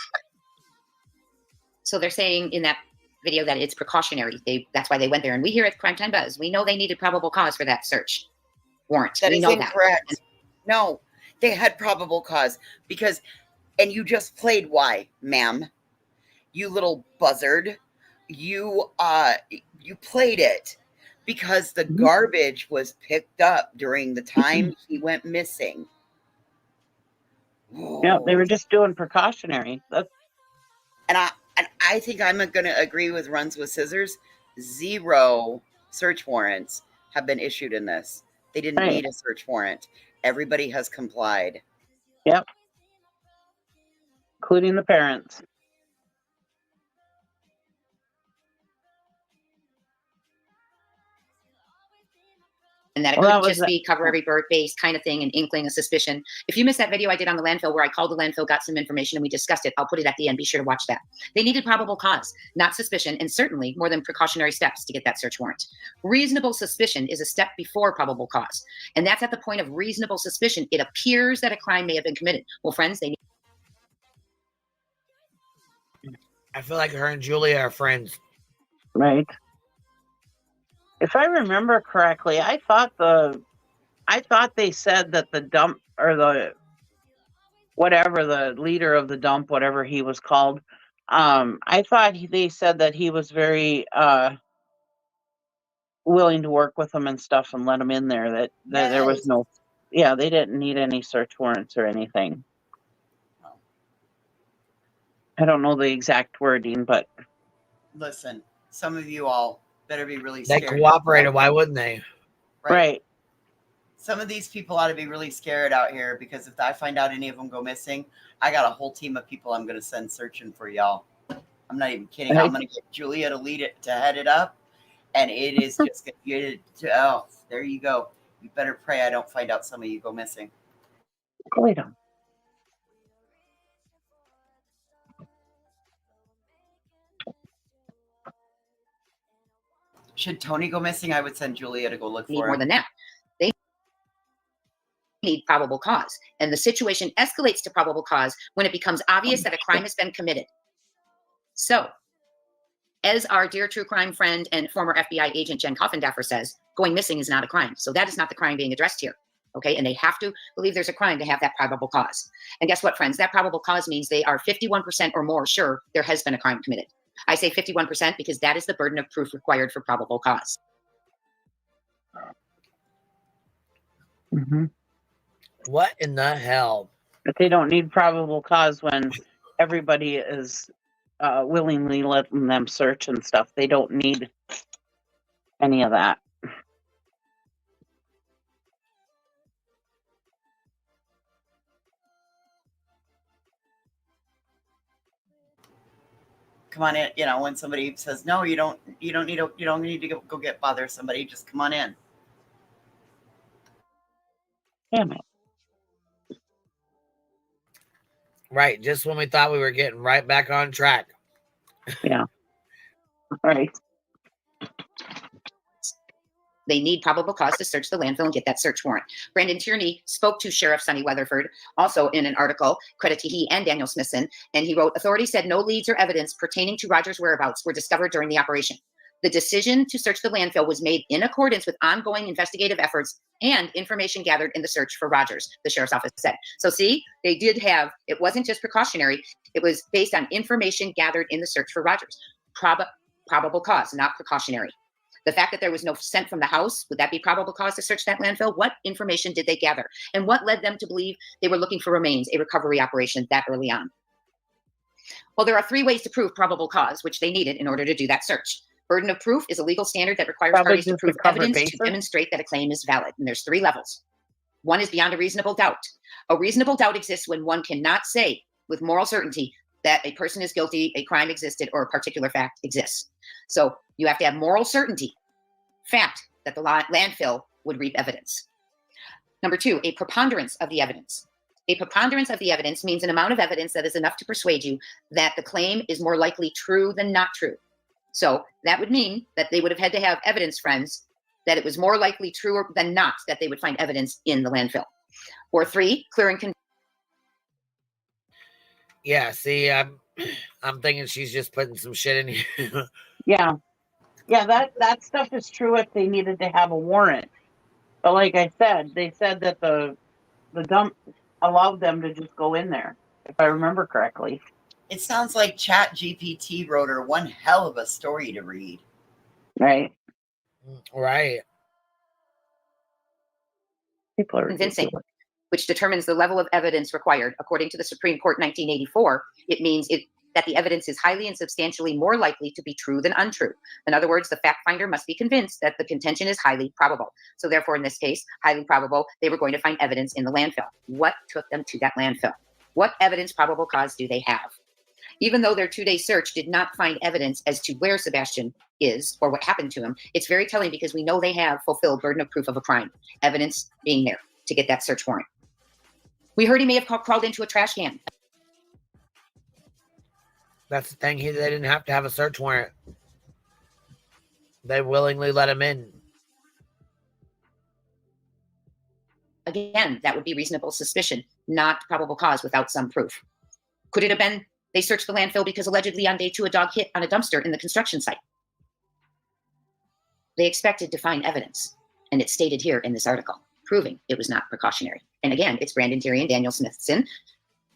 So they're saying in that video that it's precautionary. That's why they went there. And we here at Crime Time Buzz, we know they needed probable cause for that search warrant. That we is know incorrect. No, they had probable cause because... And you just played why, ma'am? You little buzzard. you played it because the garbage was picked up during the time he went missing. Yeah, they were just doing precautionary. And I think I'm going to agree with Runs with Scissors. 0 search warrants have been issued in this. They didn't need a search warrant. Everybody has complied. Yep. Including the parents. And that it could just be cover every bird base kind of thing, an inkling, a suspicion. If you missed that video I did on the landfill where I called the landfill, got some information, and we discussed it, I'll put it at the end. Be sure to watch that. They needed probable cause, not suspicion, and certainly more than precautionary steps to get that search warrant. Reasonable suspicion is a step before probable cause. And that's at the point of reasonable suspicion. It appears that a crime may have been committed. Well, friends, they need. I feel like her and Julia are friends. Right. If I remember correctly, I thought they said that the dump or the leader of the dump, whatever he was called, I thought they said that he was very willing to work with them and stuff and let them in there. That there was no, they didn't need any search warrants or anything. I don't know the exact wording, but listen, some of you all better be really scared. They cooperated. Why wouldn't they? Right. Some of these people ought to be really scared out here because if I find out any of them go missing, I got a whole team of people I'm going to send searching for y'all. I'm not even kidding. I'm going to get Julia to head it up, and it is just there you go. You better pray I don't find out some of you go missing. Wait on. Should Tony go missing, I would send Julia to go look Need for him. More than that. They need probable cause. And the situation escalates to probable cause when it becomes obvious that a crime has been committed. So, as our dear true crime friend and former FBI agent Jen Coffindaffer says, going missing is not a crime. So that is not the crime being addressed here. Okay, and they have to believe there's a crime to have that probable cause. And guess what, friends? That probable cause means they are 51% or more sure there has been a crime committed. I say 51% because that is the burden of proof required for probable cause. Mm-hmm. What in the hell? But they don't need probable cause when everybody is willingly letting them search and stuff. They don't need any of that. Come on in. You know, when somebody says no, you don't need to go get bother somebody. Just come on in. Damn it. Right, just when we thought we were getting right back on track. Yeah. Right. They need probable cause to search the landfill and get that search warrant. Brandon Tierney spoke to Sheriff Sonny Weatherford, also in an article, credit to he and Daniel Smithson, and he wrote, authorities said no leads or evidence pertaining to Rogers' whereabouts were discovered during the operation. The decision to search the landfill was made in accordance with ongoing investigative efforts and information gathered in the search for Rogers, the sheriff's office said. So see, they did have, it wasn't just precautionary, it was based on information gathered in the search for Rogers. Probable cause, not precautionary. The fact that there was no scent from the house, would that be probable cause to search that landfill? What information did they gather? And what led them to believe they were looking for remains, a recovery operation that early on? Well, there are 3 ways to prove probable cause, which they needed in order to do that search. Burden of proof is a legal standard that requires parties to prove evidence to demonstrate that a claim is valid. And there's 3 levels. 1 is beyond a reasonable doubt. A reasonable doubt exists when one cannot say with moral certainty that a person is guilty, a crime existed, or a particular fact exists. So you have to have moral certainty, fact, that the landfill would reap evidence. Number 2, a preponderance of the evidence. A preponderance of the evidence means an amount of evidence that is enough to persuade you that the claim is more likely true than not true. So that would mean that they would have had to have evidence, friends, that it was more likely true than not that they would find evidence in the landfill. Or 3, clear and convincing. Yeah, see, I'm thinking she's just putting some shit in here. Yeah. Yeah, that stuff is true if they needed to have a warrant. But like I said, they said that the dump allowed them to just go in there, if I remember correctly. It sounds like ChatGPT wrote her one hell of a story to read. Right. Right. People are Convincing, ridiculous. which determines the level of evidence required. According to the Supreme Court 1984, it means that the evidence is highly and substantially more likely to be true than untrue. In other words, the fact finder must be convinced that the contention is highly probable. So therefore, in this case, highly probable, they were going to find evidence in the landfill. What took them to that landfill? What evidence, probable cause do they have? Even though their 2-day search did not find evidence as to where Sebastian is or what happened to him, it's very telling because we know they have fulfilled burden of proof of a crime, evidence being there to get that search warrant. We heard he may have crawled into a trash can. That's the thing. They didn't have to have a search warrant. They willingly let him in. Again, that would be reasonable suspicion, not probable cause without some proof. Could it have been they searched the landfill because allegedly on day 2 a dog hit on a dumpster in the construction site? They expected to find evidence, and it's stated here in this article, proving it was not precautionary. And again, it's Brandon Terry and Daniel Smithson,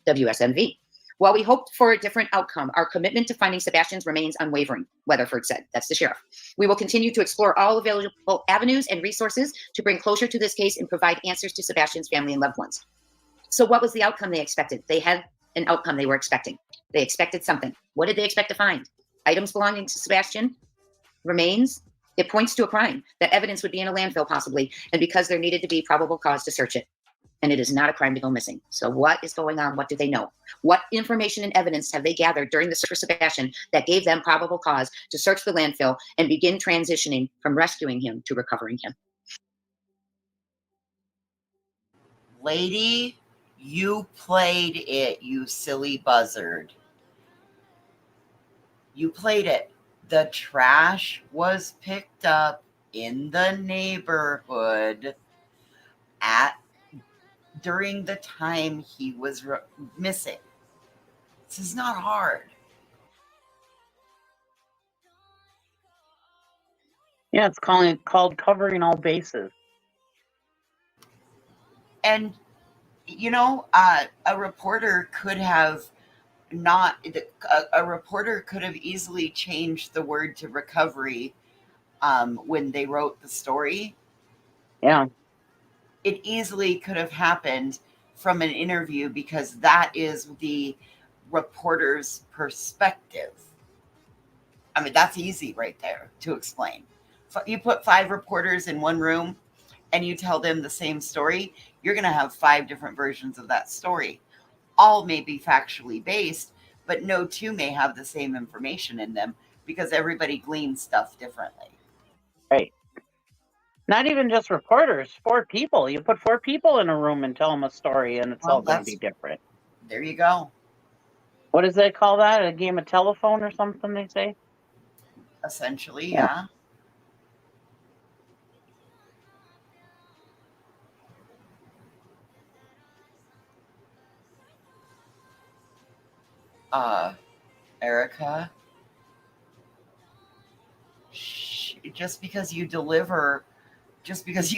WSMV. While we hoped for a different outcome, our commitment to finding Sebastian's remains unwavering, Weatherford said. That's the sheriff. We will continue to explore all available avenues and resources to bring closure to this case and provide answers to Sebastian's family and loved ones. So what was the outcome they expected? They had an outcome they were expecting. They expected something. What did they expect to find? Items belonging to Sebastian? Remains? It points to a crime. That evidence would be in a landfill possibly, and because there needed to be probable cause to search it. And it is not a crime to go missing. So what is going on? What do they know? What information and evidence have they gathered during the search for Sebastian that gave them probable cause to search the landfill and begin transitioning from rescuing him to recovering him? Lady, you played it, you silly buzzard. You played it. The trash was picked up in the neighborhood during the time he was missing. This is not hard. Yeah, it's called covering all bases. And, you know, a reporter could have a reporter could have easily changed the word to recovery when they wrote the story. Yeah. It easily could have happened from an interview because that is the reporter's perspective. I mean, that's easy right there to explain. You put 5 reporters in one room and you tell them the same story, you're going to have 5 different versions of that story. All may be factually based, but no 2 may have the same information in them because everybody gleans stuff differently. Right. Not even just reporters, 4 people. You put 4 people in a room and tell them a story and it's all going to be different. There you go. What does they call that? A game of telephone or something, they say? Essentially, yeah. Erica, just because you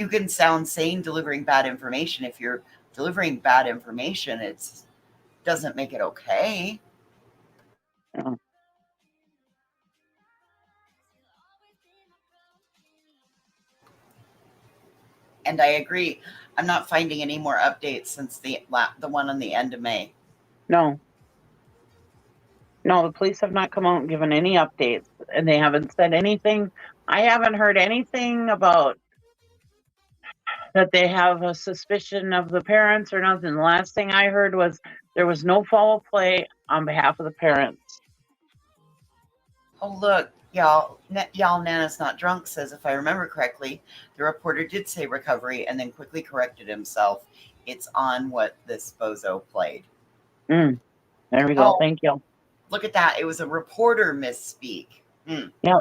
can sound sane delivering bad information, if you're delivering bad information, it doesn't make it okay. Yeah. And I agree. I'm not finding any more updates since the one on the end of May. No, the police have not come out and given any updates, and they haven't said anything. I haven't heard anything about that they have a suspicion of the parents or nothing. The last thing I heard was there was no foul play on behalf of the parents. Oh, look, y'all, Nana's not drunk says, if I remember correctly, the reporter did say recovery and then quickly corrected himself. It's on what this bozo played. There we go. Thank you. Look at that. It was a reporter misspeak. Yeah.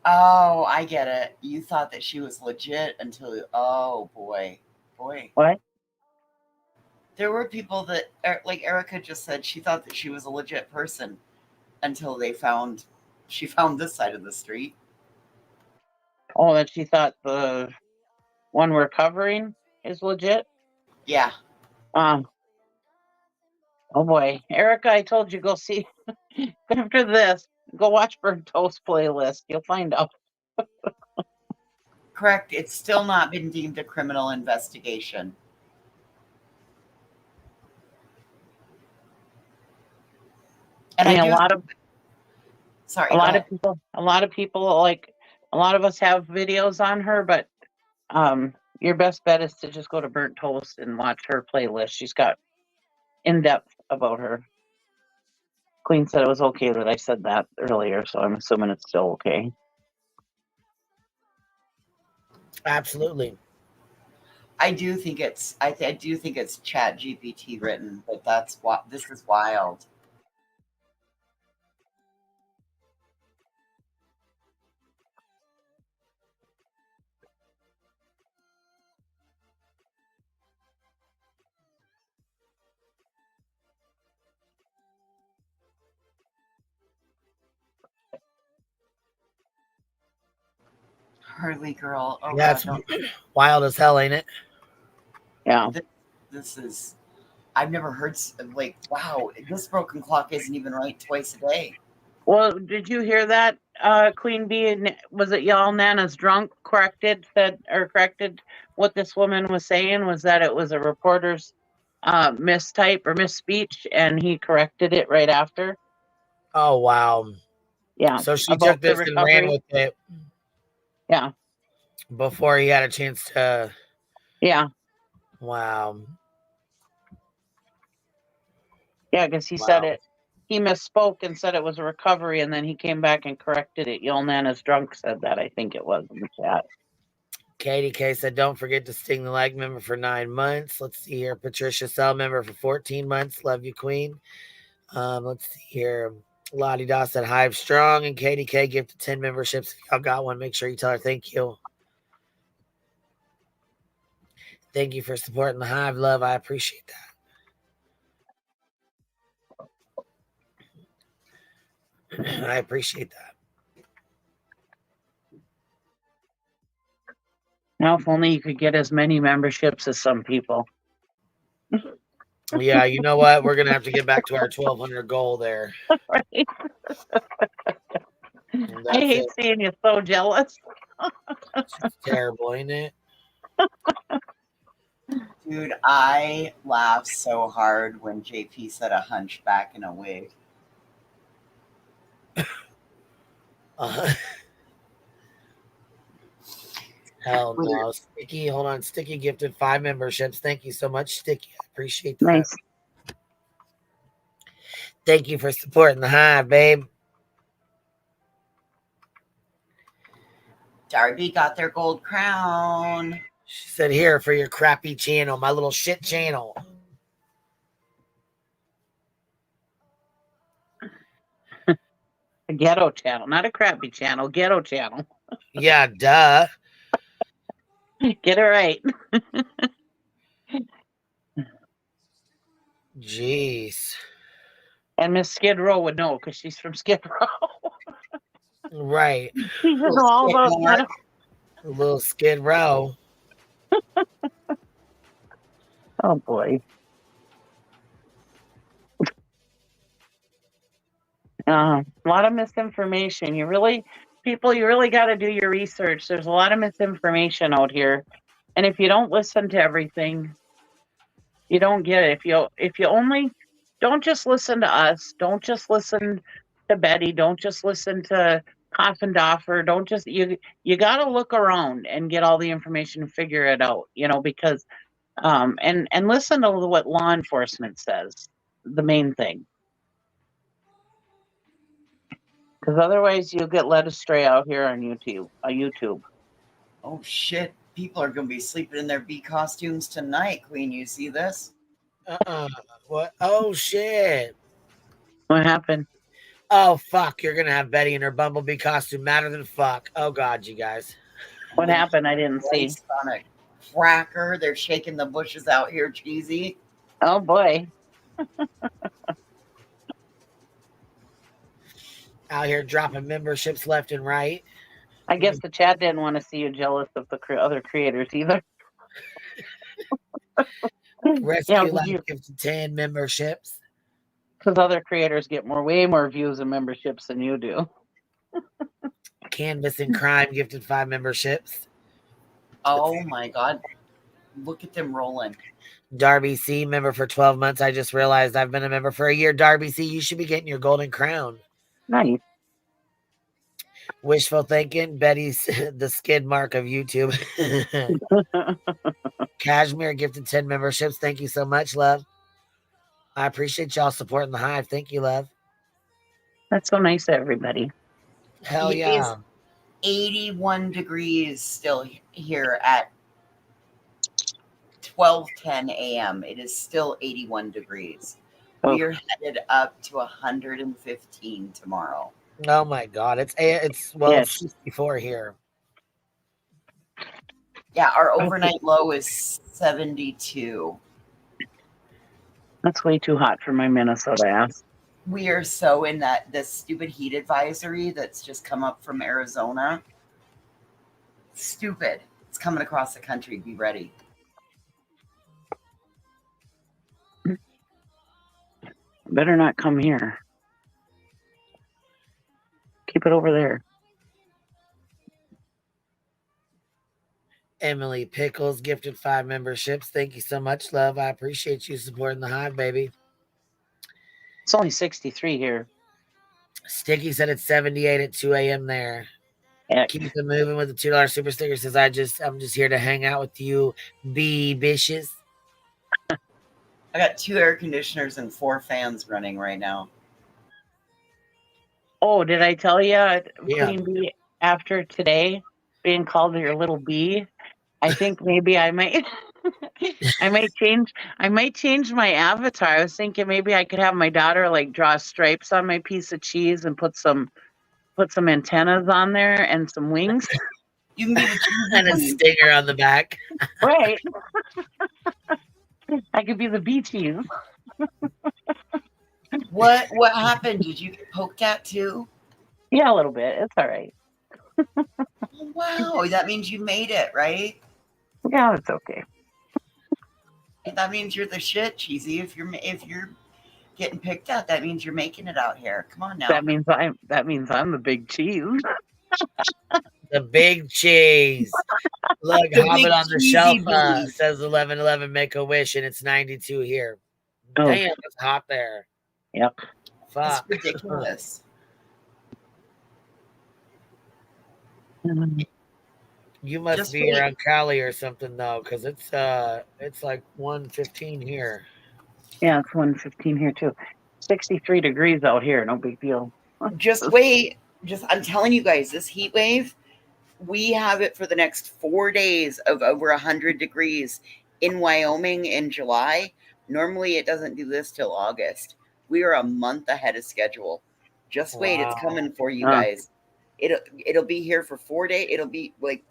Oh, I get it. You thought that she was legit until, oh boy. What? There were people that, like Erica just said, she thought that she was a legit person until she found this side of the street. Oh, that she thought the one we're covering is legit? Yeah. Oh boy, Erica, I told you go see after this. Go watch Burnt Toast playlist. You'll find out. Correct. It's still not been deemed a criminal investigation. And I mean, I do. a lot of Sorry. a Go lot ahead. of people, like a lot of us have videos on her, but your best bet is to just go to Burnt Toast and watch her playlist. She's got in depth about her. Queen said it was okay that I said that earlier, so I'm assuming it's still okay. Absolutely. I do think it's Chat GPT written, but that's what this is wild. Harley girl. Oh Yeah, God, it's wild as hell, ain't it? Yeah. This is. I've never heard like, wow, this broken clock isn't even right twice a day. Well, did you hear that? Queen Bee, was it y'all Nana's drunk corrected what this woman was saying was that it was a reporter's mistype or misspeech, and he corrected it right after. Oh wow. Yeah. So she took this and ran with it. Yeah. Before he had a chance to. Yeah. Wow. Yeah, because he said it. He misspoke and said it was a recovery, and then he came back and corrected it. Y'all Nana's drunk said that. I think it was in the chat. Katie K said, don't forget to sting the leg member for 9 months. Let's see here. Patricia Cell member for 14 months. Love you, Queen. Let's see here. Lottie Doss said, Hive Strong. And Katie K gifted 10 memberships. If y'all got one, make sure you tell her thank you. Thank you for supporting the Hive, love. I appreciate that. I appreciate that. Now, if only you could get as many memberships as some people. Yeah, you know what? We're going to have to get back to our 1,200 goal there. Right. I hate seeing you so jealous. It's terrible, ain't it? Dude, I laughed so hard when JP said a hunchback in a wig. Hell no. Sticky, hold on. Sticky gifted 5 memberships. Thank you so much, Sticky. I appreciate that. Nice. Thank you for supporting the Hive, babe. Darby got their gold crown. She said, here for your crappy channel, my little shit channel. A ghetto channel, not a crappy channel, ghetto channel. Yeah, duh. Get it right. Jeez. And Miss Skid Row would know because she's from Skid Row. Right. She would know all about that. Lil Skid Row. Oh boy. A lot of misinformation. You really got to do your research. There's a lot of misinformation out here, and if you don't listen to everything, you don't get it. If you only don't just listen to us, don't just listen to Betty, don't just listen to Coffin Doffer, don't just you got to look around and get all the information and figure it out. Because and listen to what law enforcement says. The main thing. Because otherwise you'll get led astray out here on YouTube. Oh shit! People are gonna be sleeping in their bee costumes tonight. Queen, you see this? What? Oh shit! What happened? Oh fuck! You're gonna have Betty in her bumblebee costume. Madder than fuck. Oh god, you guys. What happened? I didn't see. On a cracker, they're shaking the bushes out here, cheesy. Oh boy. Out here dropping memberships left and right. I guess the chat didn't want to see you jealous of the other creators either. Rescue Life gifted 10 memberships. Because other creators get way more views and memberships than you do. Canvas and Crime gifted 5 memberships. Oh my God. Look at them rolling. Darby C, member for 12 months. I just realized I've been a member for a year. Darby C, you should be getting your golden crown. Nice. Wishful thinking. Betty's the skid mark of YouTube. Cashmere gifted 10 memberships. Thank you so much, love. I appreciate y'all supporting the Hive. Thank you, love. That's so nice of everybody. Hell It yeah. is 81 degrees still here at 12:10 a.m. It is still 81 degrees. We are headed up to 115 tomorrow. Oh my God. It's 64 here. Yeah, our overnight low is 72. That's way too hot for my Minnesota ass. We are so in this stupid heat advisory that's just come up from Arizona. Stupid. It's coming across the country. Be ready. Better not come here. Keep it over there. Emily Pickles gifted 5 memberships. Thank you so much, love. I appreciate you supporting the Hive, baby. It's only 63 here. Sticky said it's 78 at 2 a.m. there. Keep it moving with the $2 super sticker. Says I'm just here to hang out with you, be bitches. I got 2 air conditioners and 4 fans running right now. Oh, did I tell you, Queen Bee, after today being called your little bee, I think maybe I might I might change my avatar. I was thinking maybe I could have my daughter like draw stripes on my piece of cheese and put some antennas on there and some wings. You can be the cheese and a stinger on the back. Right. I could be the bee cheese. What happened? Did you get poked at too? Yeah, a little bit. It's all right. Wow, that means you made it, right? Yeah, it's okay. That means you're the shit, Cheesy. If you're getting picked at, that means you're making it out here. Come on now. That means I'm the big cheese. The big cheese. Look, The Hobbit big on the cheesy shelf bee. says 11:11. Make a wish, and it's 92 here. Oh. Damn, it's hot there. Yep. Fuck. That's ridiculous. You must Just be around Cali or something though, because it's like 1:15 here. Yeah, it's 1:15 here too. 63 degrees out here. No big deal. Just wait. I'm telling you guys, this heat wave, we have it for the next 4 days of over 100 degrees in Wyoming in July. Normally it doesn't do this till August. We are a month ahead of schedule. Just wait, it's coming for you guys. It'll be here for 4 days. It'll be like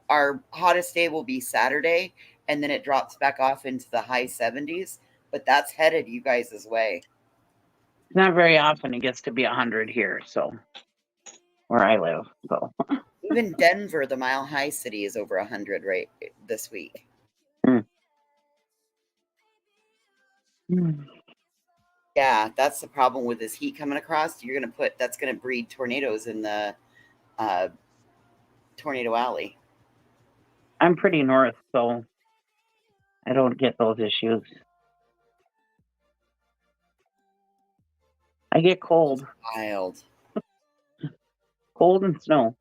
our hottest day will be Saturday, and then it drops back off into the high 70s. But that's headed you guys' way. Not very often it gets to be 100 here, so where I live. So even Denver, the mile high city, is over 100 right this week. Yeah, that's the problem with this heat coming across. That's gonna breed tornadoes in the tornado alley. I'm pretty north, so I don't get those issues. I get cold. Wild. Cold and snow.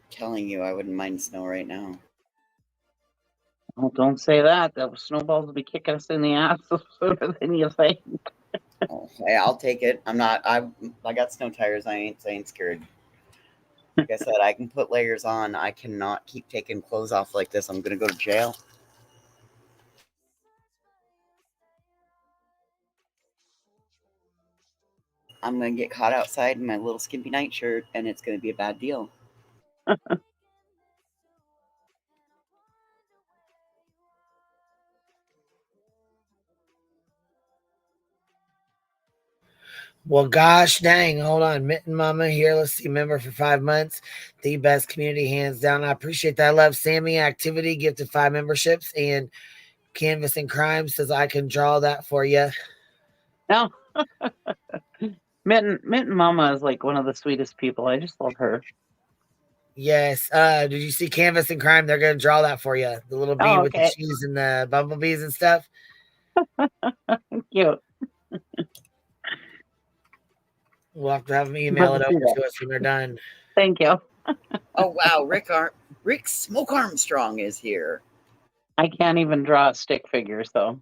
Telling you, I wouldn't mind snow right now. Oh, don't say that. The snowballs will be kicking us in the ass sooner than you think. Oh, hey, I'll take it. I got snow tires. I ain't scared. Like I said, I can put layers on. I cannot keep taking clothes off like this. I'm gonna go to jail. I'm gonna get caught outside in my little skimpy nightshirt, and it's gonna be a bad deal. Well, gosh dang. Hold on. Mitten Mama here. Let's see. Member for 5 months. The best community, hands down. I appreciate that. I love Sammy Activity. Gifted 5 memberships. And Canvassing Crime says I can draw that for you. No. Mitten Mama is like one of the sweetest people. I just love her. Yes. Did you see Canvassing Crime? They're going to draw that for you. The little bee with the cheese and the bumblebees and stuff. Cute. We'll have to have them email it over to us when they're done. Thank you. Oh, wow. Rick Smoke Armstrong is here. I can't even draw a stick figure, so.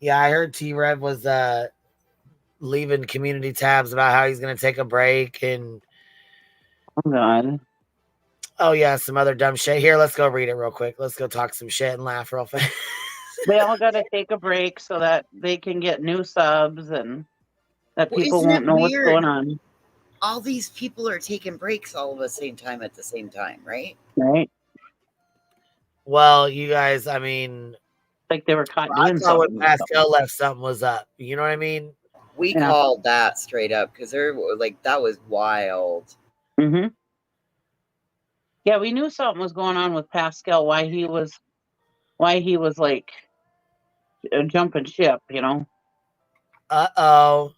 Yeah, I heard T-Rev was leaving community tabs about how he's going to take a break and. Oh, God. Oh, yeah, some other dumb shit. Here, let's go read it real quick. Let's go talk some shit and laugh real fast. They all got to take a break so that they can get new subs and that people won't know what's going on. All these people are taking breaks all of the same time at the same time, right? Right. Well, you guys, I mean, like they were caught I doing thought something. when Pascal left, something was up. You know what I mean? We called that straight up because they're like that was wild. Mm-hmm. Yeah, we knew something was going on with Pascal. Why he was like jumping ship, you know. Uh-oh.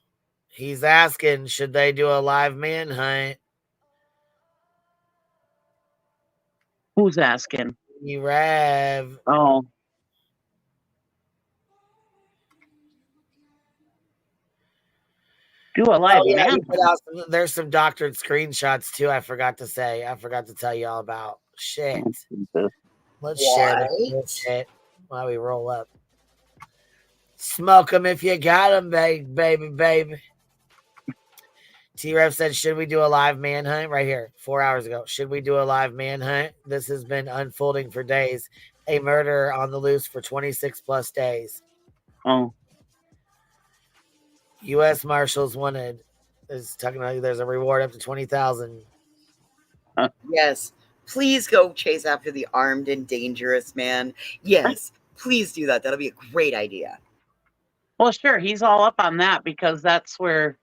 He's asking, should they do a live manhunt? Who's asking? You Rev. Oh. Do a live manhunt. There's some doctored screenshots too. I forgot to say. I forgot to tell you all about. Shit. Let's share this shit while we roll up. Smoke them if you got them, baby. T-Rev said, should we do a live manhunt? Right here, 4 hours ago. Should we do a live manhunt? This has been unfolding for days. A murder on the loose for 26 plus days. Oh. U.S. Marshals wanted. Is talking about there's a reward up to 20,000. Yes. Please go chase after the armed and dangerous man. Yes. Please do that. That'll be a great idea. Well, sure. He's all up on that because that's where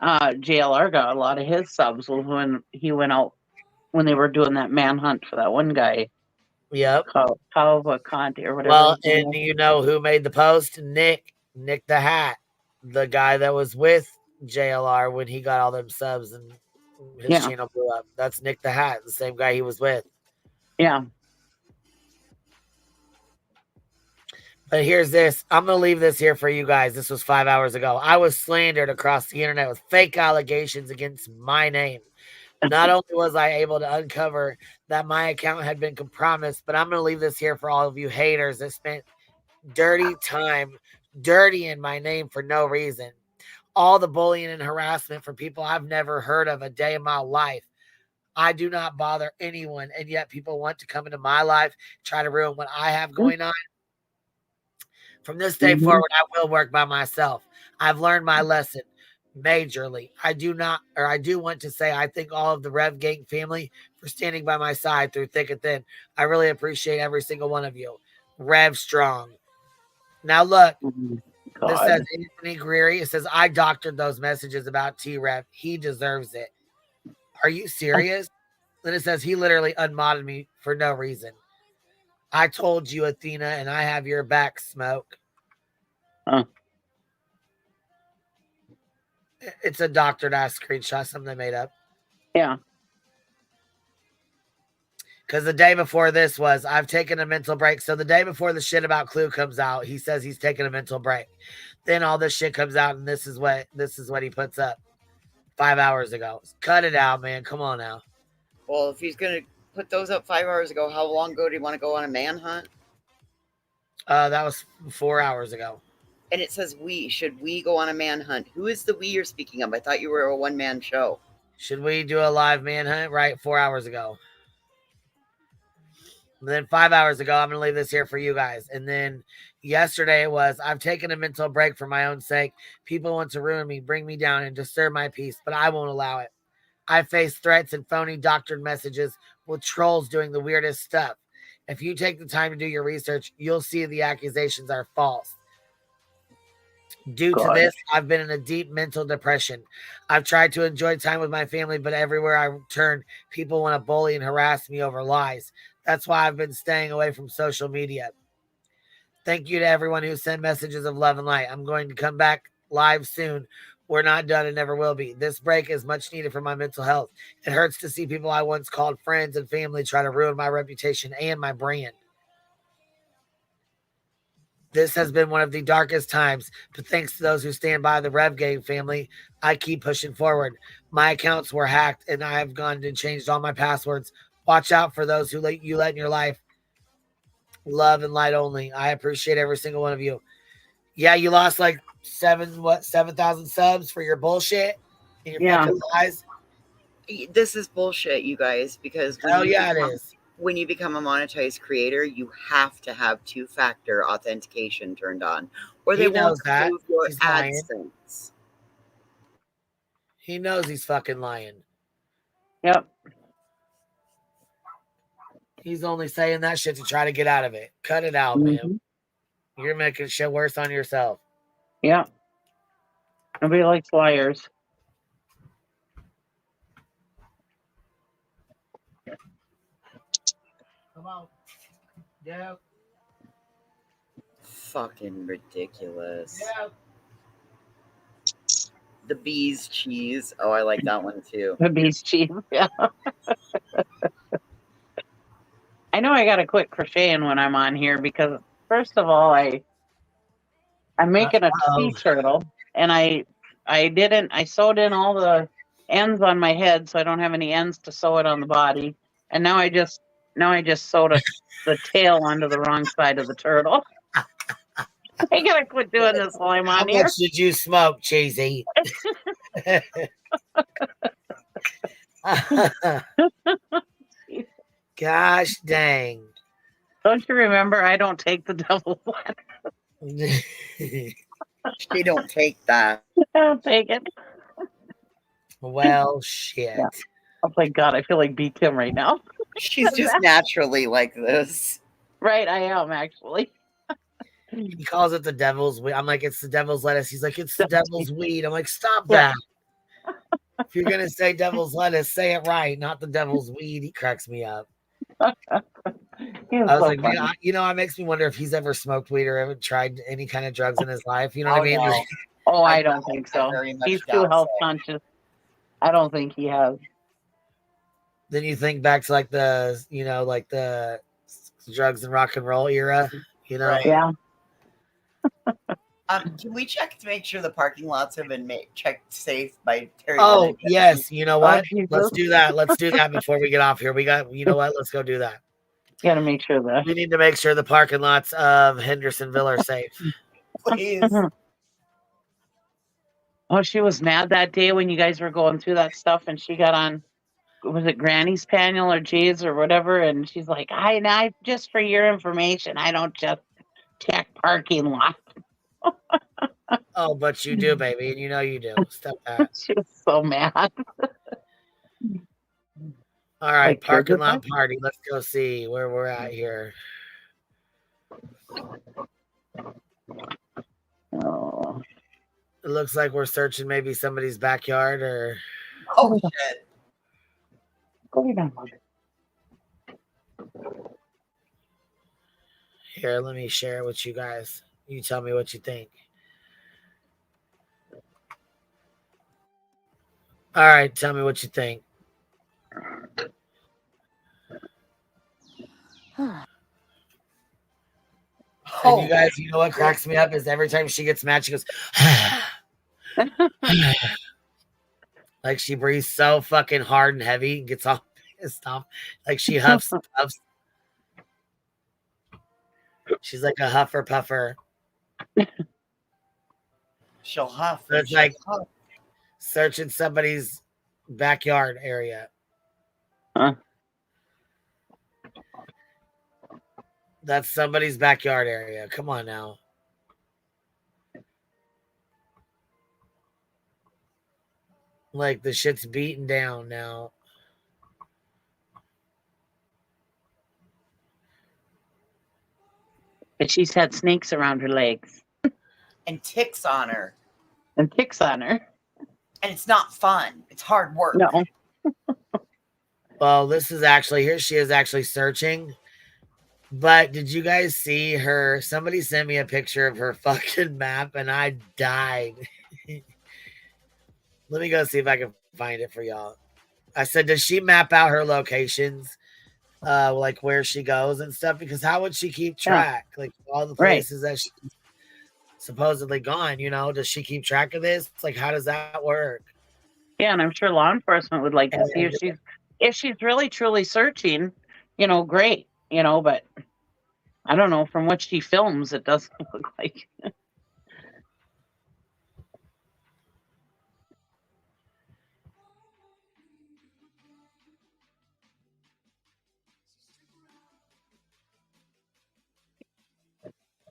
JLR got a lot of his subs was when he went out when they were doing that manhunt for that one guy. Yep. Cavalcante or whatever. Well, and you know who made the post? Nick the Hat, the guy that was with JLR when he got all them subs and his channel blew up. That's Nick the Hat, the same guy he was with. Yeah. But here's this. I'm going to leave this here for you guys. This was 5 hours ago. I was slandered across the internet with fake allegations against my name. Not only was I able to uncover that my account had been compromised, but I'm going to leave this here for all of you haters that spent dirty time dirtying my name for no reason. All the bullying and harassment from people I've never heard of a day in my life. I do not bother anyone, and yet people want to come into my life, try to ruin what I have going on. From this day forward, I will work by myself. I've learned my lesson majorly. I do want to say I thank all of the Rev Gang family for standing by my side through thick and thin. I really appreciate every single one of you. Rev strong. Now look, this says Anthony Greery. It says, I doctored those messages about T-Rev. He deserves it. Are you serious? Then it says he literally unmodded me for no reason. I told you, Athena, and I have your back, Smoke. It's a doctored ass screenshot, something they made up. Yeah. Because the day before this was, I've taken a mental break. So the day before the shit about Clue comes out, he says he's taking a mental break. Then all this shit comes out, and this is what he puts up 5 hours ago. Cut it out, man. Come on now. Well, if he's gonna put those up 5 hours ago, how long ago do you want to go on a manhunt? That was 4 hours ago. And it says should we go on a manhunt? Who is the we you're speaking of? I thought you were a one-man show. Should we do a live manhunt? Right, 4 hours ago. And then 5 hours ago, I'm going to leave this here for you guys. And then yesterday it was, I've taken a mental break for my own sake. People want to ruin me, bring me down, and disturb my peace, but I won't allow it. I face threats and phony doctored messages with trolls doing the weirdest stuff. If you take the time to do your research, you'll see the accusations are false. Due to this, I've been in a deep mental depression. I've tried to enjoy time with my family, but everywhere I turn, people want to bully and harass me over lies. That's why I've been staying away from social media. Thank you to everyone who sent messages of love and light. I'm going to come back live soon. We're not done and never will be. This break is much needed for my mental health. It hurts to see people I once called friends and family try to ruin my reputation and my brand. This has been one of the darkest times, but thanks to those who stand by the Rev Game family, I keep pushing forward. My accounts were hacked, and I have gone and changed all my passwords. Watch out for those who let you in your life. Love and light only. I appreciate every single one of you. Yeah, you lost like 7,000 subs for your bullshit and your fucking lies. This is bullshit, you guys, because it is. When you become a monetized creator, you have to have two-factor authentication turned on, or they won't approve your AdSense. He knows he's fucking lying. Yep. He's only saying that shit to try to get out of it. Cut it out, man. You're making shit worse on yourself. Yeah. Nobody likes liars. Come on. Yeah. Fucking ridiculous. Yeah. The bees cheese. Oh, I like that one too. The bees cheese. Yeah. I know I gotta quit crocheting when I'm on here because first of all, I'm making a sea turtle and I sewed in all the ends on my head so I don't have any ends to sew it on the body. And now I just sewed the tail onto the wrong side of the turtle. I gotta quit doing this while I'm on here. How much did you smoke, Cheesy? Gosh dang. Don't you remember I don't take the devil's lettuce? She don't take that. I don't take it. Well, shit. Yeah. Oh my God, I feel like B. Kim right now. She's just naturally like this. Right, I am actually. He calls it the devil's weed. I'm like, it's the devil's lettuce. He's like, it's the devil's weed. I'm like, stop that. If you're going to say devil's lettuce, say it right, not the devil's weed. He cracks me up. I was like, it makes me wonder if he's ever smoked weed or ever tried any kind of drugs in his life. You know what I mean? No. Oh, I don't think so. He's too health conscious. I don't think he has. Then you think back to like the drugs and rock and roll era, Right. Yeah. Can we check to make sure the parking lots have been checked safe by Terry? Oh, yes. You know what? Let's do that. Let's do that before we get off here. You know what? Let's go do that. You gotta make sure we need to make sure the parking lots of Hendersonville are safe. Please. Oh, she was mad that day when you guys were going through that stuff and she got on, was it Granny's panel or Jay's or whatever? And she's like, I just for your information, I don't just check parking lot. Oh, but you do, baby, and you know you do. Stop that. She was so mad. All right, parking lot party. Let's go see where we're at here. Oh. It looks like we're searching maybe somebody's backyard or. Oh shit! Go down. Here, let me share it with you guys. You tell me what you think. All right, tell me what you think. And you guys, you know what cracks me up is every time she gets mad, she goes, like she breathes so fucking hard and heavy and gets all pissed off. Like she huffs and puffs. She's like a huffer puffer. She'll huff. So it's like searching somebody's backyard area. Huh? That's somebody's backyard area. Come on now. Like the shit's beaten down now. But she's had snakes around her legs. And ticks on her. And ticks on her. And it's not fun. It's hard work. No. Well, this is actually, here she is actually searching. But did you guys see her? Somebody sent me a picture of her fucking map and I died. Let me go see if I can find it for y'all. I said, does she map out her locations? Like where she goes and stuff? Because how would she keep track? Like all the places that she's supposedly gone, you know? Does she keep track of this? Like, how does that work? Yeah, and I'm sure law enforcement would like to see if she's really truly searching, you know, great, you know, but I don't know, from what she films, it doesn't look like.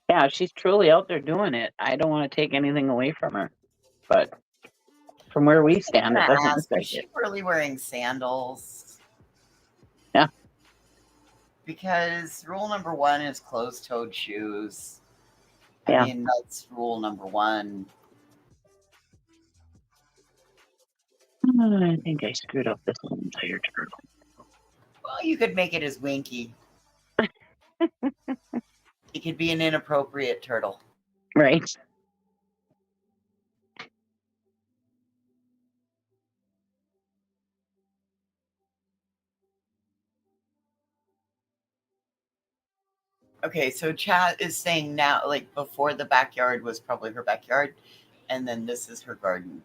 Yeah, she's truly out there doing it. I don't want to take anything away from her, but from where we stand, it doesn't look like Is she it. really wearing sandals? Yeah. Because rule number 1 is closed-toed shoes. Yeah. I mean, that's rule number 1. I think I screwed up this whole entire turtle. Well, you could make it as winky. It could be an inappropriate turtle. Right. Okay, so chat is saying now, like before the backyard was probably her backyard, and then this is her garden.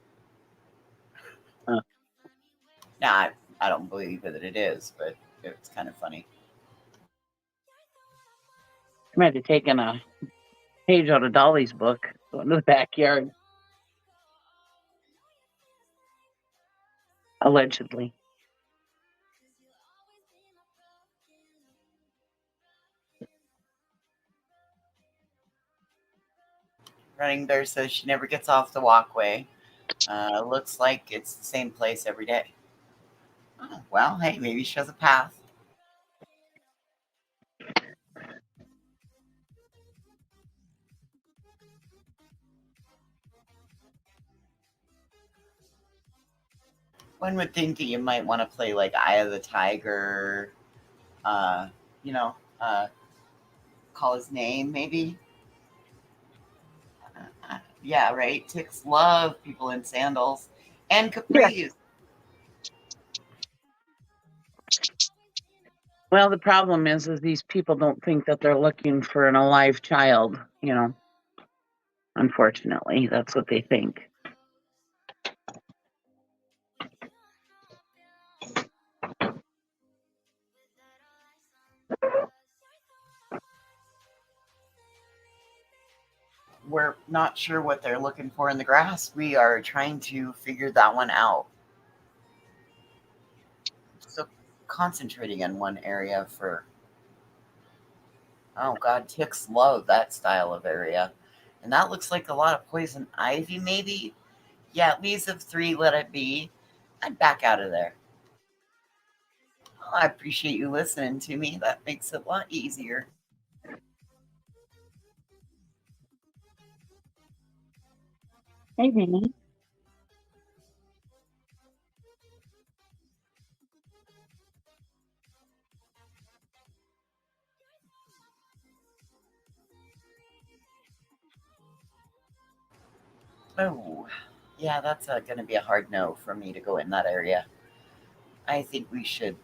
Now, I don't believe that it is, but it's kind of funny. I might have taken a page out of Dolly's book, going to the backyard. Allegedly. Running Bear says she never gets off the walkway. Looks like it's the same place every day. Oh, well, hey, maybe she has a path. One would think that you might want to play like Eye of the Tiger, you know, call his name maybe. Yeah, right. Ticks love people in sandals and capris. Yeah. Well, the problem is these people don't think that they're looking for an alive child, you know. Unfortunately, that's what they think. We're not sure what they're looking for in the grass. We are trying to figure that one out. So concentrating on one area for... Oh God, ticks love that style of area. And that looks like a lot of poison ivy, maybe? Yeah, leaves of 3, let it be. I'd back out of there. Oh, I appreciate you listening to me. That makes it a lot easier. Hey, Minnie. Oh, yeah, that's going to be a hard no for me to go in that area. I think we should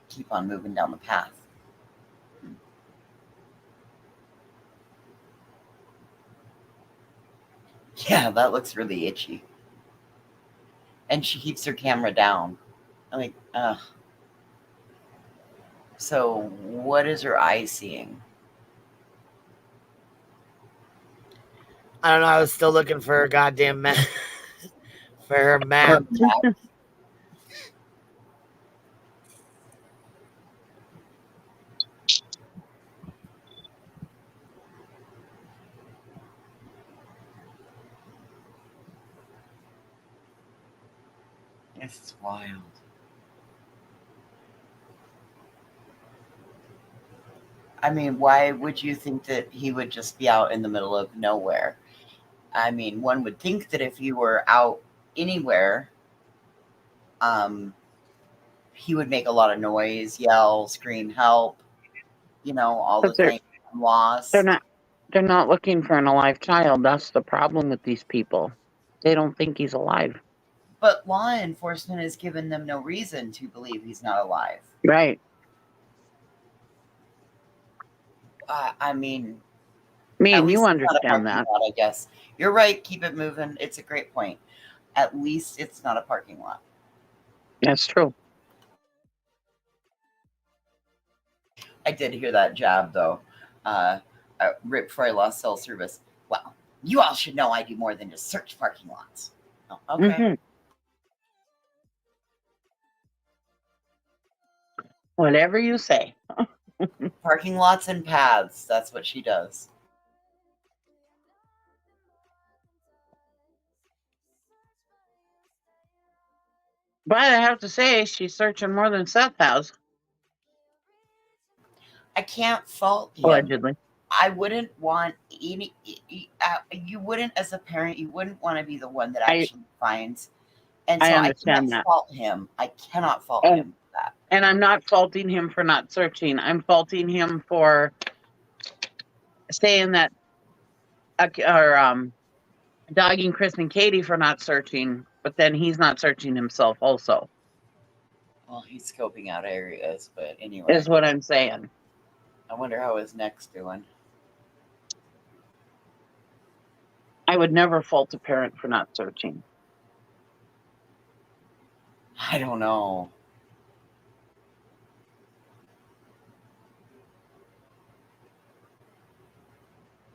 keep on moving down the path. Yeah, that looks really itchy. And she keeps her camera down. I'm like, ugh. So, what is her eye seeing? I don't know. I was still looking for her goddamn map. For her map. It's wild. I mean, why would you think that he would just be out in the middle of nowhere? I mean, one would think that if you were out anywhere, he would make a lot of noise, yell, scream, help, all the But things. I'm lost. they're not looking for an alive child. That's the problem with these people. They don't think he's alive. But law enforcement has given them no reason to believe he's not alive. Right. I mean, Me at and least you it's not a understand parking that. lot, I guess. You're right. Keep it moving. It's a great point. At least it's not a parking lot. That's true. I did hear that jab, though. Right before I lost cell service. Well, you all should know I do more than just search parking lots. Oh, okay. Mm-hmm. Whatever you say. Parking lots and paths. That's what she does. But I have to say, she's searching more than Seth has. I can't fault him. Allegedly. I wouldn't want any. You wouldn't, as a parent, you wouldn't want to be the one that actually finds. And so I can't fault him. I cannot fault him for that. And I'm not faulting him for not searching. I'm faulting him for saying that, or dogging Chris and Katie for not searching, but then he's not searching himself also. Well, he's scoping out areas, but anyway. Is what I'm saying. I wonder how his neck's doing. I would never fault a parent for not searching. I don't know.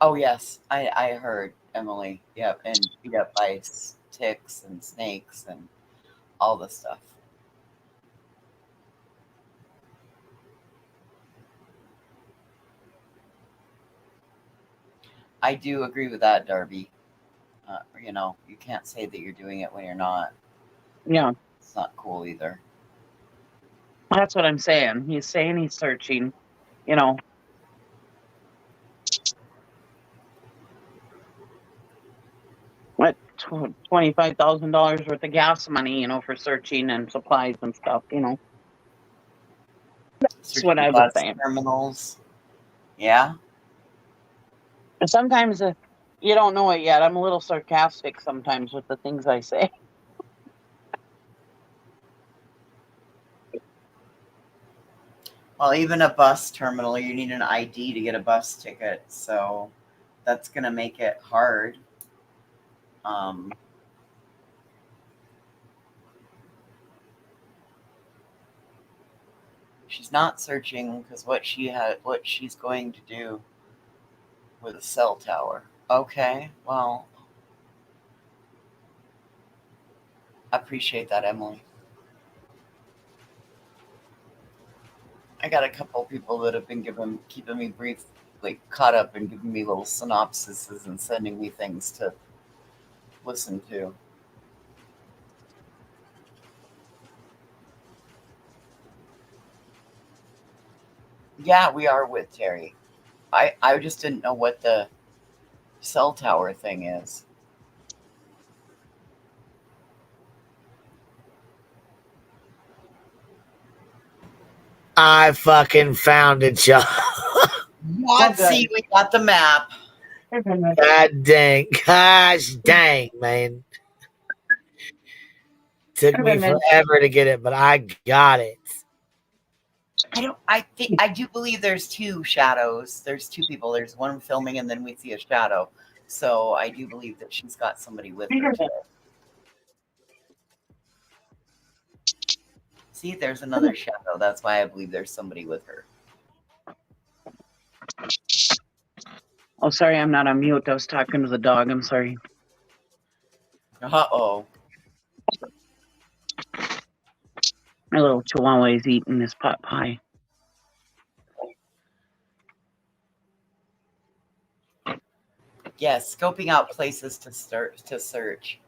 Oh, yes. I heard, Emily. Yep. And beat up by ticks and snakes and all the stuff. I do agree with that, Darby. You can't say that you're doing it when you're not. Yeah. It's not cool either. That's what I'm saying. He's saying he's searching, what, $25,000 worth of gas money, for searching and supplies and stuff, That's what I was saying. Terminals. Yeah. Sometimes you don't know it yet. I'm a little sarcastic sometimes with the things I say. Well, even a bus terminal, you need an ID to get a bus ticket. So that's going to make it hard. She's not searching because what she's going to do with a cell tower. Okay, well, I appreciate that, Emily. I got a couple people that have been keeping me caught up and giving me little synopsises and sending me things to listen to. Yeah, we are with Terry. I just didn't know what the cell tower thing is. I fucking found it, y'all. Let's see, we got the map. God dang. Gosh dang, man. Took me forever to get it, but I got it. I do believe there's two shadows. There's two people. There's one filming and then we see a shadow. So I do believe that she's got somebody with her today. See, there's another shadow. That's why I believe there's somebody with her. Oh, sorry, I'm not on mute. I was talking to the dog. I'm sorry. Uh-oh. My little chihuahua is eating this pot pie. Yes, scoping out places to search.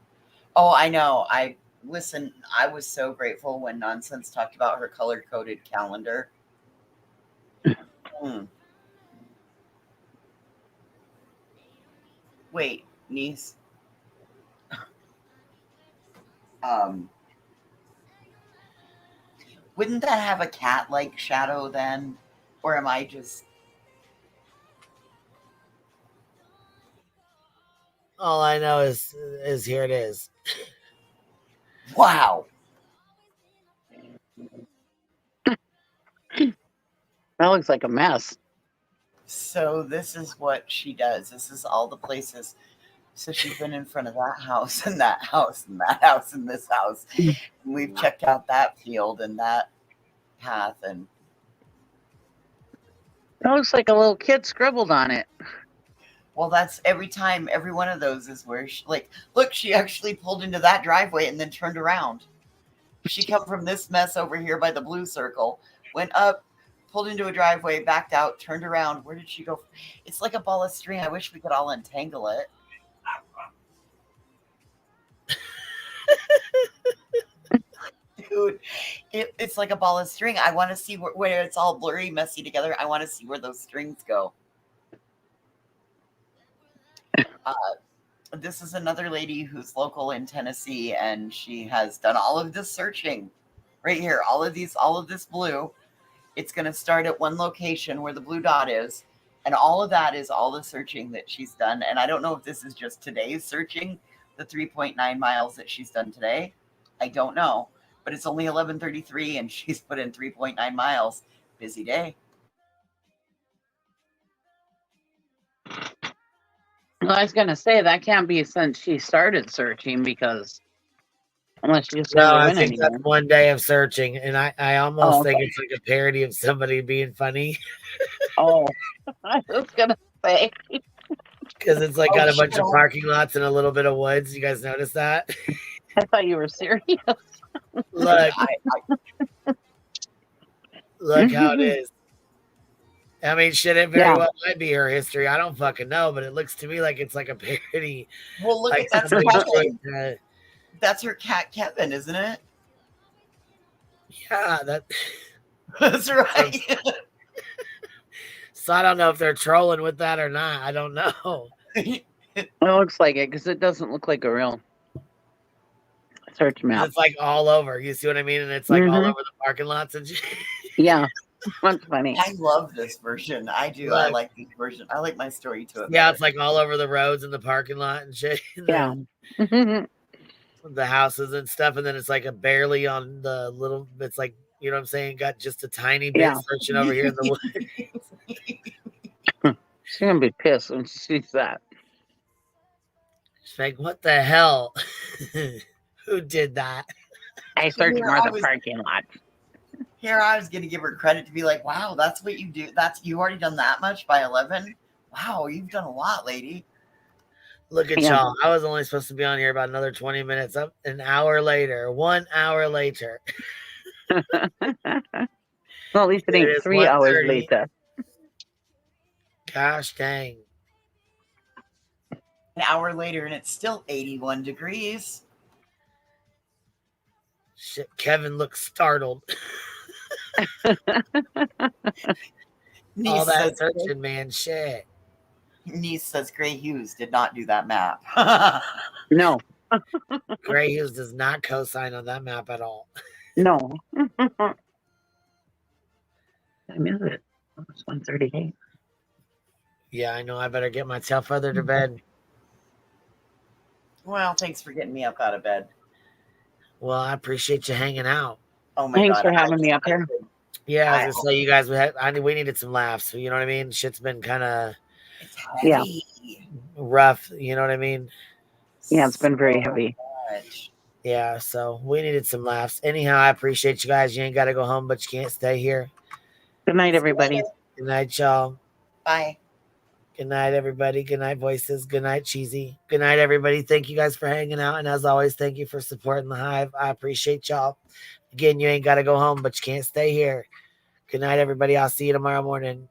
Oh, I know. I was so grateful when Nonsense talked about her color-coded calendar. Wait, niece. Wouldn't that have a cat-like shadow then? Or am I just... All I know is here it is. Wow. That looks like a mess. So this is what she does. This is all the places. So she's been in front of that house and that house and that house and this house. And we've checked out that field and that path. And That looks like a little kid scribbled on it. well, that's every time. Every one of those is where she, like, look, she actually pulled into that driveway and then turned around. She come from this mess over here by the blue circle, went up, pulled into a driveway, backed out, turned around. Where did she go? It's like a ball of string. I wish we could all untangle it. Dude, it's like a ball of string. I want to see where it's all blurry, messy together. I want to see where those strings go. This is another lady who's local in Tennessee, and she has done all of this searching right here. All of this blue. It's going to start at one location where the blue dot is. And all of that is all the searching that she's done. And I don't know if this is just today's searching, the 3.9 miles that she's done today. I don't know. But it's only 11:33 and she's put in 3.9 miles. Busy day. Well, I was going to say that can't be since she started searching, because unless she just No, never I went think anywhere. that's one day of searching, and I almost think okay. it's like a parody of somebody being funny. Oh, I was going to say. Because it's like got a bunch of parking lots and a little bit of woods. You guys notice that? I thought you were serious. Look. Look how it is. I mean, shit, it very well might be her history. I don't fucking know, but it looks to me like it's like a parody. Well, look like at that. That's her cat, Kevin, isn't it? Yeah, that's right. So I don't know if they're trolling with that or not. I don't know. It looks like it, because it doesn't look like a real search map. It's like all over. You see what I mean? And it's like all over the parking lots and shit. Yeah. That's funny. I love this version. I do. Look. I like this version. I like my story to it. Yeah, it's like all over the roads and the parking lot and shit. Yeah. The houses and stuff. And then it's like a barely on the little, it's like, you know what I'm saying? Got just a tiny bit searching over here in the woods. She's going to be pissed when she sees that. She's like, what the hell? Who did that? I searched more the parking lot. Here I was going to give her credit to be like, wow, that's what you do. You already done that much by 11? Wow, you've done a lot, lady. Look at y'all. I was only supposed to be on here about another 20 minutes. Up an hour later. 1 hour later. Well, at least it ain't 3 hours later. Gosh dang. An hour later and it's still 81 degrees. Shit, Kevin looks startled. All that searching, man. Shit. Niece says Gray Hughes did not do that map. No. Gray Hughes does not co-sign on that map at all. No. I missed it. It's 1:38. Yeah, I know. I better get myself further to bed. Well, thanks for getting me up out of bed. Well, I appreciate you hanging out. Oh my Thanks God. for having me up here. Yeah, I was gonna say you guys we needed some laughs. You know what I mean? Shit's been kind of rough. You know what I mean? Yeah, it's been very heavy. Yeah, so we needed some laughs. Anyhow, I appreciate you guys. You ain't got to go home, but you can't stay here. Good night, everybody. Good night, y'all. Bye. Good night, everybody. Good night, voices. Good night, Cheesy. Good night, everybody. Thank you guys for hanging out. And as always, thank you for supporting the Hive. I appreciate y'all. Again, you ain't got to go home, but you can't stay here. Good night, everybody. I'll see you tomorrow morning.